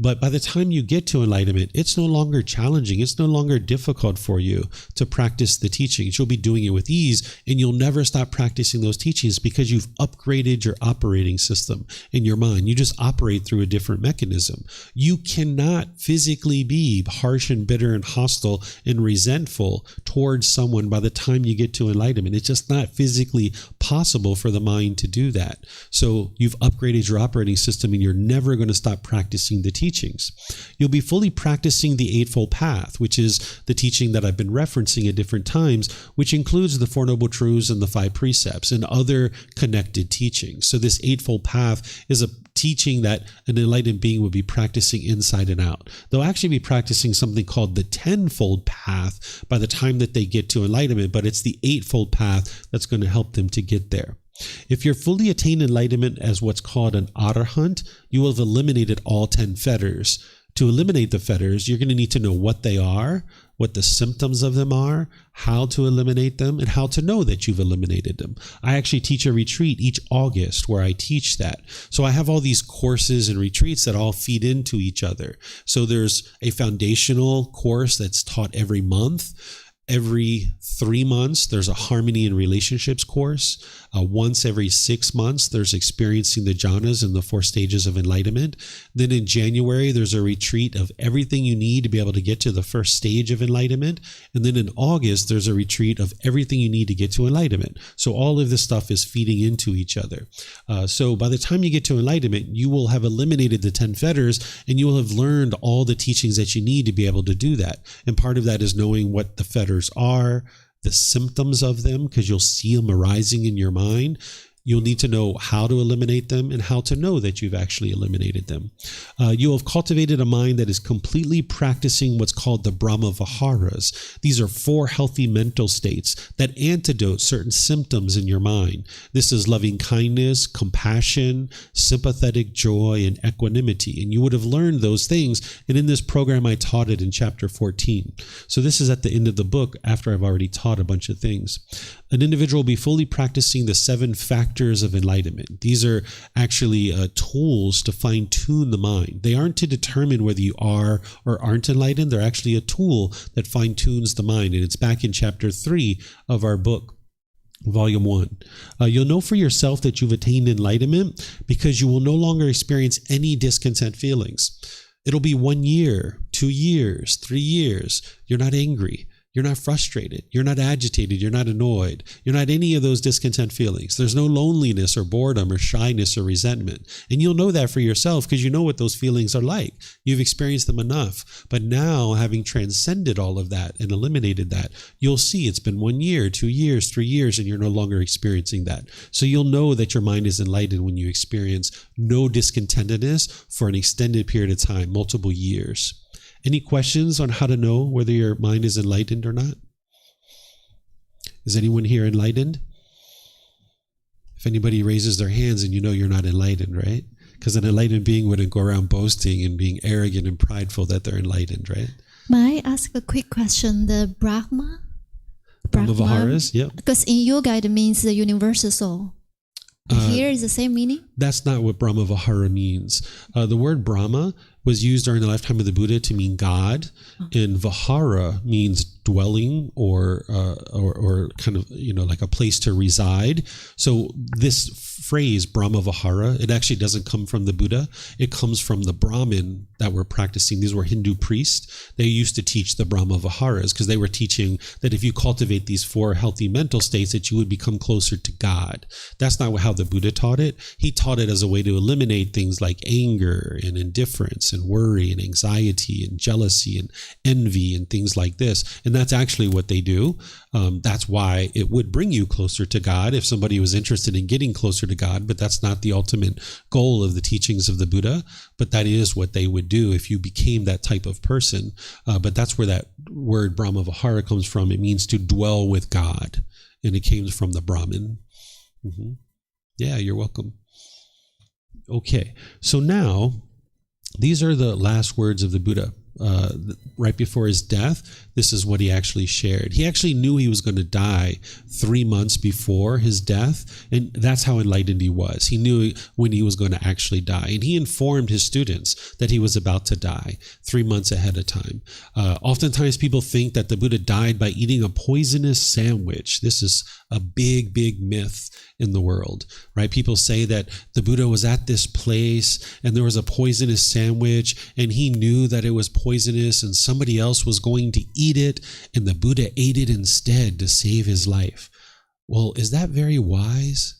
but by the time you get to enlightenment, it's no longer challenging. It's no longer difficult for you to practice the teachings. You'll be doing it with ease, and you'll never stop practicing those teachings because you've upgraded your operating system in your mind. You just operate through a different mechanism. You cannot physically be harsh and bitter and hostile and resentful towards someone by the time you get to enlightenment. It's just not physically possible for the mind to do that. So you've upgraded your operating system, and you're never going to stop practicing the teachings. You'll be fully practicing the Eightfold Path, which is the teaching that I've been referencing at different times, which includes the Four Noble Truths and the Five Precepts and other connected teachings. So this Eightfold Path is a teaching that an enlightened being would be practicing inside and out. They'll actually be practicing something called the Tenfold Path by the time that they get to enlightenment, but it's the Eightfold Path that's going to help them to get there. If you're fully attained enlightenment as what's called an arahant, you will have eliminated all 10 fetters. To eliminate the fetters, you're going to need to know what they are, what the symptoms of them are, how to eliminate them, and how to know that you've eliminated them. I actually teach a retreat each August where I teach that. So I have all these courses and retreats that all feed into each other. So there's a foundational course that's taught every month. Every 3 months, there's a harmony and relationships course. Once every 6 months, there's experiencing the jhanas and the 4 stages of enlightenment. Then in January, there's a retreat of everything you need to be able to get to the first stage of enlightenment. And then in August, there's a retreat of everything you need to get to enlightenment. So all of this stuff is feeding into each other. So by the time you get to enlightenment, you will have eliminated the 10 fetters, and you will have learned all the teachings that you need to be able to do that. And part of that is knowing what the fetters are, the symptoms of them, because you'll see them arising in your mind. You'll need to know how to eliminate them and how to know that you've actually eliminated them. You have cultivated a mind that is completely practicing what's called the Brahma Viharas. These are 4 healthy mental states that antidote certain symptoms in your mind. This is loving kindness, compassion, sympathetic joy, and equanimity. And you would have learned those things. And in this program, I taught it in chapter 14. So this is at the end of the book after I've already taught a bunch of things. An individual will be fully practicing the 7 factors of enlightenment. These are actually tools to fine-tune the mind. They aren't to determine whether you are or aren't enlightened. They're actually a tool that fine-tunes the mind. And it's back in chapter 3 of our book, Volume 1. You'll know for yourself that you've attained enlightenment because you will no longer experience any discontent feelings. It'll be 1 year, 2 years, 3 years. You're not angry. You're not frustrated. You're not agitated. You're not annoyed. You're not any of those discontent feelings. There's no loneliness or boredom or shyness or resentment. And you'll know that for yourself because you know what those feelings are like. You've experienced them enough. But now, having transcended all of that and eliminated that, you'll see it's been 1 year, 2 years, 3 years, and you're no longer experiencing that. So you'll know that your mind is enlightened when you experience no discontentedness for an extended period of time, multiple years. Any questions on how to know whether your mind is enlightened or not? Is anyone here enlightened? If anybody raises their hands, and you know you're not enlightened, right? Because an enlightened being wouldn't go around boasting and being arrogant and prideful that they're enlightened, right? May I ask a quick question? The Brahma Viharas, yep. Because in yoga it means the universal soul. Here is the same meaning? That's not what Brahma Vihara means. The word Brahma was used during the lifetime of the Buddha to mean God, and Vihara means dwelling or kind of, like a place to reside. So this phrase, Brahma Vihara, it actually doesn't come from the Buddha. It comes from the Brahmin that were practicing. These were Hindu priests. They used to teach the Brahma Viharas because they were teaching that if you cultivate these 4 healthy mental states, that you would become closer to God. That's not how the Buddha taught it. He taught it as a way to eliminate things like anger and indifference and worry and anxiety and jealousy and envy and things like this. And that's actually what they do. That's why it would bring you closer to God if somebody was interested in getting closer to God, but that's not the ultimate goal of the teachings of the Buddha. But that is what they would do if you became that type of person. But that's where that word Brahma Vihara comes from. It means to dwell with God. And it came from the Brahmin. Mm-hmm. Yeah, you're welcome. Okay, so now these are the last words of the Buddha. Right before his death, this is what he actually shared. He actually knew he was going to die 3 months before his death, and that's how enlightened he was. He knew when he was going to actually die, and he informed his students that he was about to die 3 months ahead of time. Oftentimes people think that the Buddha died by eating a poisonous sandwich. This is a big, big myth in the world, right? People say that the Buddha was at this place and there was a poisonous sandwich and he knew that it was poisonous and somebody else was going to eat it and the Buddha ate it instead to save his life. Well, is that very wise?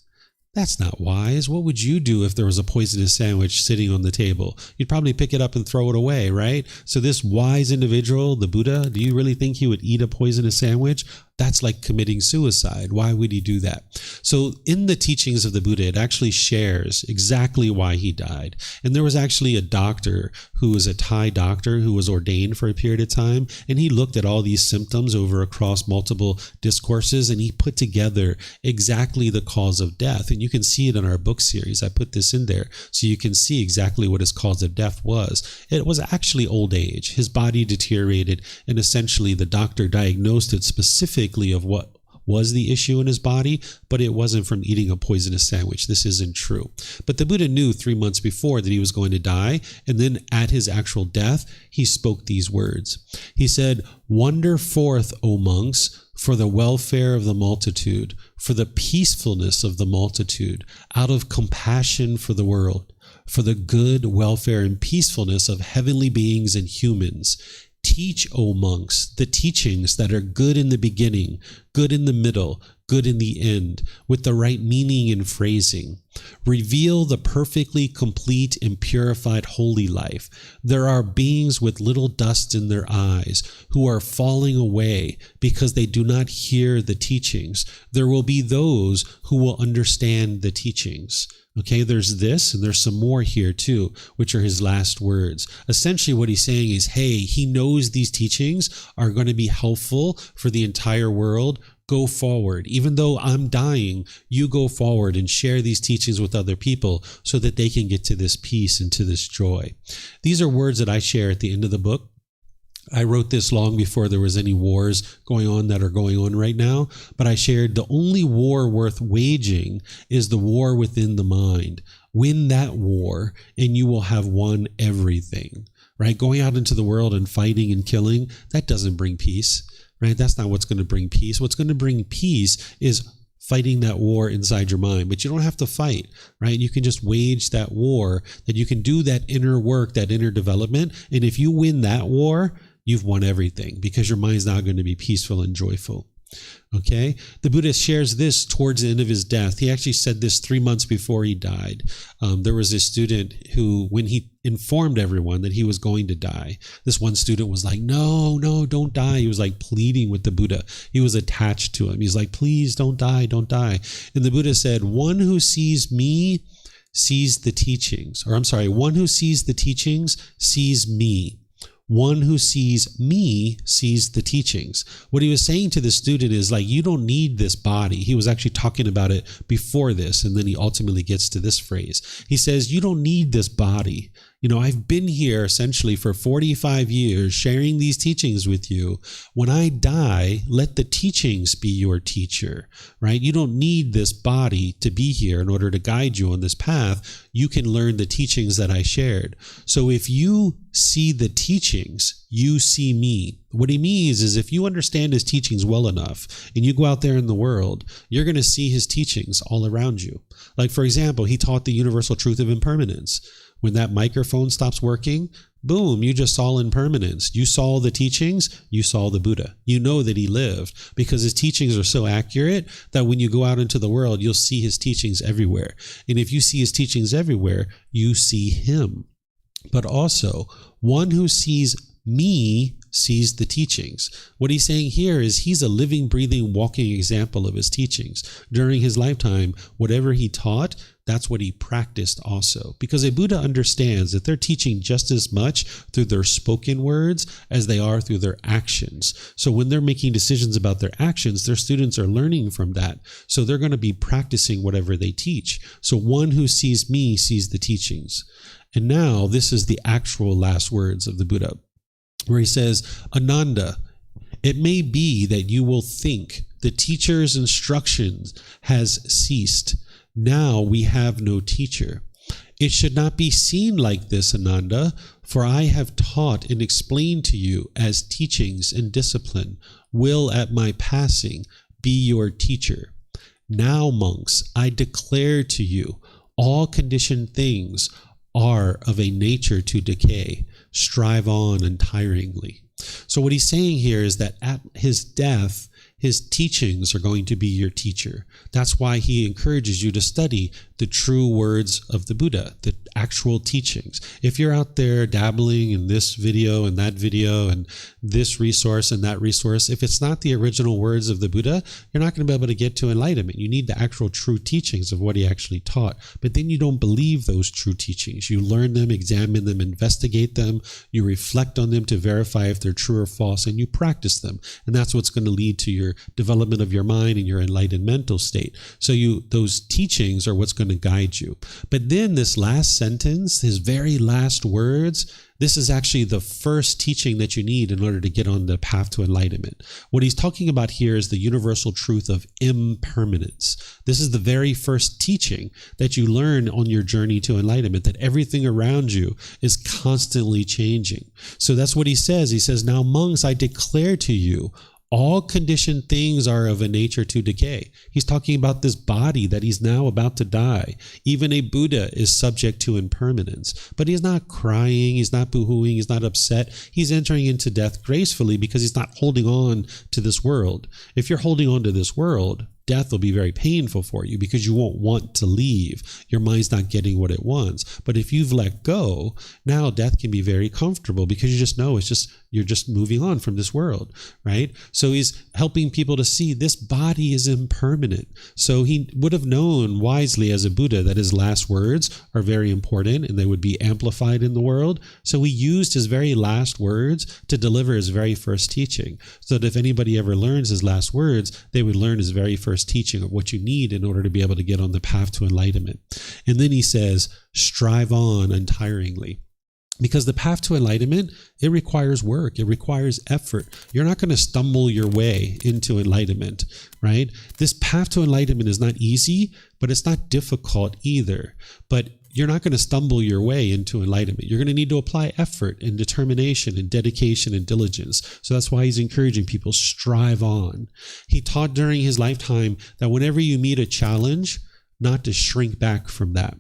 That's not wise. What would you do if there was a poisonous sandwich sitting on the table? You'd probably pick it up and throw it away, right? So this wise individual, the Buddha, do you really think he would eat a poisonous sandwich? That's like committing suicide. Why would he do that? So in the teachings of the Buddha, it actually shares exactly why he died. And there was actually a doctor who was a Thai doctor who was ordained for a period of time. And he looked at all these symptoms across multiple discourses and he put together exactly the cause of death. And you can see it in our book series. I put this in there so you can see exactly what his cause of death was. It was actually old age. His body deteriorated and essentially the doctor diagnosed it specifically of what was the issue in his body, but it wasn't from eating a poisonous sandwich. This isn't true. But the Buddha knew 3 months before that he was going to die, and then at his actual death, he spoke these words. He said, "Wander forth, O monks, for the welfare of the multitude, for the peacefulness of the multitude, out of compassion for the world, for the good, welfare, and peacefulness of heavenly beings and humans. Teach, O monks, the teachings that are good in the beginning, good in the middle, good in the end, with the right meaning and phrasing. Reveal the perfectly complete and purified holy life. There are beings with little dust in their eyes who are falling away because they do not hear the teachings. There will be those who will understand the teachings. Okay, there's this, and there's some more here too, which are his last words. Essentially what he's saying is, hey, he knows these teachings are going to be helpful for the entire world. Go forward. Even though I'm dying, you go forward and share these teachings with other people so that they can get to this peace and to this joy. These are words that I share at the end of the book. I wrote this long before there was any wars going on that are going on right now, but I shared the only war worth waging is the war within the mind. Win that war and you will have won everything, right? Going out into the world and fighting and killing, that doesn't bring peace, right? That's not what's going to bring peace. What's going to bring peace is fighting that war inside your mind. But you don't have to fight, right? You can just wage that war, that you can do that inner work, that inner development. And if you win that war, you've won everything because your mind's now going to be peaceful and joyful. Okay? The Buddha shares this towards the end of his death. He actually said this 3 months before he died. There was a student who, when he informed everyone that he was going to die, this one student was like, no, don't die. He was like pleading with the Buddha. He was attached to him. He's like, please don't die, don't die. And the Buddha said, one who sees me sees the teachings. Or I'm sorry, one who sees the teachings sees me. One who sees me sees the teachings. What he was saying to the student is like, you don't need this body. He was actually talking about it before this, and then he ultimately gets to this phrase. He says, you don't need this body. You know, I've been here essentially for 45 years sharing these teachings with you. When I die, let the teachings be your teacher, right? You don't need this body to be here in order to guide you on this path. You can learn the teachings that I shared. So if you see the teachings, you see me. What he means is if you understand his teachings well enough and you go out there in the world, you're going to see his teachings all around you. Like, for example, he taught the universal truth of impermanence. When that microphone stops working, boom, you just saw impermanence. You saw the teachings, you saw the Buddha. You know that he lived because his teachings are so accurate that when you go out into the world, you'll see his teachings everywhere. And if you see his teachings everywhere, you see him. But also, one who sees me sees the teachings. What he's saying here is he's a living, breathing, walking example of his teachings. During his lifetime, whatever he taught, that's what he practiced also. Because a Buddha understands that they're teaching just as much through their spoken words as they are through their actions. So when they're making decisions about their actions, their students are learning from that. So they're going to be practicing whatever they teach. So one who sees me sees the teachings. And now this is the actual last words of the Buddha, where he says, Ananda, it may be that you will think the teacher's instructions has ceased. Now we have no teacher. It should not be seen like this, Ananda, for I have taught and explained to you as teachings and discipline will at my passing be your teacher. Now, monks, I declare to you, all conditioned things are of a nature to decay. Strive on untiringly. So what he's saying here is that at his death, his teachings are going to be your teacher. That's why he encourages you to study the true words of the Buddha, the actual teachings. If you're out there dabbling in this video and that video and this resource and that resource, if it's not the original words of the Buddha, you're not going to be able to get to enlightenment. You need the actual true teachings of what he actually taught. But then you don't believe those true teachings. You learn them, examine them, investigate them. You reflect on them to verify if they're true or false, and you practice them. And that's what's going to lead to your development of your mind and your enlightened mental state. So those teachings are what's going to guide you. But then this last sentence, his very last words, this is actually the first teaching that you need in order to get on the path to enlightenment. What he's talking about here is the universal truth of impermanence. This is the very first teaching that you learn on your journey to enlightenment, that everything around you is constantly changing. So that's what he says. He says, now monks, I declare to you, All conditioned things are of a nature to decay. He's talking about this body that he's now about to die. Even a Buddha is subject to impermanence. But he's not crying, he's not boohooing, he's not upset. He's entering into death gracefully because he's not holding on to this world. If you're holding on to this world, death will be very painful for you because you won't want to leave. Your mind's not getting what it wants. But if you've let go, now death can be very comfortable because you just know you're just moving on from this world, right? So he's helping people to see this body is impermanent. So he would have known wisely as a Buddha that his last words are very important and they would be amplified in the world. So he used his very last words to deliver his very first teaching. So that if anybody ever learns his last words, they would learn his very first teaching of what you need in order to be able to get on the path to enlightenment. And then he says, strive on untiringly. Because the path to enlightenment, it requires work. It requires effort. You're not going to stumble your way into enlightenment, right? This path to enlightenment is not easy, but it's not difficult either. But you're not going to stumble your way into enlightenment. You're going to need to apply effort and determination and dedication and diligence. So that's why he's encouraging people, strive on. He taught during his lifetime that whenever you meet a challenge, not to shrink back from that.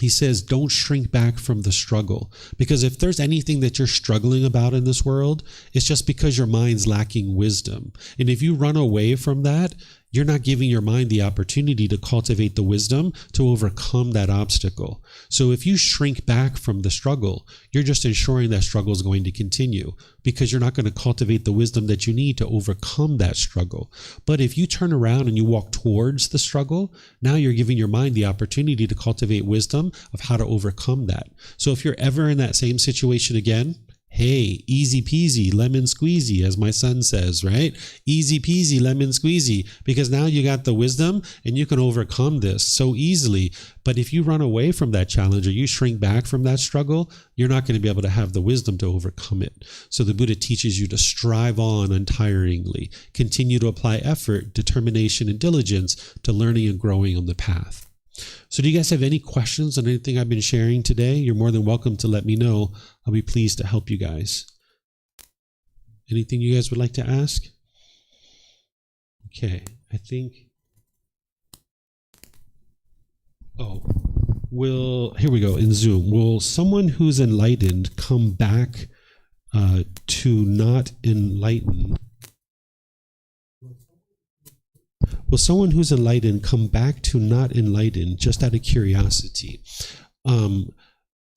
He says, don't shrink back from the struggle, because if there's anything that you're struggling about in this world, it's just because your mind's lacking wisdom. And if you run away from that, you're not giving your mind the opportunity to cultivate the wisdom to overcome that obstacle. So if you shrink back from the struggle, you're just ensuring that struggle is going to continue because you're not going to cultivate the wisdom that you need to overcome that struggle. But if you turn around and you walk towards the struggle, now you're giving your mind the opportunity to cultivate wisdom of how to overcome that. So if you're ever in that same situation again, hey, easy peasy, lemon squeezy, as my son says, right? Easy peasy, lemon squeezy, because now you got the wisdom and you can overcome this so easily. But if you run away from that challenge or you shrink back from that struggle, you're not going to be able to have the wisdom to overcome it. So the Buddha teaches you to strive on untiringly, continue to apply effort, determination, and diligence to learning and growing on the path. So do you guys have any questions on anything I've been sharing today? You're more than welcome to let me know. I'll be pleased to help you guys. Anything you guys would like to ask? Okay, I think... here we go in Zoom. Will someone who's enlightened come back to not enlighten? Will someone who's enlightened come back to not enlightened just out of curiosity?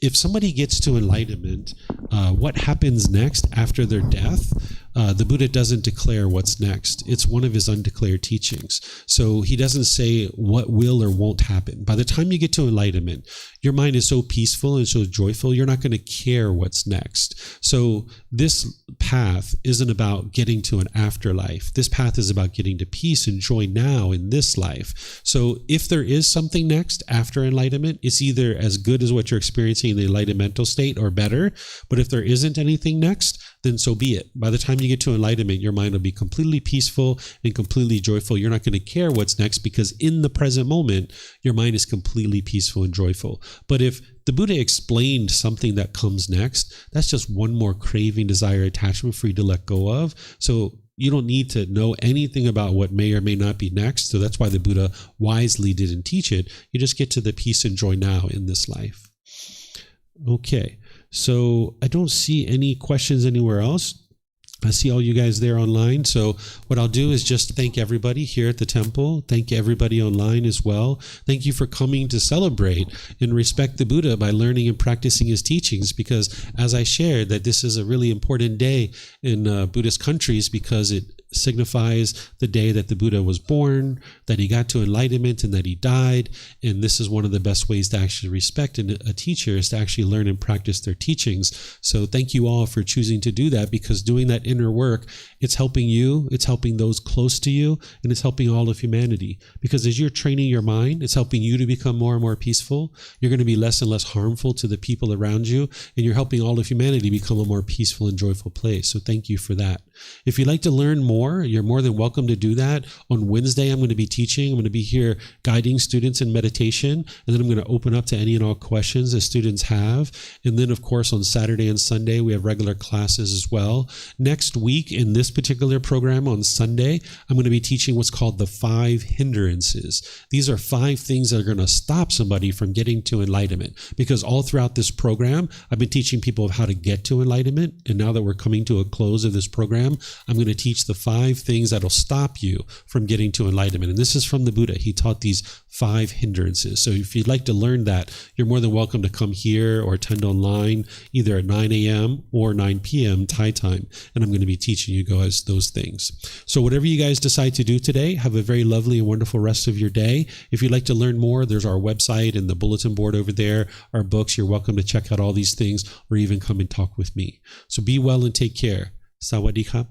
If somebody gets to enlightenment, what happens next after their death? The Buddha doesn't declare what's next. It's one of his undeclared teachings. So he doesn't say what will or won't happen. By the time you get to enlightenment, your mind is so peaceful and so joyful, you're not going to care what's next. So this path isn't about getting to an afterlife. This path is about getting to peace and joy now in this life. So if there is something next after enlightenment, it's either as good as what you're experiencing in the enlightenmental state or better. But if there isn't anything next, then so be it. By the time you get to enlightenment, your mind will be completely peaceful and completely joyful. You're not going to care what's next because in the present moment, your mind is completely peaceful and joyful. But if the Buddha explained something that comes next, that's just one more craving, desire, attachment for you to let go of. So you don't need to know anything about what may or may not be next. So that's why the Buddha wisely didn't teach it. You just get to the peace and joy now in this life. Okay. So I don't see any questions anywhere else. I see all you guys there online. So what I'll do is just thank everybody here at the temple. Thank everybody online as well. Thank you for coming to celebrate and respect the Buddha by learning and practicing his teachings, because as I shared that this is a really important day in Buddhist countries because it signifies the day that the Buddha was born, that he got to enlightenment, and that he died. And this is one of the best ways to actually respect a teacher, is to actually learn and practice their teachings. So thank you all for choosing to do that, because doing that inner work, it's helping you, it's helping those close to you, and it's helping all of humanity. Because as you're training your mind, it's helping you to become more and more peaceful. You're going to be less and less harmful to the people around you, and you're helping all of humanity become a more peaceful and joyful place. So thank you for that. If you'd like to learn more, you're more than welcome to do that. On Wednesday, I'm going to be teaching. I'm going to be here guiding students in meditation, and then I'm going to open up to any and all questions that students have. And then, of course, on Saturday and Sunday, we have regular classes as well. Next week, in this particular program on Sunday, I'm going to be teaching what's called the 5 hindrances. These are 5 things that are going to stop somebody from getting to enlightenment, because all throughout this program, I've been teaching people of how to get to enlightenment. And now that we're coming to a close of this program, I'm going to teach the 5 things that'll stop you from getting to enlightenment. And this is from the Buddha. He taught these 5 hindrances. So if you'd like to learn that, you're more than welcome to come here or attend online, either at 9 a.m. or 9 p.m. Thai time. And I'm going to be teaching you guys those things. So whatever you guys decide to do today, have a very lovely and wonderful rest of your day. If you'd like to learn more, there's our website and the bulletin board over there, our books. You're welcome to check out all these things, or even come and talk with me. So be well and take care. Sawadee krap.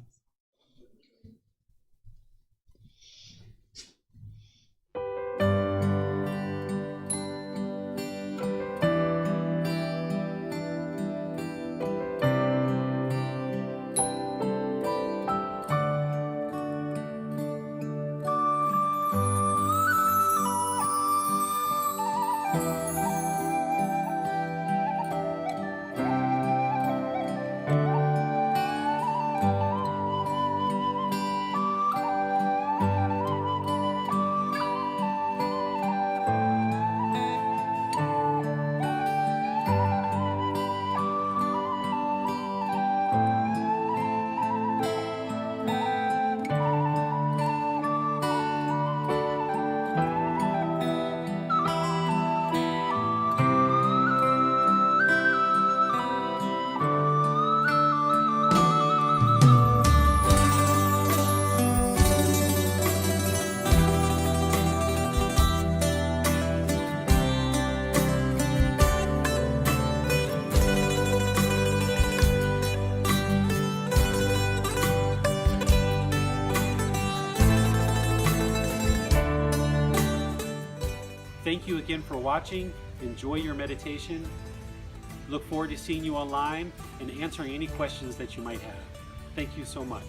Thank you again for watching. Enjoy your meditation. Look forward to seeing you online and answering any questions that you might have. Thank you so much.